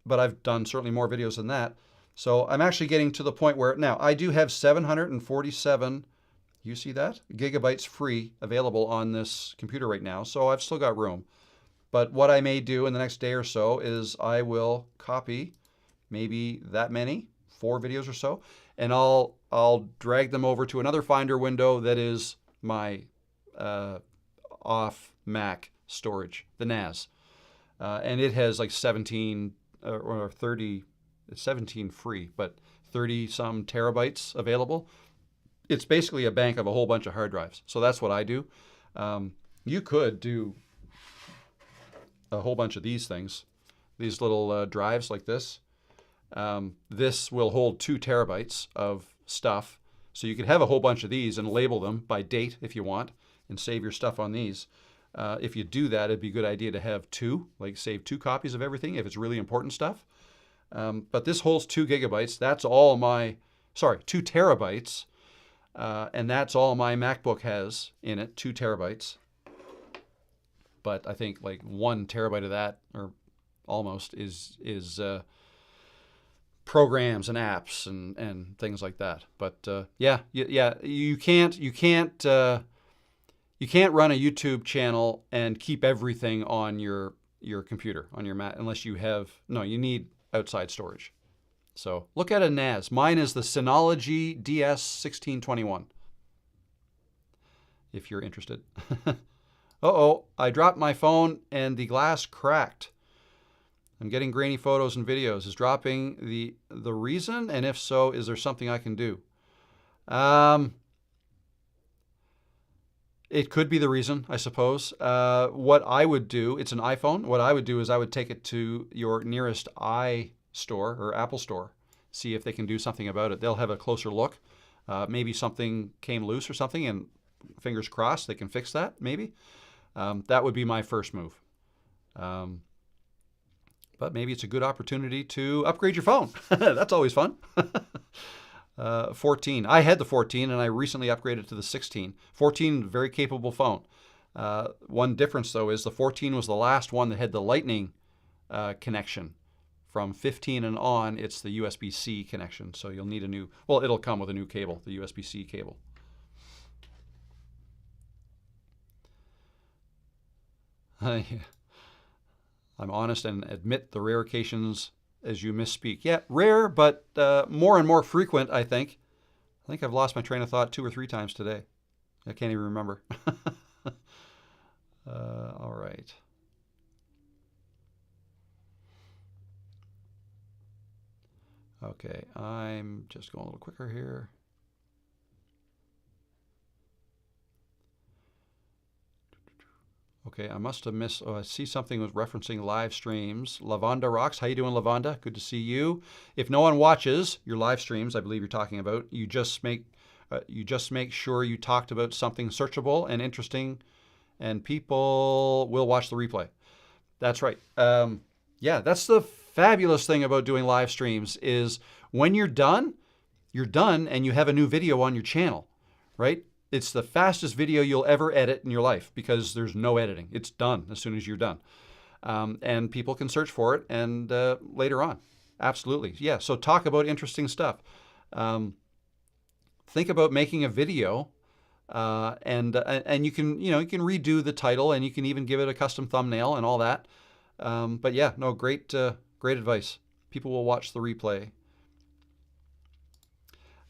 A: But I've done certainly more videos than that. So I'm actually getting to the point where, now I do have 747, you see that? Gigabytes free available on this computer right now. So I've still got room. But what I may do in the next day or so is I will copy maybe that many, 4 videos or so, and I'll drag them over to another Finder window that is my off Mac storage, the NAS. And it has like 17 or 30, it's 17 free, but 30 some terabytes available. It's basically a bank of a whole bunch of hard drives. So that's what I do. You could do a whole bunch of these things, these little drives like this. This will hold 2 terabytes of stuff. So you could have a whole bunch of these and label them by date if you want, and save your stuff on these. If you do that, it'd be a good idea to have 2, like save 2 copies of everything if it's really important stuff. But this holds 2 gigabytes. That's all 2 terabytes. And that's all my MacBook has in it, 2 terabytes. But I think like 1 terabyte of that, or almost, is programs and apps and things like that. But yeah, you can't run a YouTube channel and keep everything on your computer, on your Mac, unless you have, no, you need outside storage. So look at a NAS. Mine is the Synology DS1621, if you're interested. Uh-oh, I dropped my phone and the glass cracked. I'm getting grainy photos and videos. Is dropping the reason? And if so, is there something I can do? It could be the reason, I suppose. What I would do, it's an iPhone. What I would do is I would take it to your nearest iStore or Apple Store, see if they can do something about it. They'll have a closer look. Maybe something came loose or something, and fingers crossed they can fix that, maybe. That would be my first move. But maybe it's a good opportunity to upgrade your phone. That's always fun. 14. I had the 14 and I recently upgraded to the 16. 14, very capable phone. One difference though is the 14 was the last one that had the lightning connection. From 15 and on, it's the USB-C connection. So you'll need a new, well, it'll come with a new cable, the USB-C cable. I'm honest and admit the rare occasions as you misspeak. Yeah, rare, but more and more frequent, I think. I think I've lost my train of thought 2 or 3 times today. I can't even remember. All right. Okay, I'm just going a little quicker here. Okay, I must have missed, oh, I see something was referencing live streams. Lavanda Rocks, how you doing, Lavanda? Good to see you. If no one watches your live streams, I believe you're talking about, you just make sure you talked about something searchable and interesting, and people will watch the replay. That's right. Yeah, that's the fabulous thing about doing live streams is when you're done, and you have a new video on your channel, right? It's the fastest video you'll ever edit in your life because there's no editing. It's done as soon as you're done. And people can search for it and later on. Absolutely. Yeah, so talk about interesting stuff. Think about making a video and you can redo the title and you can even give it a custom thumbnail and all that. But yeah, no, great advice. People will watch the replay.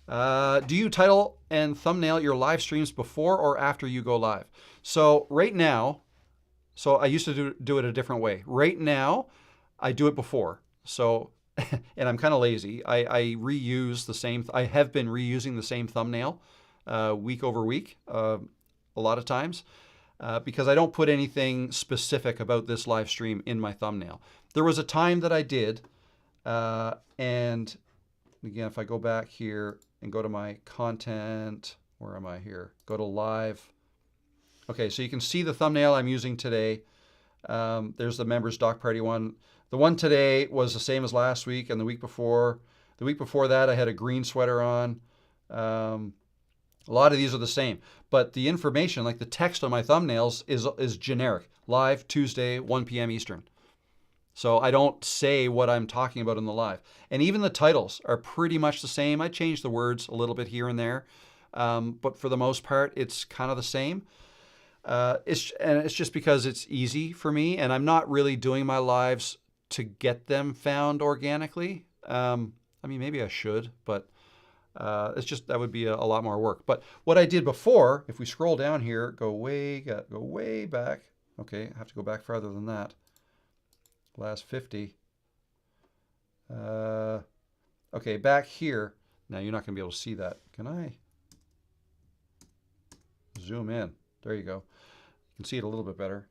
A: Do you title and thumbnail your live streams before or after you go live? So right now, so I used to do it a different way. Right now, I do it before. So, and I'm kind of lazy. I reuse the same, I have been reusing the same thumbnail week over week a lot of times because I don't put anything specific about this live stream in my thumbnail. There was a time that I did, and again, if I go back here and go to my content, where am I here? Go to live. Okay, so you can see the thumbnail I'm using today. There's the members dock party one. The one today was the same as last week and the week before. The week before that, I had a green sweater on. A lot of these are the same, but the information, like the text on my thumbnails, is generic. Live Tuesday, 1 p.m. Eastern. So I don't say what I'm talking about in the live. And even the titles are pretty much the same. I change the words a little bit here and there, but for the most part, it's kind of the same. It's just because it's easy for me, and I'm not really doing my lives to get them found organically. I mean, maybe I should, but it's just that would be a lot more work. But what I did before, if we scroll down here, go way back. Okay, I have to go back farther than that. Last 50. Okay, back here. Now you're not going to be able to see that. Can I zoom in? There you go. You can see it a little bit better.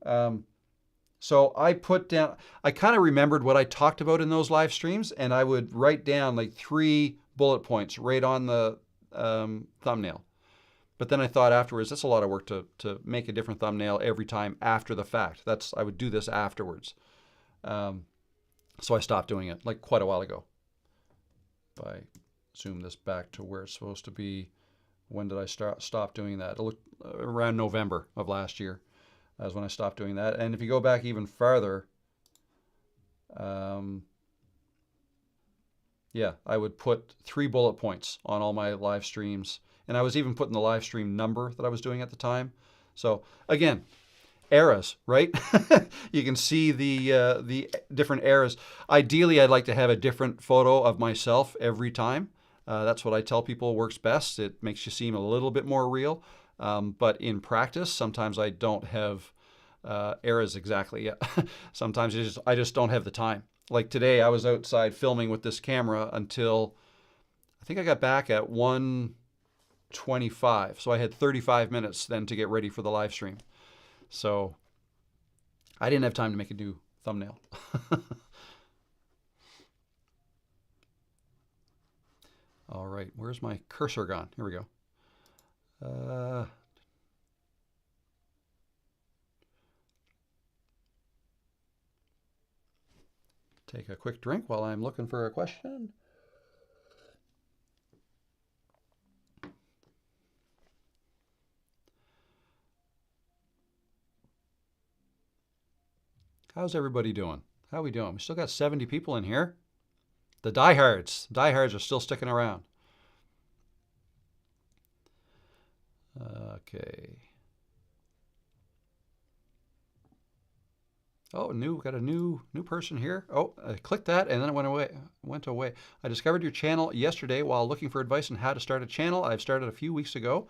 A: So I put down, I kind of remembered what I talked about in those live streams, and I would write down like 3 bullet points right on the thumbnail. But then I thought afterwards, that's a lot of work to make a different thumbnail every time after the fact. I would do this afterwards. So I stopped doing it like quite a while ago. If I zoom this back to where it's supposed to be, when did I stop doing that? It looked around November of last year. That's when I stopped doing that. And if you go back even farther, Yeah, I would put 3 bullet points on all my live streams. And I was even putting the live stream number that I was doing at the time. So again, eras, right? You can see the different eras. Ideally, I'd like to have a different photo of myself every time. That's what I tell people works best. It makes you seem a little bit more real. But in practice, sometimes I don't have eras exactly. Sometimes I just don't have the time. Like today, I was outside filming with this camera until I think I got back at 1:25. So I had 35 minutes then to get ready for the live stream. So I didn't have time to make a new thumbnail. All right, where's my cursor gone? Here we go. Take a quick drink while I'm looking for a question. How's everybody doing? How are we doing? We still got 70 people in here. The diehards are still sticking around. Okay. Oh, got a new person here. Oh, I clicked that and then it went away. I discovered your channel yesterday while looking for advice on how to start a channel. I've started a few weeks ago.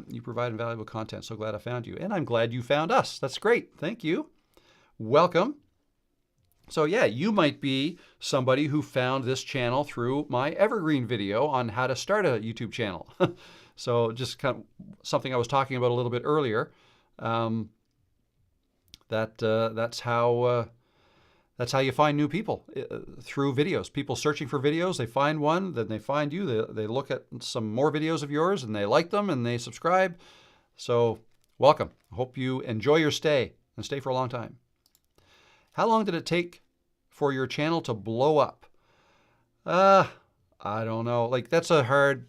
A: You provide invaluable content. So glad I found you. And I'm glad you found us. That's great. Thank you. Welcome. So yeah, you might be somebody who found this channel through my evergreen video on how to start a YouTube channel. So just kind of something I was talking about a little bit earlier. That's how you find new people through videos. People searching for videos, they find one, then they find you. They look at some more videos of yours and they like them and they subscribe. So welcome. I hope you enjoy your stay and stay for a long time. How long did it take for your channel to blow up? I don't know. Like that's a hard.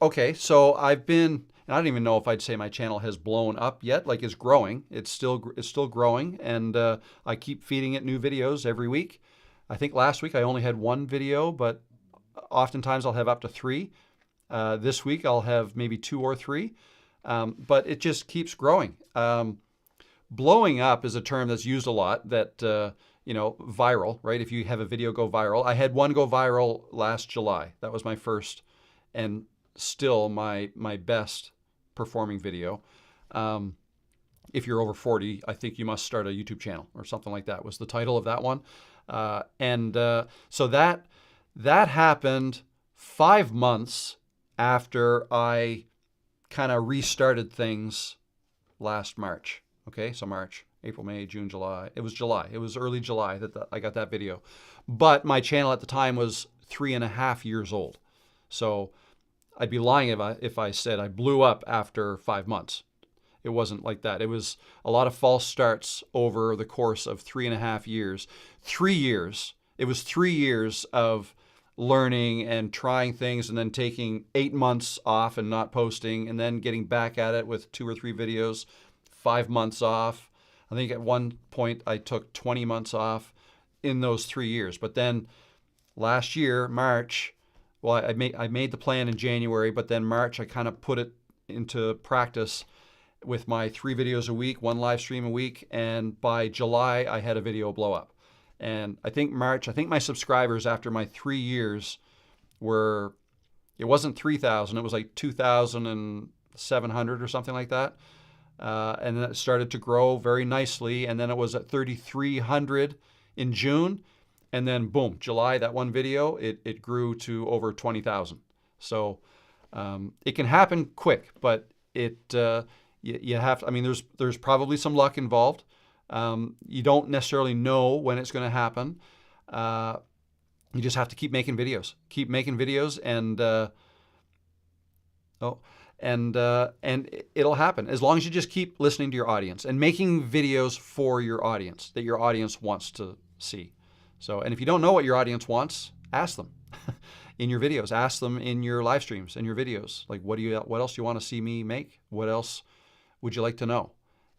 A: Okay, so I've been. And I don't even know if I'd say my channel has blown up yet. Like it's growing. It's still growing, and I keep feeding it new videos every week. I think last week I only had 1 video, but oftentimes I'll have up to 3. This week I'll have maybe 2 or 3, but it just keeps growing. Blowing up is a term that's used a lot. That viral, right? If you have a video go viral, I had one go viral last July. That was my first, and still my best performing video. If you're over 40, I think you must start a YouTube channel or something like that was the title of that one. So that happened 5 months after I kind of restarted things last March. Okay, so March, April, May, June, July. It was July. It was early July that I got that video. But my channel at the time was 3.5 years old. So I'd be lying if I said I blew up after 5 months. It wasn't like that. It was a lot of false starts over the course of 3.5 years. 3 years. It was 3 years of learning and trying things and then taking 8 months off and not posting and then getting back at it with 2 or 3 videos, 5 months off. I think at one point I took 20 months off in those 3 years. But then last year, March, well, I made the plan in January, but then March I kind of put it into practice with my 3 videos a week, 1 live stream a week, and by July I had a video blow up. And I think my subscribers after my 3 years it wasn't 3,000, it was like 2,700 or something like that. And then it started to grow very nicely, and then it was at 3,300 in June. And then boom, July, that one video, it grew to over 20,000. So it can happen quick, but you have to, I mean, there's probably some luck involved. You don't necessarily know when it's going to happen. You just have to keep making videos, and it'll happen as long as you just keep listening to your audience and making videos for your audience that your audience wants to see. So, and if you don't know what your audience wants, ask them in your videos, ask them in your live streams and your videos. Like, what else do you want to see me make? What else would you like to know?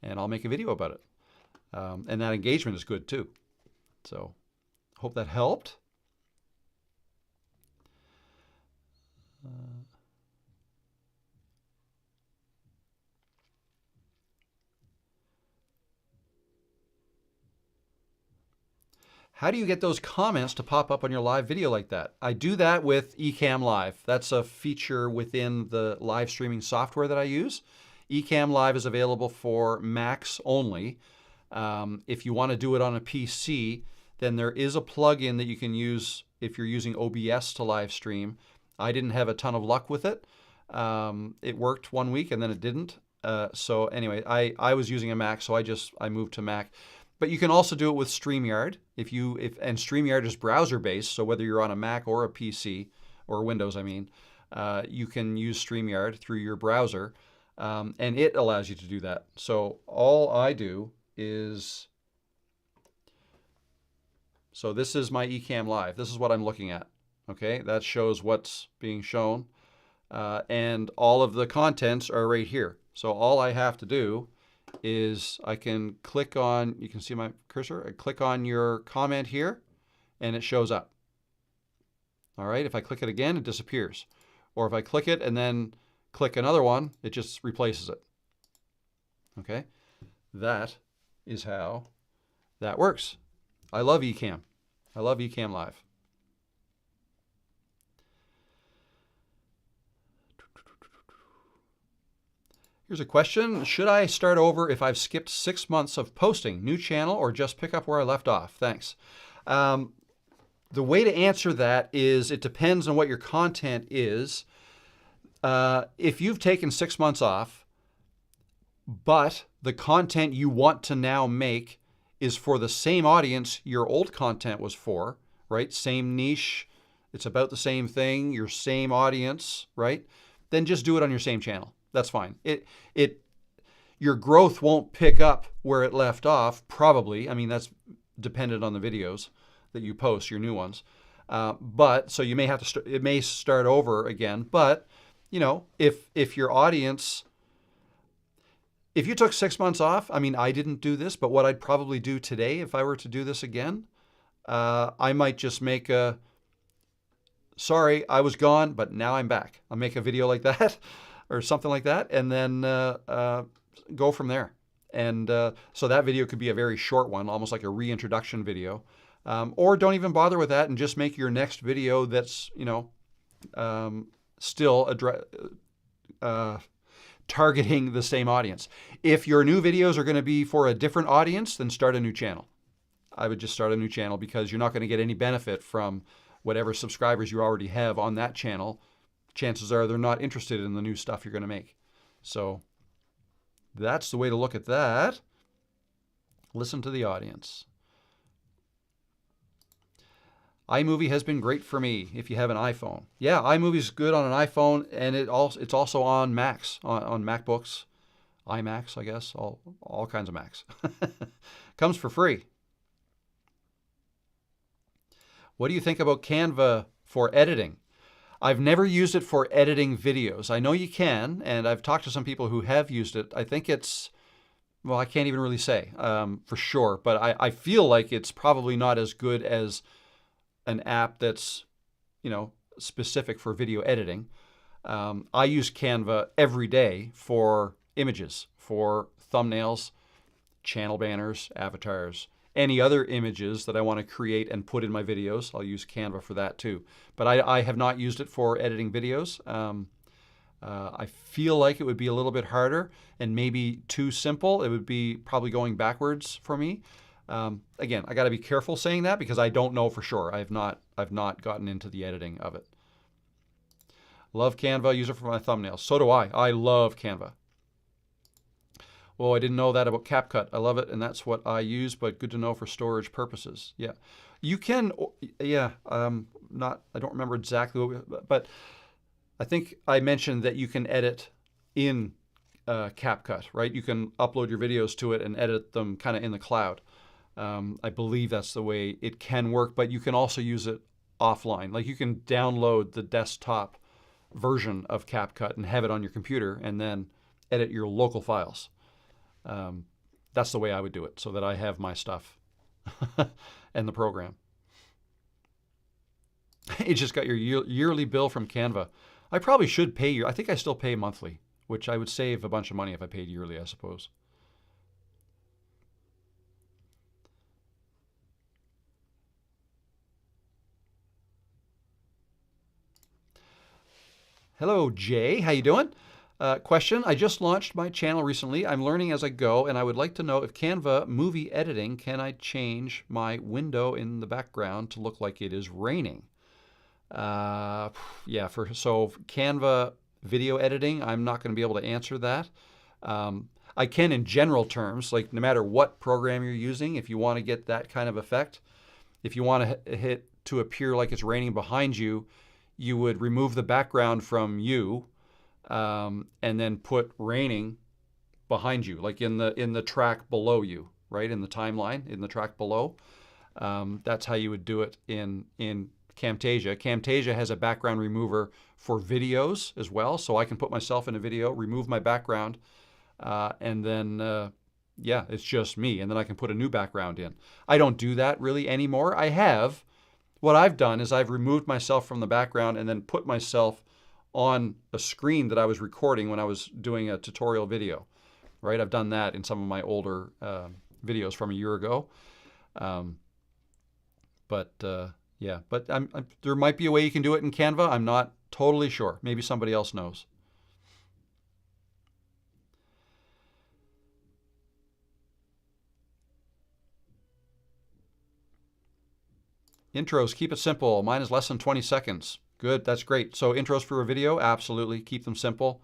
A: And I'll make a video about it. And that engagement is good too. So, hope that helped. How do you get those comments to pop up on your live video like that? I do that with Ecamm Live. That's a feature within the live streaming software that I use. Ecamm Live is available for Macs only. If you want to do it on a PC, then there is a plugin that you can use if you're using OBS to live stream. I didn't have a ton of luck with it. It worked 1 week and then it didn't. So anyway, I was using a Mac, so I moved to Mac. But you can also do it with StreamYard. And StreamYard is browser-based, so whether you're on a Mac or a PC, or Windows, I mean, you can use StreamYard through your browser, and it allows you to do that. So all I do is, so this is my Ecamm Live. This is what I'm looking at. Okay, that shows what's being shown, and all of the contents are right here. So all I have to do is I can click on, you can see my cursor, I click on your comment here and it shows up. All right, if I click it again, it disappears. Or if I click it and then click another one, it just replaces it. Okay, that is how that works. I love Ecamm. I love Ecamm Live. Here's a question. Should I start over if I've skipped 6 months of posting? New channel or just pick up where I left off? Thanks. The way to answer that is it depends on what your content is. If you've taken 6 months off, but the content you want to now make is for the same audience your old content was for, right? Same niche, it's about the same thing, your same audience, right? Then just do it on your same channel. That's fine. Your growth won't pick up where it left off, probably. I mean, that's dependent on the videos that you post, your new ones. But so you may have to it may start over again. But you know, if your audience, if you took 6 months off, I mean, I didn't do this, but what I'd probably do today if I were to do this again, I might just make a, sorry, I was gone, but now I'm back. I'll make a video like that. Or something like that, and then go from there. And so that video could be a very short one, almost like a reintroduction video. Or don't even bother with that and just make your next video that's, you know, still targeting the same audience. If your new videos are going to be for a different audience, then start a new channel. I would just start a new channel because you're not going to get any benefit from whatever subscribers you already have on that channel. Chances are they're not interested in the new stuff you're going to make. So that's the way to look at that. Listen to the audience. iMovie has been great for me if you have an iPhone. Yeah, iMovie is good on an iPhone, and it's also on Macs, on MacBooks, iMacs, I guess, all kinds of Macs. Comes for free. What do you think about Canva for editing? I've never used it for editing videos. I know you can, and I've talked to some people who have used it. I think it's, well, I can't even really say for sure, but I feel like it's probably not as good as an app that's, you know, specific for video editing. I use Canva every day for images, for thumbnails, channel banners, avatars, any other images that I want to create and put in my videos. I'll use Canva for that too. But I have not used it for editing videos. I feel like it would be a little bit harder and maybe too simple. It would be probably going backwards for me. Again, I got to be careful saying that because I don't know for sure. I've not gotten into the editing of it. Love Canva, use it for my thumbnails. So do I. I love Canva. Well, I didn't know that about CapCut. I love it, and that's what I use, but good to know for storage purposes. Yeah. You can, yeah, I don't remember exactly what but I think I mentioned that you can edit in CapCut, right? You can upload your videos to it and edit them kind of in the cloud. I believe that's the way it can work, but you can also use it offline. Like you can download the desktop version of CapCut and have it on your computer and then edit your local files. That's the way I would do it so that I have my stuff and the program. You just got your yearly bill from Canva. I probably should pay I think I still pay monthly, which I would save a bunch of money if I paid yearly, I suppose. Hello, Jay. How you doing? Question. I just launched my channel recently. I'm learning as I go, and I would like to know if Canva movie editing, can I change my window in the background to look like it is raining? Yeah, so Canva video editing, I'm not going to be able to answer that. I can in general terms, like no matter what program you're using, if you want to get that kind of effect, if you want to hit to appear like it's raining behind you, you would remove the background from you, and then put raining behind you, like in the track below you, right? In the timeline, in the track below. That's how you would do it in Camtasia. Camtasia has a background remover for videos as well, so I can put myself in a video, remove my background, and then yeah, it's just me, and then I can put a new background in. I don't do that really anymore. What I've done is I've removed myself from the background and then put myself on a screen that I was recording when I was doing a tutorial video, right? I've done that in some of my older videos from a year ago. Yeah, but there might be a way you can do it in Canva. I'm not totally sure. Maybe somebody else knows. Intros, keep it simple. Mine is less than 20 seconds. Good, that's great. So intros for a video, absolutely, keep them simple.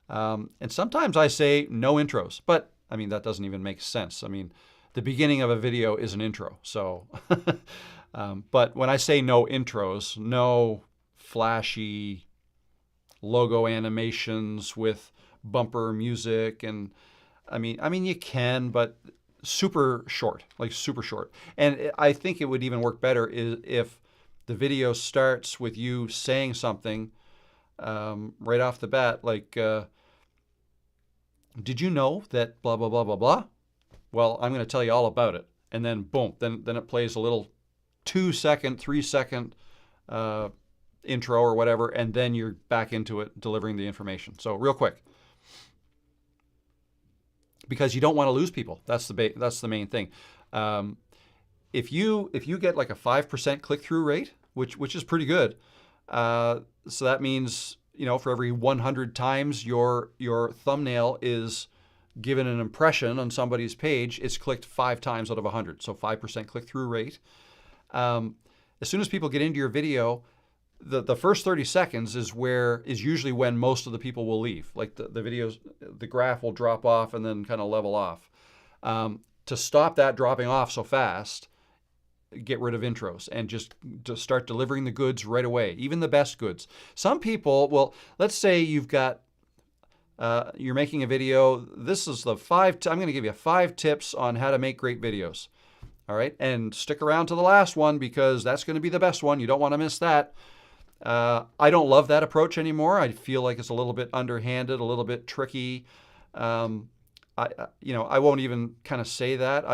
A: And sometimes I say no intros, but I mean, that doesn't even make sense. I mean, the beginning of a video is an intro. So, but when I say no intros, no flashy logo animations with bumper music, and I mean you can, but super short, like super short. And I think it would even work better if the video starts with you saying something right off the bat, like, did you know that blah, blah, blah, blah, blah? Well, I'm going to tell you all about it. And then boom, then it plays a little 2-second, 3-second intro or whatever, and then you're back into it delivering the information. So real quick, because you don't want to lose people. That's the main thing. If you get like a 5% click-through rate, which is pretty good, so that means, you know, for every 100 times your thumbnail is given an impression on somebody's page, it's clicked 5 times out of 100. So 5% click-through rate. As soon as people get into your video, the first 30 seconds is usually when most of the people will leave. Like the videos, the graph will drop off and then kind of level off. To stop that dropping off so fast, get rid of intros and just to start delivering the goods right away, even the best goods. Some people, well, let's say you've got, you're making a video. This is the I'm going to give you 5 tips on how to make great videos. All right. And stick around to the last one because that's going to be the best one. You don't want to miss that. I don't love that approach anymore. I feel like it's a little bit underhanded, a little bit tricky. I won't even kind of say that.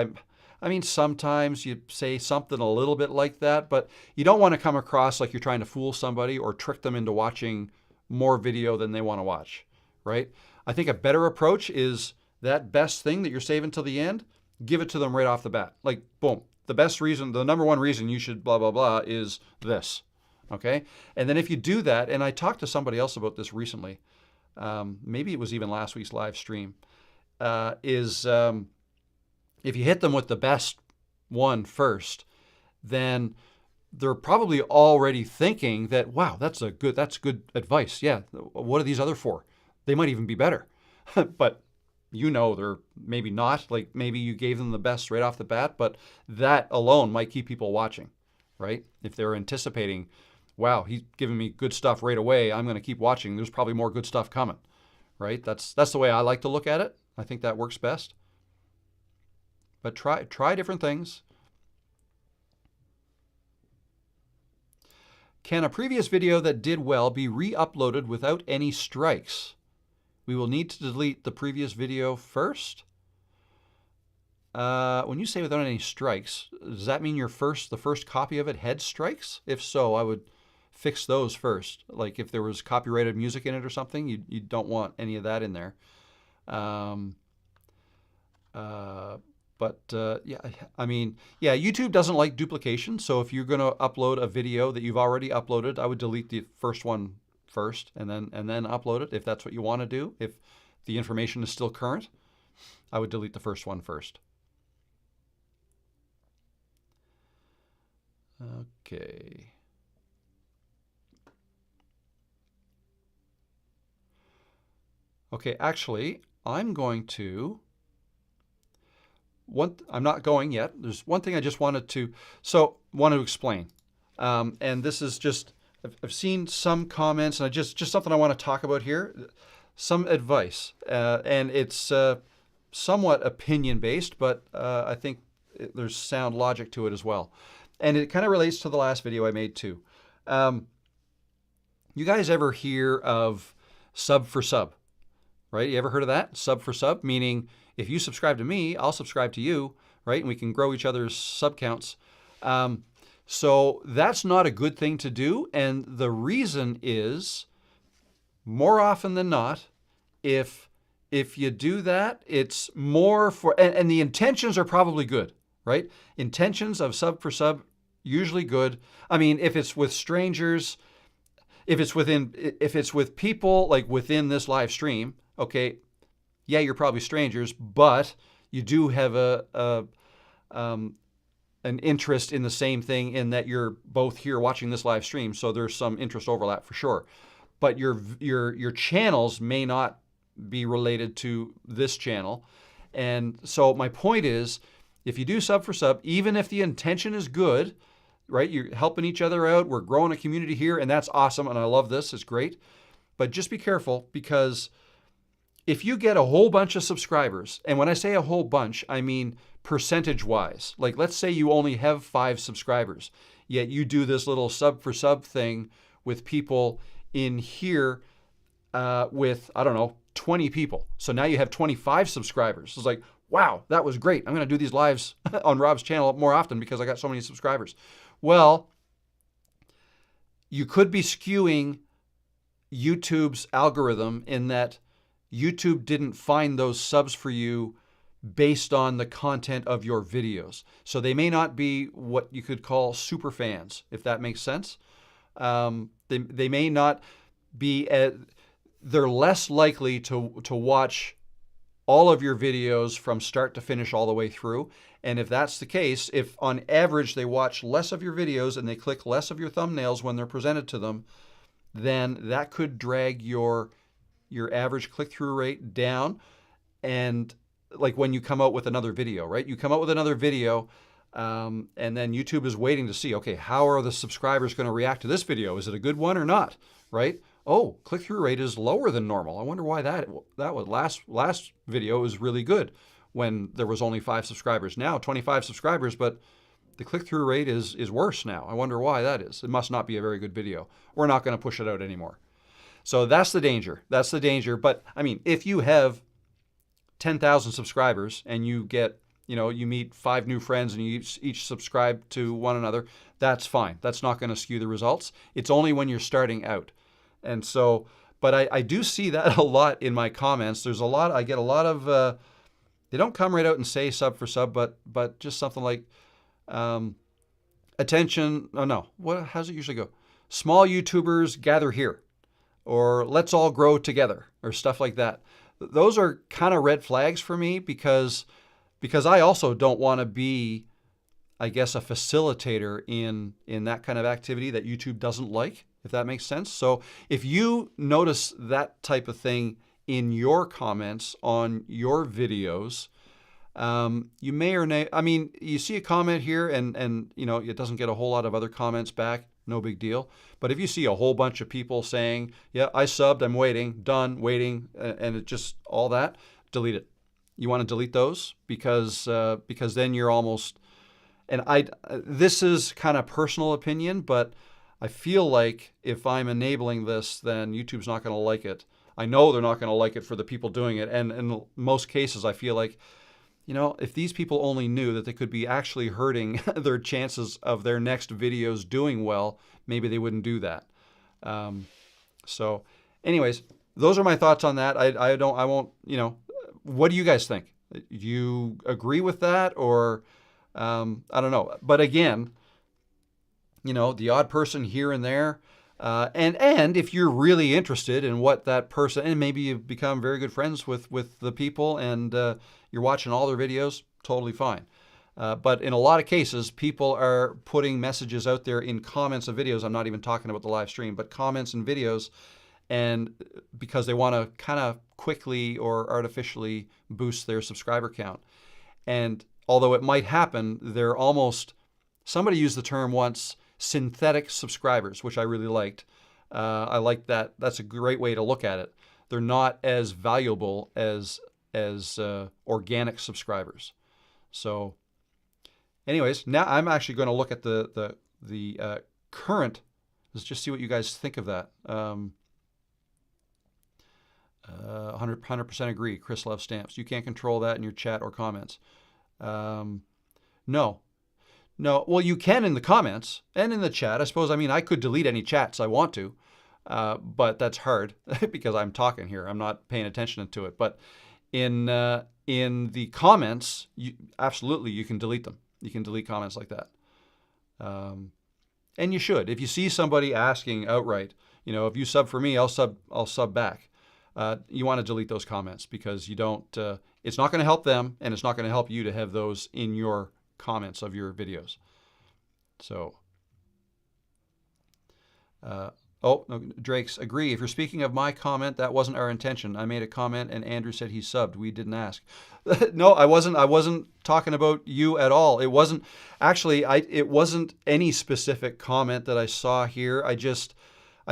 A: I mean, sometimes you say something a little bit like that, but you don't want to come across like you're trying to fool somebody or trick them into watching more video than they want to watch, right? I think a better approach is that best thing that you're saving till the end, give it to them right off the bat. Like, boom, the number one reason you should blah, blah, blah is this. Okay, and then if you do that, and I talked to somebody else about this recently, maybe it was even last week's live stream, if you hit them with the best one first, then they're probably already thinking that, wow, that's good advice. Yeah, what are these other 4? They might even be better, but you know they're maybe not. Like maybe you gave them the best right off the bat, but that alone might keep people watching, right? If they're anticipating, wow, he's giving me good stuff right away, I'm going to keep watching. There's probably more good stuff coming, right? That's the way I like to look at it. I think that works best. But try different things. Can a previous video that did well be re-uploaded without any strikes? We will need to delete the previous video first. When you say without any strikes, does that mean the first copy of it had strikes? If so, I would fix those first. Like if there was copyrighted music in it or something, you don't want any of that in there. Yeah, I mean, yeah, YouTube doesn't like duplication. So if you're going to upload a video that you've already uploaded, I would delete the first one first and then upload it if that's what you want to do. If the information is still current, I would delete the first one first. Okay. Okay, actually, I'm going to I'm not going yet. There's one thing I just wanted to explain, and this is just I've seen some comments, and I just something I want to talk about here, some advice, and it's somewhat opinion based, but I think there's sound logic to it as well, and it kind of relates to the last video I made too. You guys ever hear of sub for sub, right? You ever heard of that? Sub for sub, meaning if you subscribe to me, I'll subscribe to you, right? And we can grow each other's sub counts. So that's not a good thing to do. And the reason is, more often than not, if you do that, it's more for, and the intentions are probably good, right? Intentions of sub for sub, usually good. I mean, if it's with strangers, if it's with people like within this live stream, okay, yeah, you're probably strangers, but you do have an interest in the same thing in that you're both here watching this live stream, so there's some interest overlap for sure. But your channels may not be related to this channel. And so my point is, if you do sub for sub, even if the intention is good, right? You're helping each other out. We're growing a community here, and that's awesome, and I love this. It's great. But just be careful, because if you get a whole bunch of subscribers, and when I say a whole bunch, I mean percentage-wise. Like, let's say you only have 5 subscribers, yet you do this little sub for sub thing with people in here with, I don't know, 20 people. So now you have 25 subscribers. It's like, wow, that was great. I'm going to do these lives on Rob's channel more often because I got so many subscribers. Well, you could be skewing YouTube's algorithm in that YouTube didn't find those subs for you based on the content of your videos. So they may not be what you could call super fans, if that makes sense. They may not be, they're less likely to watch all of your videos from start to finish all the way through. And if that's the case, if on average they watch less of your videos and they click less of your thumbnails when they're presented to them, then that could drag your average click-through rate down. And like when you come out with another video, right? You come out with another video, and then YouTube is waiting to see, okay, how are the subscribers going to react to this video? Is it a good one or not, right? Oh, click-through rate is lower than normal. I wonder why that was. Last video was really good when there was only 5 subscribers. Now 25 subscribers, but the click-through rate is worse now. I wonder why that is. It must not be a very good video. We're not going to push it out anymore. So that's the danger. That's the danger. But I mean, if you have 10,000 subscribers and you get, you meet 5 new friends and you each subscribe to one another, that's fine. That's not going to skew the results. It's only when you're starting out. And so, but I do see that a lot in my comments. I get a lot of, they don't come right out and say sub for sub, but just something like, attention, how's it usually go? Small YouTubers gather here, or let's all grow together, or stuff like that. Those are kind of red flags for me because I also don't want to be, I guess, a facilitator in that kind of activity that YouTube doesn't like, if that makes sense. So if you notice that type of thing in your comments on your videos, you may or may, I mean, you see a comment here and it doesn't get a whole lot of other comments back, no big deal. But if you see a whole bunch of people saying, yeah, I subbed, I'm waiting, done, waiting, and it just all that, delete it. You want to delete those because then you're almost, and this is kind of personal opinion, but I feel like if I'm enabling this, then YouTube's not going to like it. I know they're not going to like it for the people doing it. And in most cases, I feel like, if these people only knew that they could be actually hurting their chances of their next videos doing well, maybe they wouldn't do that. So anyways, those are my thoughts on that. I won't, what do you guys think? Do you agree with that, or I don't know. But again, the odd person here and there, and if you're really interested in what that person, and maybe you've become very good friends with the people, and you're watching all their videos, totally fine. But in a lot of cases, people are putting messages out there in comments of videos. I'm not even talking about the live stream, but comments and videos, and because they want to kind of quickly or artificially boost their subscriber count. And although it might happen, they're almost, somebody used the term once, synthetic subscribers, which I really liked. I like that. That's a great way to look at it. They're not as valuable as organic subscribers. So anyways, now I'm actually going to look at the current. Let's just see what you guys think of that. 100% agree. Chris loves stamps. You can't control that in your chat or comments. No. Well, you can in the comments and in the chat. I suppose, I could delete any chats I want to, but that's hard because I'm talking here. I'm not paying attention to it. But in the comments, absolutely, you can delete them. You can delete comments like that. And you should. If you see somebody asking outright, if you sub for me, I'll sub back. You want to delete those comments because you don't, it's not going to help them, and it's not going to help you to have those in your comments of your videos. So, no, Drake's agree. If you're speaking of my comment, that wasn't our intention. I made a comment and Andrew said he subbed. We didn't ask. No, I wasn't talking about you at all. It wasn't actually, it wasn't any specific comment that I saw here. I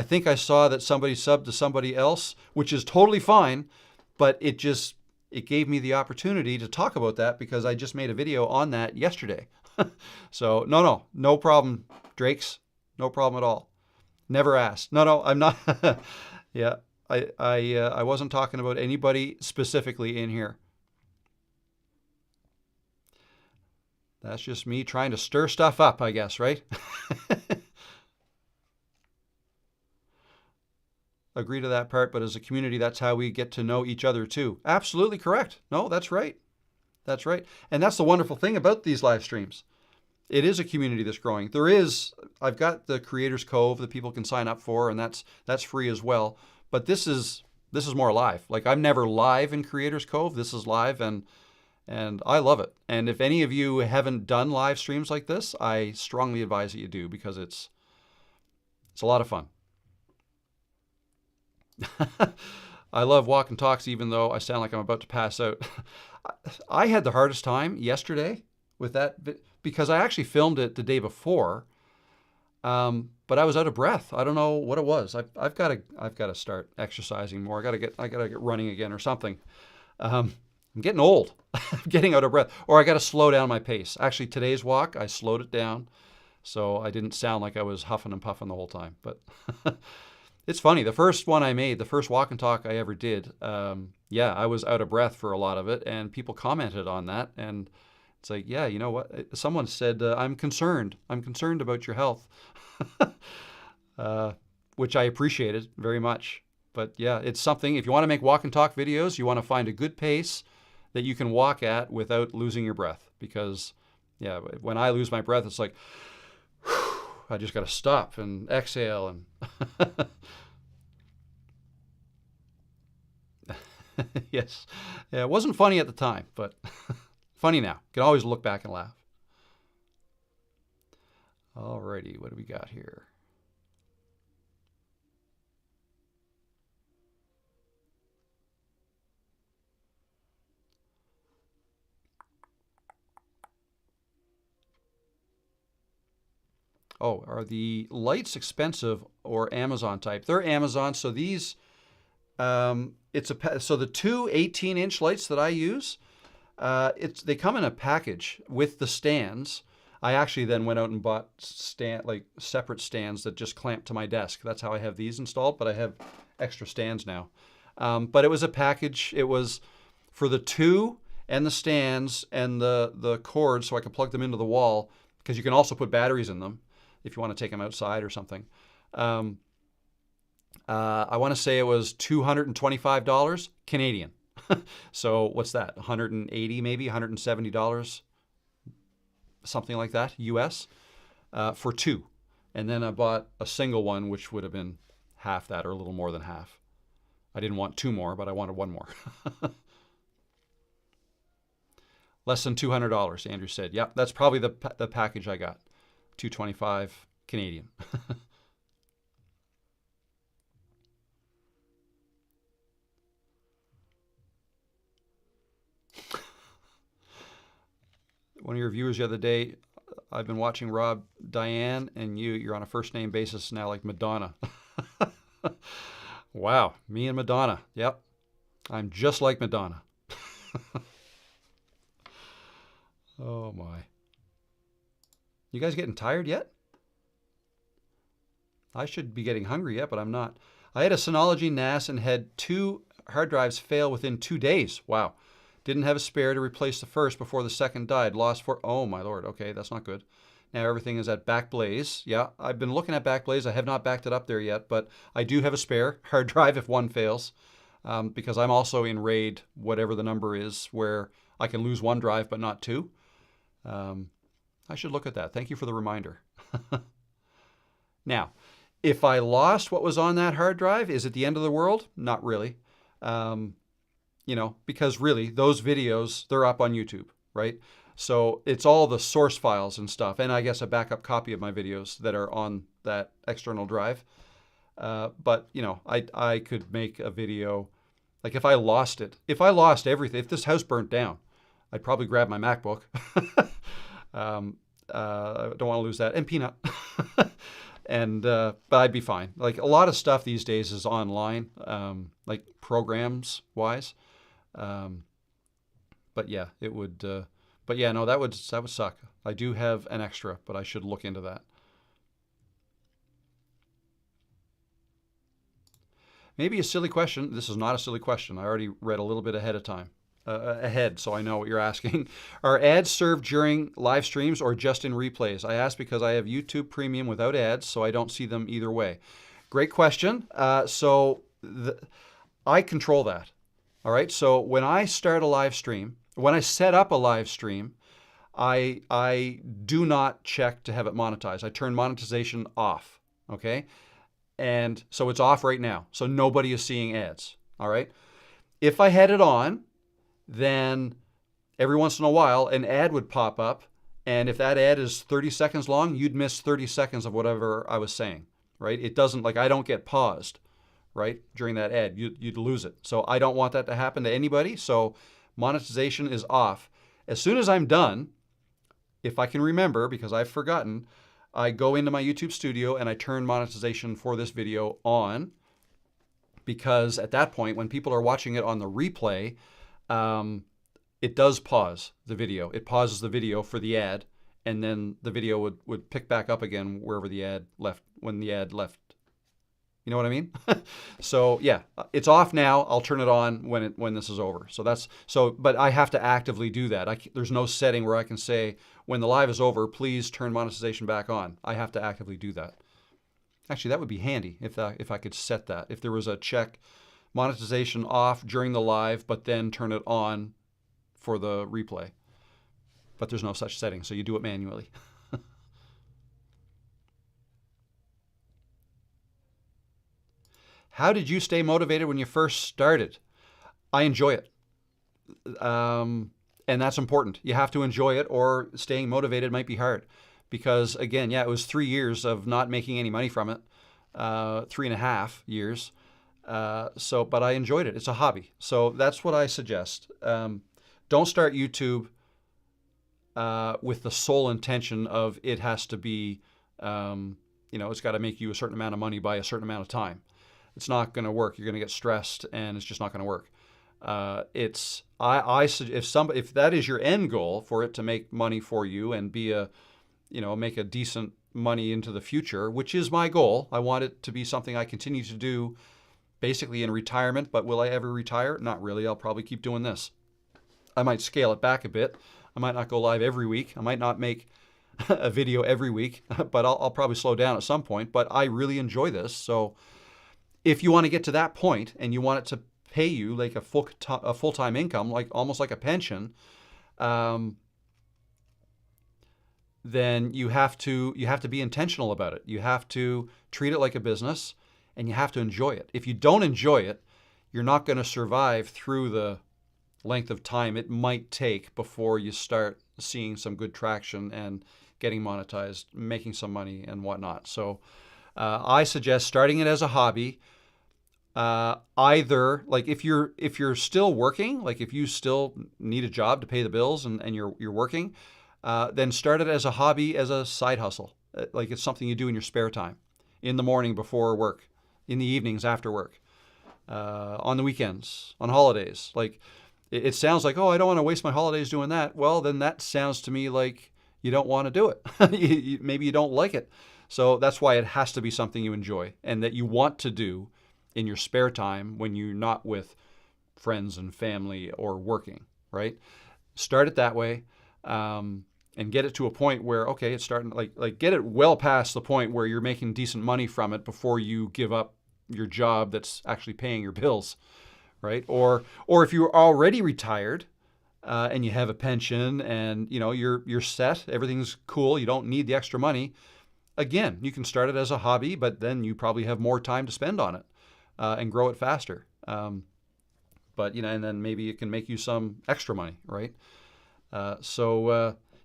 A: think I saw that somebody subbed to somebody else, which is totally fine, but it gave me the opportunity to talk about that because I just made a video on that yesterday. So no problem, Drakes, no problem at all. Never asked. No, I'm not. Yeah, I wasn't talking about anybody specifically in here. That's just me trying to stir stuff up, I guess, right? Agree to that part, but as a community, that's how we get to know each other too. Absolutely correct. No, that's right. That's right. And that's the wonderful thing about these live streams. It is a community that's growing. I've got the Creators Cove that people can sign up for, and that's free as well. But this is more live. Like, I'm never live in Creators Cove. This is live, and I love it. And if any of you haven't done live streams like this, I strongly advise that you do because it's a lot of fun. I love walk and talks, even though I sound like I'm about to pass out. I had the hardest time yesterday with that because I actually filmed it the day before, but I was out of breath. I don't know what it was. I've got to start exercising more. I got to get running again or something. I'm getting old. I'm getting out of breath, or I got to slow down my pace. Actually, today's walk I slowed it down, so I didn't sound like I was huffing and puffing the whole time. But it's funny. The first one I made, the first walk and talk I ever did, I was out of breath for a lot of it, and people commented on that. And it's like, yeah, you know what? Someone said, I'm concerned. I'm concerned about your health, which I appreciated very much. But yeah, it's something. If you want to make walk and talk videos, you want to find a good pace that you can walk at without losing your breath. Because, yeah, when I lose my breath, it's like, I just got to stop and exhale and yes. Yeah, it wasn't funny at the time, but funny now. You can always look back and laugh. Alrighty, what do we got here? Oh, are the lights expensive or Amazon type? They're Amazon, so these, so the two 18-inch lights that I use, they come in a package with the stands. I actually then went out and bought separate stands that just clamp to my desk. That's how I have these installed, but I have extra stands now. But it was a package. It was for the two, and the stands and the cords so I can plug them into the wall, because you can also put batteries in them if you want to take them outside or something. I want to say it was $225 Canadian. So what's that? 180 maybe, $170, something like that, US, for two. And then I bought a single one, which would have been half that or a little more than half. I didn't want two more, but I wanted one more. Less than $200, Andrew said. Yep, that's probably the package I got. $225 Canadian. One of your viewers the other day, I've been watching Rob, Diane, and you're on a first name basis now like Madonna. Wow, me and Madonna. Yep, I'm just like Madonna. Oh my. You guys getting tired yet? I should be getting hungry yet, but I'm not. I had a Synology NAS and had 2 hard drives fail within 2 days. Wow. Didn't have a spare to replace the first before the second died. Lost for, oh my Lord. Okay, that's not good. Now everything is at Backblaze. Yeah, I've been looking at Backblaze. I have not backed it up there yet, but I do have a spare hard drive if one fails, because I'm also in RAID, whatever the number is, where I can lose 1 drive but not 2. I should look at that. Thank you for the reminder. Now, if I lost what was on that hard drive, is it the end of the world? Not really. You know, because really those videos, they're up on YouTube, right? So it's all the source files and stuff, and I guess a backup copy of my videos that are on that external drive. But you know, I could make a video, like if I lost it, if I lost everything, if this house burnt down, I'd probably grab my MacBook. I don't want to lose that, and Peanut. And but I'd be fine. Like a lot of stuff these days is online, like programs wise. But yeah, it would. But yeah, no, that would suck. I do have an extra, but I should look into that. Maybe a silly question. This is not a silly question. I already read a little bit ahead of time. Ahead, so I know what you're asking. Are ads served during live streams or just in replays? I ask because I have YouTube Premium without ads, so I don't see them either way. Great question. I control that. All right, so when I start a live stream, when I set up a live stream, I do not check to have it monetized. I turn monetization off, okay? And so it's off right now, so nobody is seeing ads, all right? If I had it on, then every once in a while an ad would pop up, and if that ad is 30 seconds long, you'd miss 30 seconds of whatever I was saying, right? It doesn't, like, I don't get paused, right, during that ad. You'd lose it. So I don't want that to happen to anybody, so monetization is off. As soon as I'm done, if I can remember, because I've forgotten, I go into my YouTube studio and I turn monetization for this video on, because at that point, when people are watching it on the replay, it does pause the video. It pauses the video for the ad, and then the video would pick back up again wherever the ad left, when the ad left. You know what I mean? So yeah, it's off now. I'll turn it on when this is over. But I have to actively do that. There's no setting where I can say, when the live is over, please turn monetization back on. I have to actively do that. Actually, that would be handy if I could set that. If there was a check, monetization off during the live, but then turn it on for the replay. But there's no such setting, so you do it manually. How did you stay motivated when you first started? I enjoy it. And that's important. You have to enjoy it, or staying motivated might be hard. Because again, yeah, it was 3 years of not making any money from it. 3.5 years. But I enjoyed it. It's a hobby. So that's what I suggest. Don't start YouTube with the sole intention of it has to be, it's got to make you a certain amount of money by a certain amount of time. It's not going to work. You're going to get stressed, and it's just not going to work. If that is your end goal, for it to make money for you and be make a decent money into the future, which is my goal. I want it to be something I continue to do basically in retirement, but will I ever retire? Not really. I'll probably keep doing this. I might scale it back a bit. I might not go live every week. I might not make a video every week, but I'll probably slow down at some point. But I really enjoy this. So if you want to get to that point and you want it to pay you like a full-time income, like almost like a pension, then you have to be intentional about it. You have to treat it like a business, and you have to enjoy it. If you don't enjoy it, you're not going to survive through the length of time it might take before you start seeing some good traction and getting monetized, making some money and whatnot. So I suggest starting it as a hobby. Either like if you're still working, like if you still need a job to pay the bills and you're working, then start it as a hobby, as a side hustle. Like it's something you do in your spare time, in the morning before work, in the evenings after work, on the weekends, on holidays. Like it sounds like, oh, I don't want to waste my holidays doing that. Well, then that sounds to me like you don't want to do it. Maybe you don't like it. So that's why it has to be something you enjoy and that you want to do in your spare time when you're not with friends and family or working, right? Start it that way. And get it to a point where, okay, it's starting like get it well past the point where you're making decent money from it before you give up your job that's actually paying your bills, right? Or if you're already retired and you have a pension and you're set, everything's cool, you don't need the extra money. Again, you can start it as a hobby, but then you probably have more time to spend on it and grow it faster. But and then maybe it can make you some extra money, right?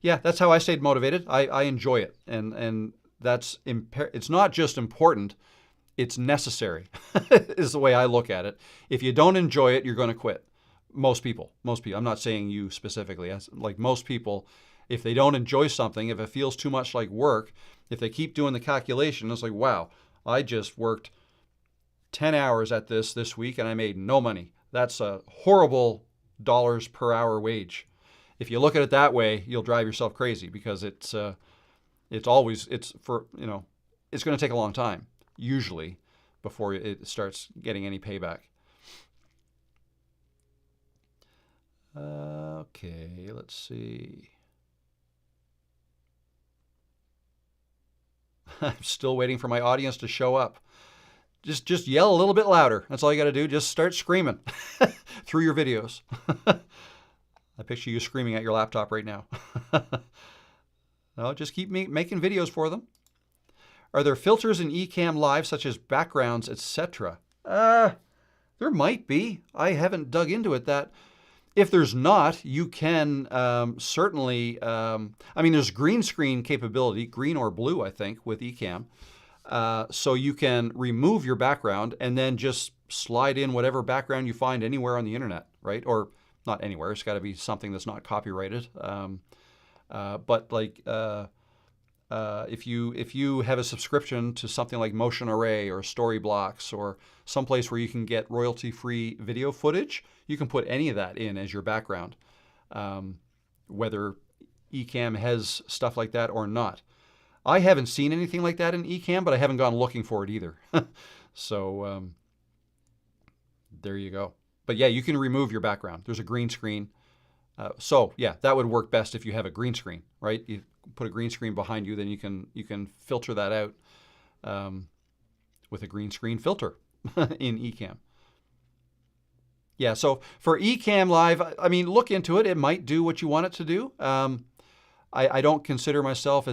A: Yeah, that's how I stayed motivated. I enjoy it, and it's not just important; it's necessary. Is the way I look at it. If you don't enjoy it, you're going to quit. Most people. I'm not saying you specifically. Like most people, if they don't enjoy something, if it feels too much like work, if they keep doing the calculation, it's like, wow, I just worked 10 hours at this week and I made no money. That's a horrible dollars per hour wage. If you look at it that way, you'll drive yourself crazy because it's going to take a long time usually before it starts getting any payback. Okay, let's see. I'm still waiting for my audience to show up. Just yell a little bit louder. That's all you got to do. Just start screaming through your videos. I picture you screaming at your laptop right now. No, just keep making videos for them. Are there filters in Ecamm Live, such as backgrounds, etc.? There might be. I haven't dug into it. If there's not, you can certainly. There's green screen capability, green or blue, I think, with Ecamm. So you can remove your background and then just slide in whatever background you find anywhere on the internet, right? Or not anywhere. It's got to be something that's not copyrighted. But if you have a subscription to something like Motion Array or Storyblocks or someplace where you can get royalty-free video footage, you can put any of that in as your background, whether Ecamm has stuff like that or not. I haven't seen anything like that in Ecamm, but I haven't gone looking for it either. So there you go. But yeah, you can remove your background. There's a green screen. So yeah, that would work best if you have a green screen, right? You put a green screen behind you, then you can filter that out with a green screen filter in Ecamm. Yeah, so for Ecamm Live, look into it. It might do what you want it to do. I don't consider myself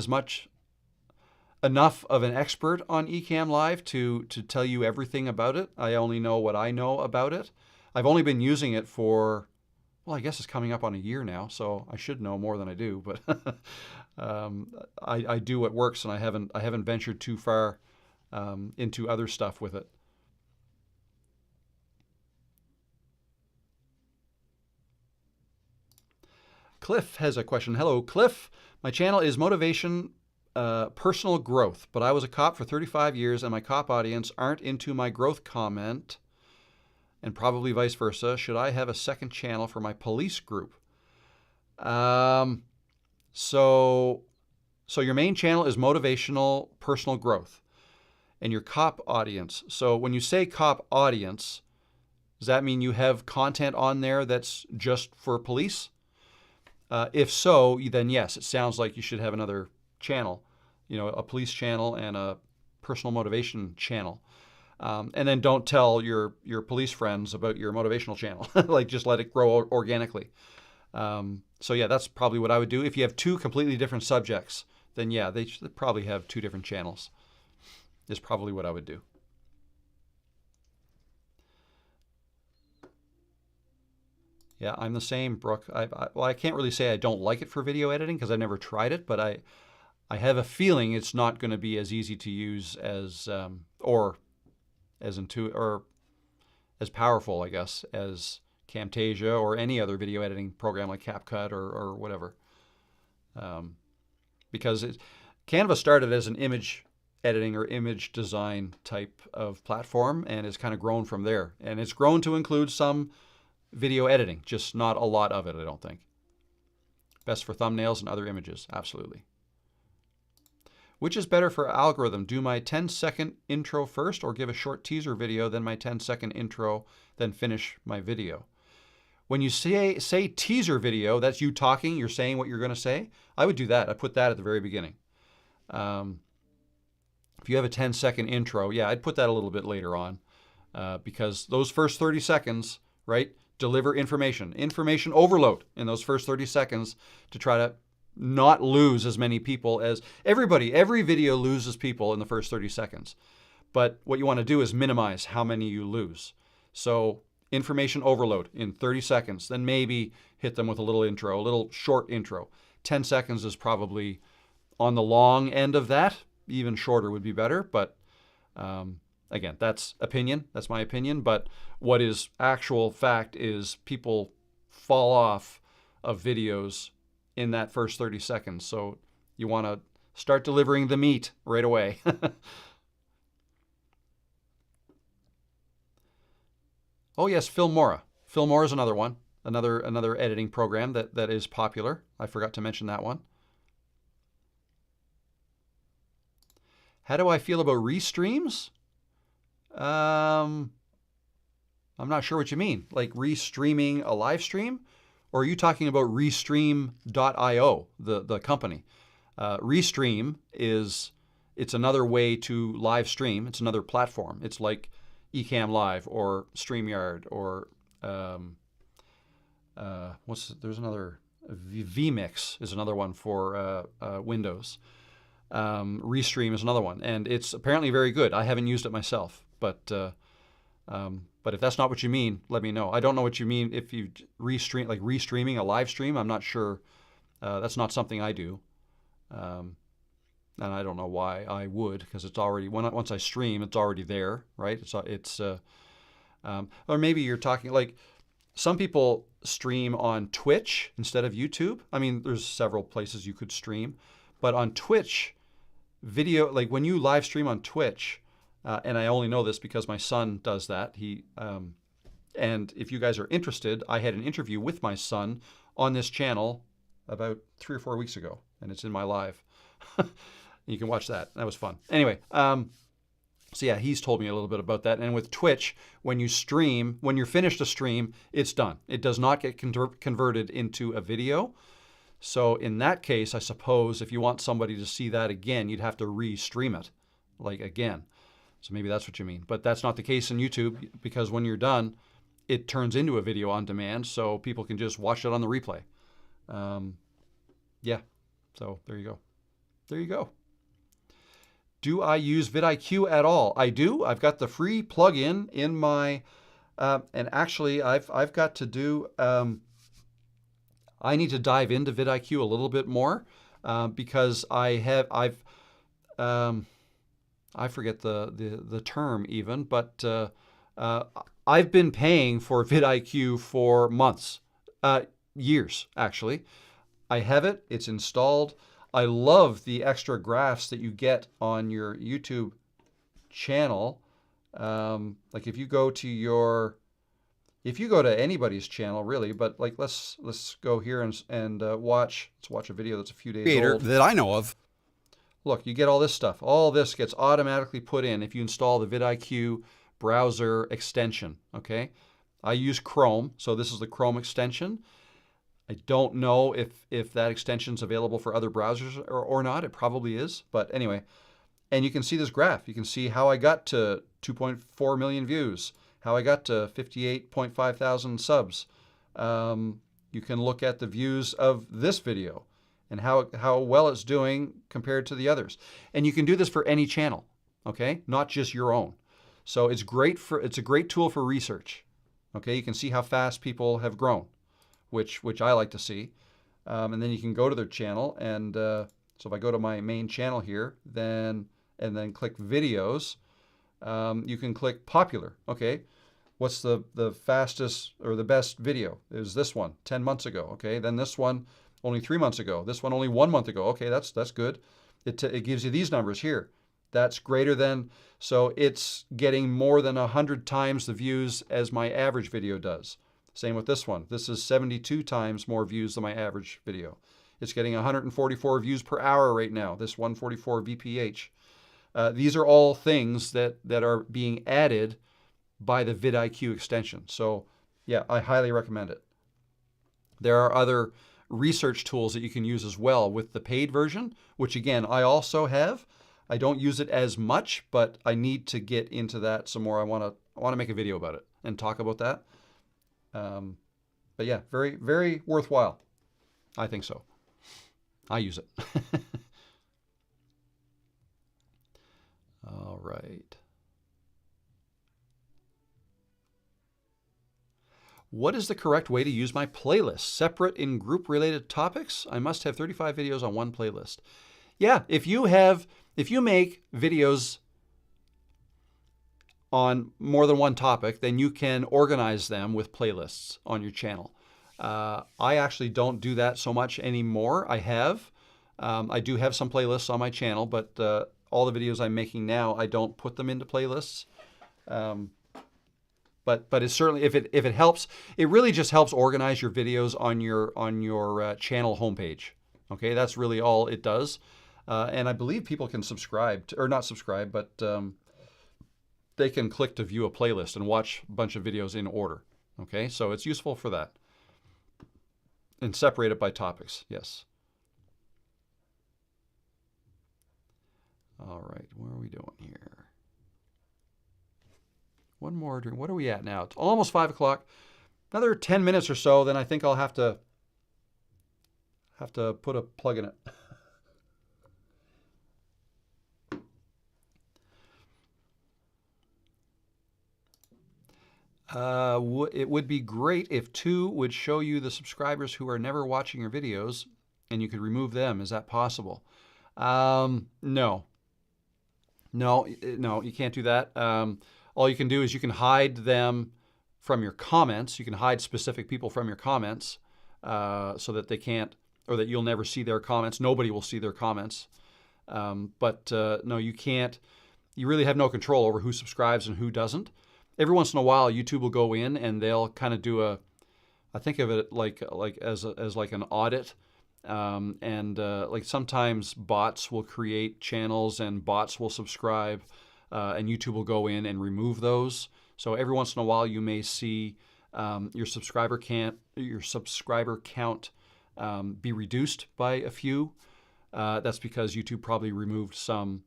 A: enough of an expert on Ecamm Live to tell you everything about it. I only know what I know about it. I've only been using it for, well, I guess it's coming up on a year now, so I should know more than I do. But I do what works, and I haven't ventured too far into other stuff with it. Cliff has a question. Hello, Cliff. My channel is Motivation Personal Growth, but I was a cop for 35 years, and my cop audience aren't into my growth comment, and probably vice versa. Should I have a second channel for my police group? So your main channel is Motivational Personal Growth, and your cop audience. So when you say cop audience, Does that mean you have content on there that's just for police? If so, then yes, it sounds like you should have another channel, a police channel and a personal motivation channel. And then don't tell your police friends about your motivational channel. Like, just let it grow organically. So yeah, that's probably what I would do. If you have two completely different subjects, then yeah, they should probably have two different channels. Is probably what I would do. Yeah, I'm the same, Brooke. Well, I can't really say I don't like it for video editing because I've never tried it, but I have a feeling it's not going to be as easy to use as or as powerful, I guess, as Camtasia or any other video editing program like CapCut or whatever. Because Canva started as an image editing or image design type of platform and has kind of grown from there. And it's grown to include some video editing, just not a lot of it, I don't think. Best for thumbnails and other images, absolutely. Which is better for algorithm? Do my 10-second intro first or give a short teaser video, then my 10-second intro, then finish my video? When you say teaser video, that's you talking, you're saying what you're going to say. I would do that. I put that at the very beginning. If you have a 10-second intro, yeah, I'd put that a little bit later on because those first 30 seconds, right, deliver information overload in those first 30 seconds to try to not lose as many people as every video loses people in the first 30 seconds. But what you want to do is minimize how many you lose. So information overload in 30 seconds, then maybe hit them with a little intro, a little short intro. 10 seconds is probably on the long end of that. Even shorter would be better, but again, that's opinion. That's my opinion. But what is actual fact is people fall off of videos in that first 30 seconds. So you want to start delivering the meat right away. Oh yes, Filmora. Filmora is another one, another editing program that is popular. I forgot to mention that one. How do I feel about restreams? I'm not sure what you mean. Like restreaming a live stream? Or are you talking about Restream.io, the company? Restream it's another way to live stream. It's another platform. It's like Ecamm Live or StreamYard or there's another, vMix is another one for Windows. Restream is another one, and it's apparently very good. I haven't used it myself, but if that's not what you mean, let me know. I don't know what you mean if you restreaming a live stream. I'm not sure. That's not something I do, and I don't know why I would, because it's already once I stream, it's already there, right? Or maybe you're talking like some people stream on Twitch instead of YouTube. I mean, there's several places you could stream, but on Twitch, video, like when you live stream on Twitch, and I only know this because my son does that. And if you guys are interested, I had an interview with my son on this channel about 3 or 4 weeks ago, and it's in my live. You can watch that. That was fun. Anyway, so yeah, he's told me a little bit about that. And with Twitch, when you're finished a stream, it's done. It does not get converted into a video. So in that case, I suppose if you want somebody to see that again, you'd have to re-stream it, like again. So maybe that's what you mean. But that's not the case in YouTube, because when you're done, it turns into a video on demand, so people can just watch it on the replay. Yeah, so there you go. There you go. Do I use VidIQ at all? I do. I've got the free plugin in my, and actually I've got to do, I need to dive into VidIQ a little bit more because I forget the term even, but I've been paying for VidIQ for months, years actually. I have it. It's installed. I love the extra graphs that you get on your YouTube channel. Like if you go to anybody's channel really, but like let's go here and watch a video that's a few days old
B: that I know of.
A: Look, you get all this stuff. All this gets automatically put in if you install the VidIQ browser extension, okay? I use Chrome, so this is the Chrome extension. I don't know if that extension is available for other browsers or not. It probably is, but anyway. And you can see this graph. You can see how I got to 2.4 million views, how I got to 58.5 thousand subs. You can look at the views of this video and how well it's doing compared to the others. And you can do this for any channel, okay? Not just your own. So it's a great tool for research. Okay, you can see how fast people have grown, which I like to see. And then you can go to their channel, and so if I go to my main channel here, and then click videos, you can click popular. Okay, what's the fastest or the best video? Is this one 10 months ago? Okay, then this one only 3 months ago. This one only 1 month ago. Okay, that's good. It gives you these numbers here. That's greater than, so it's getting more than 100 times the views as my average video does. Same with this one. This is 72 times more views than my average video. It's getting 144 views per hour right now, this 144 VPH. These are all things that are being added by the VidIQ extension. So yeah, I highly recommend it. There are other research tools that you can use as well with the paid version, which again, I also have. I don't use it as much, but I need to get into that some more. I want to make a video about it and talk about that. But yeah, very, very worthwhile. I think so. I use it. All right. What is the correct way to use my playlist? Separate in group-related topics? I must have 35 videos on one playlist. Yeah, if you make videos on more than one topic, then you can organize them with playlists on your channel. I actually don't do that so much anymore. I do have some playlists on my channel, but all the videos I'm making now, I don't put them into playlists. But it certainly, if it helps, it really just helps organize your videos on your channel homepage. Okay, that's really all it does. And I believe people can subscribe to, or not subscribe, but they can click to view a playlist and watch a bunch of videos in order. Okay, so it's useful for that. And separate it by topics, yes. All right, where are we doing here? One more, what are we at now? It's almost 5 o'clock. Another 10 minutes or so, then I think I'll have to put a plug in it. It would be great if 2 would show you the subscribers who are never watching your videos and you could remove them. Is that possible? No, you can't do that. All you can do is you can hide them from your comments. You can hide specific people from your comments so that they can't, or that you'll never see their comments. Nobody will see their comments. But no, you can't. You really have no control over who subscribes and who doesn't. Every once in a while, YouTube will go in and they'll kind of do I think of it like as like an audit. Like sometimes bots will create channels and bots will subscribe, and YouTube will go in and remove those. So every once in a while, you may see your subscriber count be reduced by a few. That's because YouTube probably removed some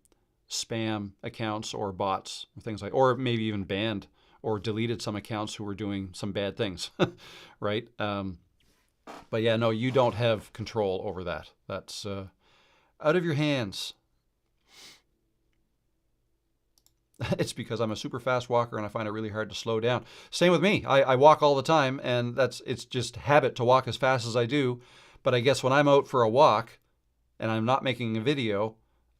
A: spam accounts or bots or things like, or maybe even banned or deleted some accounts who were doing some bad things, right? But yeah, no, you don't have control over that. That's out of your hands. It's because I'm a super fast walker and I find it really hard to slow down. Same with me. I walk all the time, and it's just habit to walk as fast as I do. But I guess when I'm out for a walk and I'm not making a video,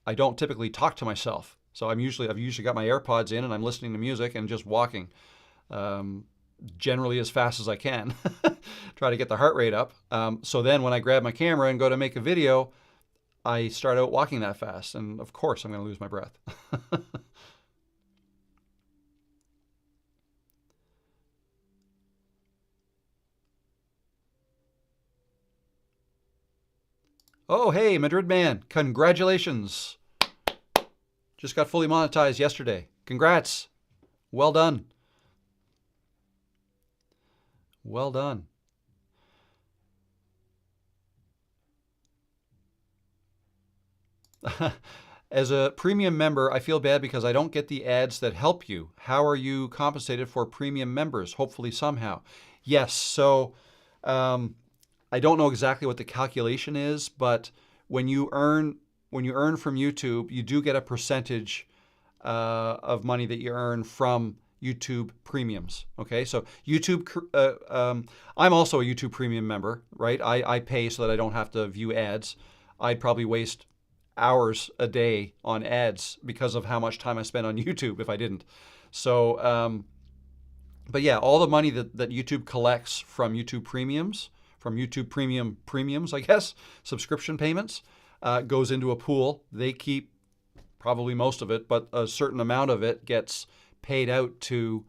A: I don't typically talk to myself. So I've usually got my AirPods in and I'm listening to music and just walking, generally as fast as I can. Try to get the heart rate up. So then when I grab my camera and go to make a video, I start out walking that fast, and of course I'm going to lose my breath. Oh, hey, Madrid Man, congratulations. Just got fully monetized yesterday. Congrats. Well done. Well done. As a premium member, I feel bad because I don't get the ads that help you. How are you compensated for premium members? Hopefully somehow. Yes, so I don't know exactly what the calculation is, but when you earn from YouTube, you do get a percentage of money that you earn from YouTube premiums. Okay, so YouTube, I'm also a YouTube premium member, right? I pay so that I don't have to view ads. I'd probably waste hours a day on ads because of how much time I spend on YouTube if I didn't. So, but yeah, all the money that YouTube collects from YouTube premiums, from YouTube premiums, I guess, subscription payments, goes into a pool. They keep probably most of it, but a certain amount of it gets paid out to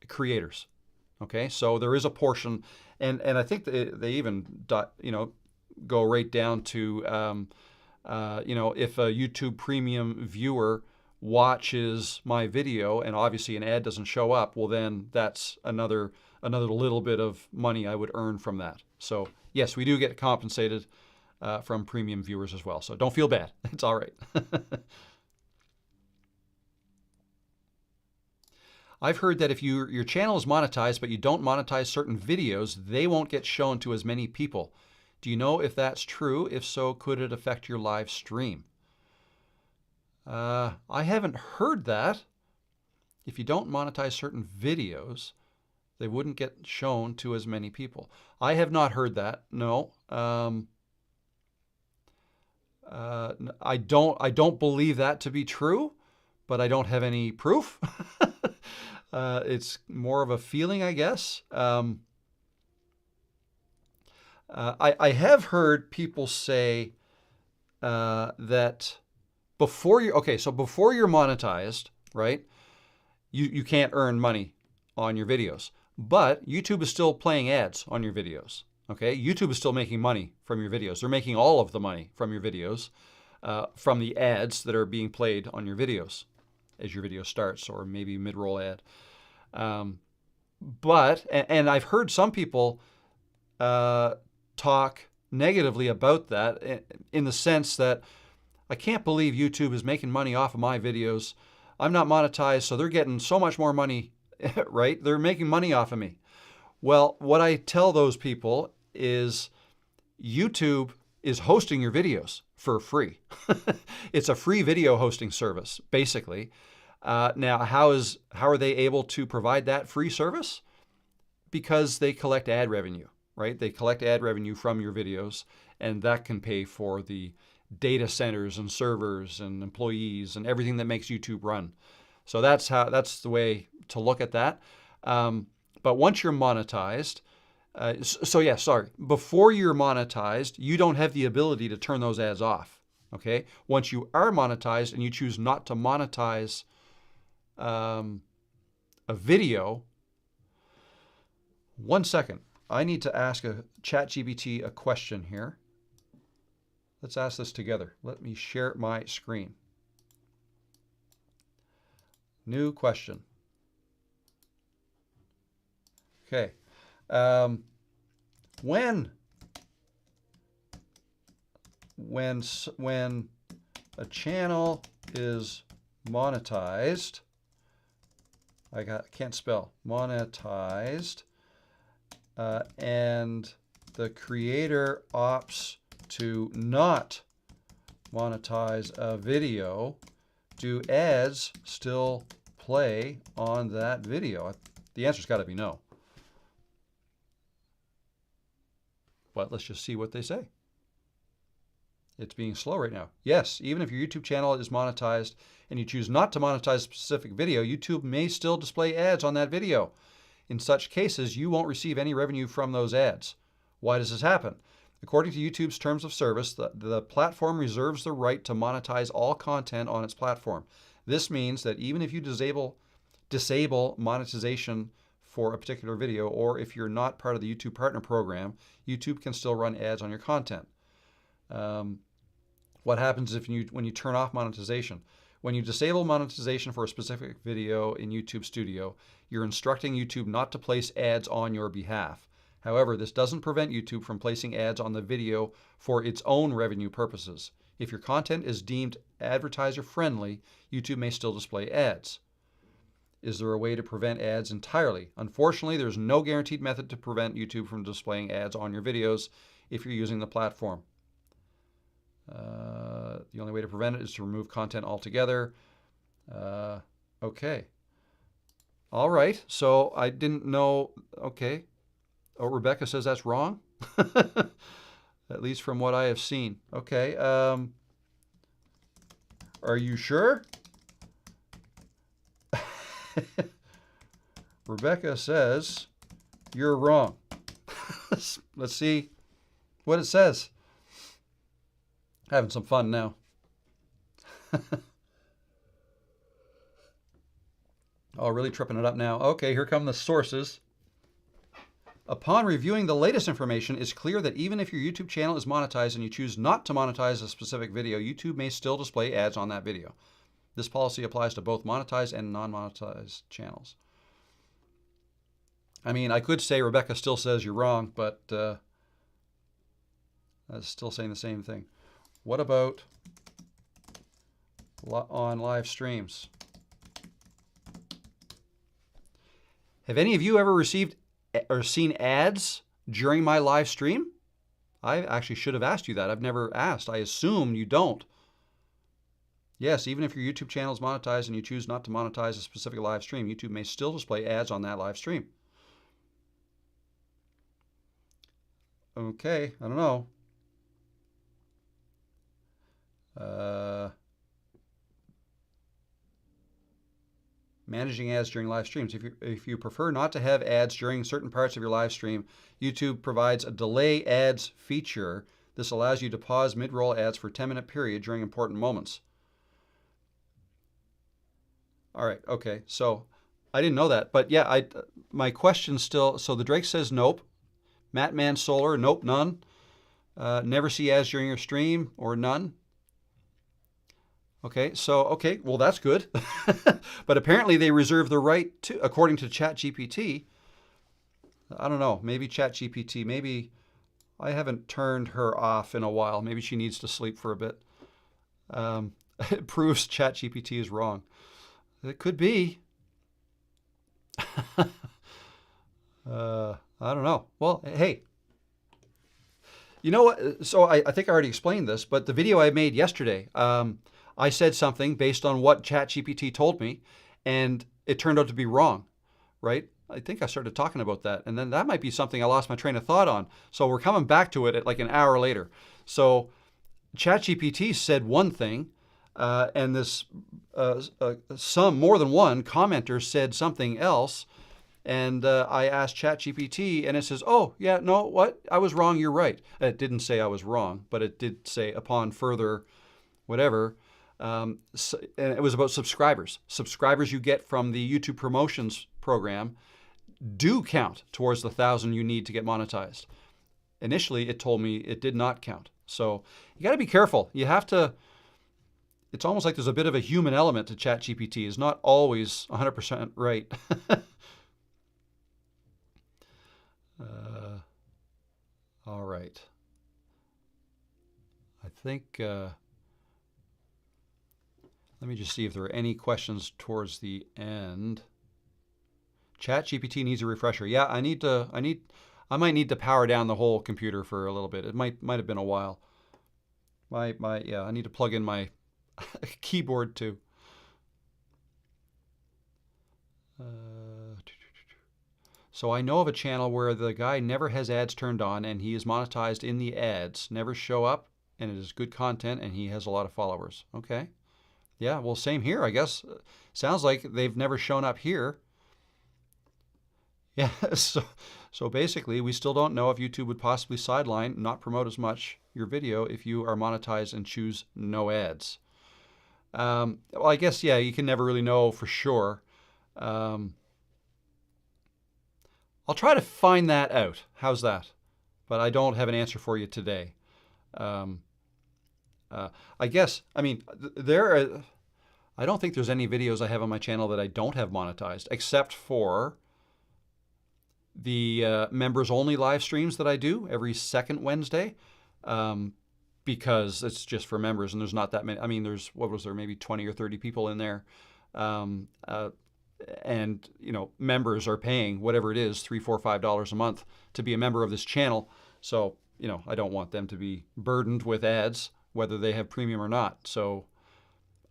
A: creators. Okay, so there is a portion, and I think they even go right down to if a YouTube Premium viewer watches my video and obviously an ad doesn't show up, well then that's another little bit of money I would earn from that. So yes, we do get compensated from premium viewers as well. So don't feel bad. It's all right. I've heard that if your channel is monetized but you don't monetize certain videos, they won't get shown to as many people. Do you know if that's true? If so, could it affect your live stream? I haven't heard that. If you don't monetize certain videos, they wouldn't get shown to as many people. I have not heard that. No. I don't believe that to be true, but I don't have any proof. It's more of a feeling, I guess. I have heard people say that before you're monetized, right? You can't earn money on your videos, but YouTube is still playing ads on your videos. Okay, YouTube is still making money from your videos. They're making all of the money from your videos, from the ads that are being played on your videos as your video starts, or maybe mid-roll ad. But I've heard some people talk negatively about that in the sense that I can't believe YouTube is making money off of my videos. I'm not monetized, so they're getting so much more money, right? They're making money off of me. Well, what I tell those people is YouTube is hosting your videos for free. It's a free video hosting service, basically. Now, how are they able to provide that free service? Because they collect ad revenue, right? They collect ad revenue from your videos, and that can pay for the data centers and servers and employees and everything that makes YouTube run. So that's the way to look at that. But once you're monetized, before you're monetized, you don't have the ability to turn those ads off. Okay. Once you are monetized and you choose not to monetize a video, one second. I need to ask a ChatGPT a question here. Let's ask this together. Let me share my screen. New question. Okay. When a channel is monetized, can't spell monetized, and the creator opts to not monetize a video, do ads still play on that video? The answer's got to be no. But let's just see what they say. It's being slow right now. Yes, even if your YouTube channel is monetized and you choose not to monetize a specific video, YouTube may still display ads on that video. In such cases, you won't receive any revenue from those ads. Why does this happen? According to YouTube's terms of service, the platform reserves the right to monetize all content on its platform. This means that even if you disable monetization for a particular video, or if you're not part of the YouTube Partner Program, YouTube can still run ads on your content. What happens when you turn off monetization? When you disable monetization for a specific video in YouTube Studio, you're instructing YouTube not to place ads on your behalf. However, this doesn't prevent YouTube from placing ads on the video for its own revenue purposes. If your content is deemed advertiser friendly, YouTube may still display ads. Is there a way to prevent ads entirely? Unfortunately, there's no guaranteed method to prevent YouTube from displaying ads on your videos if you're using the platform. The only way to prevent it is to remove content altogether. Okay. All right. So I didn't know. Okay. Oh, Rebecca says that's wrong. At least from what I have seen. Okay. Are you sure? Rebecca says you're wrong. Let's see what it says. Having some fun now. Oh, really tripping it up now. Okay, here come the sources. Upon reviewing the latest information, it's clear that even if your YouTube channel is monetized and you choose not to monetize a specific video, YouTube may still display ads on that video. This policy applies to both monetized and non-monetized channels. I mean, I could say Rebecca still says you're wrong, but I'm still saying the same thing. What about on live streams? Have any of you ever received or seen ads during my live stream? I actually should have asked you that. I've never asked. I assume you don't. Yes, even if your YouTube channel is monetized and you choose not to monetize a specific live stream, YouTube may still display ads on that live stream. Okay, I don't know. Managing ads during live streams. If you prefer not to have ads during certain parts of your live stream, YouTube provides a delay ads feature. This allows you to pause mid-roll ads for a 10-minute period during important moments. All right, okay, so I didn't know that, but yeah, my question still, so the Drake says nope. Mattman Solar, nope, none. Never see ads during your stream, or none. Okay, so, okay, well, that's good. But apparently they reserve the right to, according to ChatGPT. I don't know, maybe ChatGPT, maybe I haven't turned her off in a while. Maybe she needs to sleep for a bit. It proves ChatGPT is wrong. It could be. I don't know. Well, hey, you know what? So I think I already explained this, but the video I made yesterday, I said something based on what ChatGPT told me, and it turned out to be wrong, right? I think I started talking about that, and then that might be something I lost my train of thought on. So we're coming back to it at like an hour later. So ChatGPT said one thing, and this more than one commenter said something else. And I asked ChatGPT, and it says, oh, yeah, no, what? I was wrong, you're right. It didn't say I was wrong, but it did say upon further whatever. And it was about subscribers. Subscribers you get from the YouTube promotions program do count towards the 1,000 you need to get monetized. Initially, it told me it did not count. So you got to be careful. You have to, it's almost like there's a bit of a human element to ChatGPT. It's not always 100% right. All right. I think, let me just see if there are any questions towards the end. ChatGPT needs a refresher. Yeah, I might need to power down the whole computer for a little bit. It might have been a while. Yeah, I need to plug in my keyboard too. So I know of a channel where the guy never has ads turned on and he is monetized in the ads, never show up, and it is good content and he has a lot of followers. Okay. Yeah, well, same here, I guess. Sounds like they've never shown up here. Yeah, so basically, we still don't know if YouTube would possibly sideline, not promote as much your video if you are monetized and choose no ads. Well, I guess, yeah, you can never really know for sure. I'll try to find that out. How's that? But I don't have an answer for you today. I guess, I mean, I don't think there's any videos I have on my channel that I don't have monetized, except for the members only live streams that I do every second Wednesday, because it's just for members and there's not that many. I mean, there's, what was there, maybe 20 or 30 people in there. And you know, members are paying whatever it is, $3, $4, $5 a month to be a member of this channel. So, you know, I don't want them to be burdened with ads, whether they have premium or not. So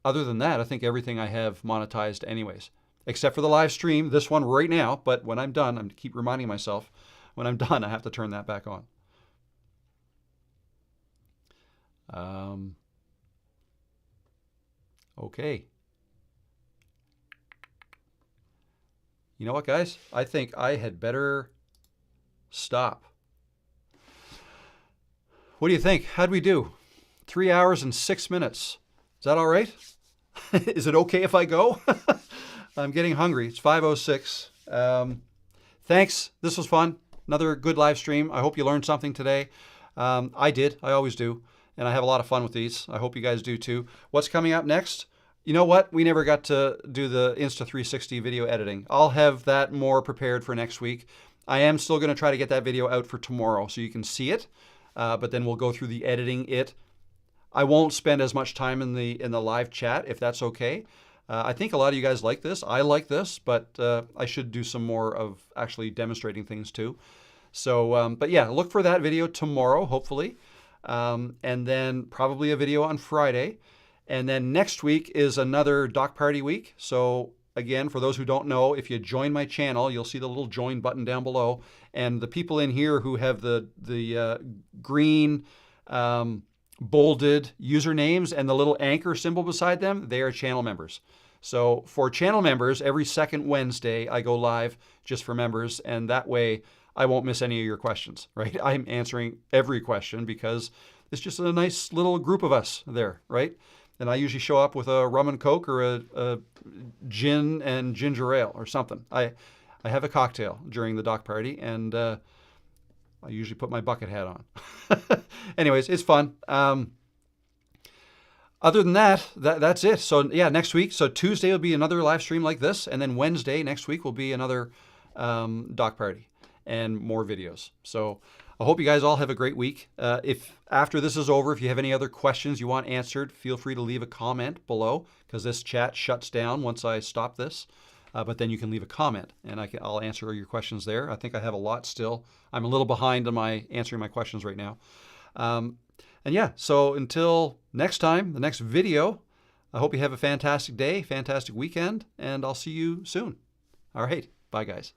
A: other than that, I think everything I have monetized anyways, except for the live stream, this one right now. But when I'm done, I keep reminding myself, when I'm done, I have to turn that back on. Okay. You know what, guys? I think I had better stop. What do you think? How'd we do? 3 hours and 6 minutes. Is that all right? Is it okay if I go? I'm getting hungry. It's 5:06. Thanks. This was fun. Another good live stream. I hope you learned something today. I did. I always do. And I have a lot of fun with these. I hope you guys do too. What's coming up next? You know what? We never got to do the Insta360 video editing. I'll have that more prepared for next week. I am still going to try to get that video out for tomorrow so you can see it, but then we'll go through the editing it. I won't spend as much time in the live chat, if that's okay. I think a lot of you guys like this. I like this, but I should do some more of actually demonstrating things too. So, but yeah, look for that video tomorrow, hopefully. And then probably a video on Friday. And then next week is another dock party week. So again, for those who don't know, if you join my channel, you'll see the little join button down below. And the people in here who have the green bolded usernames and the little anchor symbol beside them, they are channel members. So for channel members, every second Wednesday, I go live just for members. And that way I won't miss any of your questions, right? I'm answering every question because it's just a nice little group of us there, right? And I usually show up with a rum and coke or a gin and ginger ale or something. I have a cocktail during the dock party, and I usually put my bucket hat on. Anyways, it's fun. Other than that's it. So yeah, next week. So Tuesday will be another live stream like this, and then Wednesday next week will be another dock party and more videos. So I hope you guys all have a great week. If after this is over, if you have any other questions you want answered, feel free to leave a comment below, because this chat shuts down once I stop this. But then you can leave a comment, and I'll answer your questions there. I think I have a lot still. I'm a little behind on answering my questions right now. And yeah, so until next time, the next video, I hope you have a fantastic day, fantastic weekend, and I'll see you soon. All right, bye guys.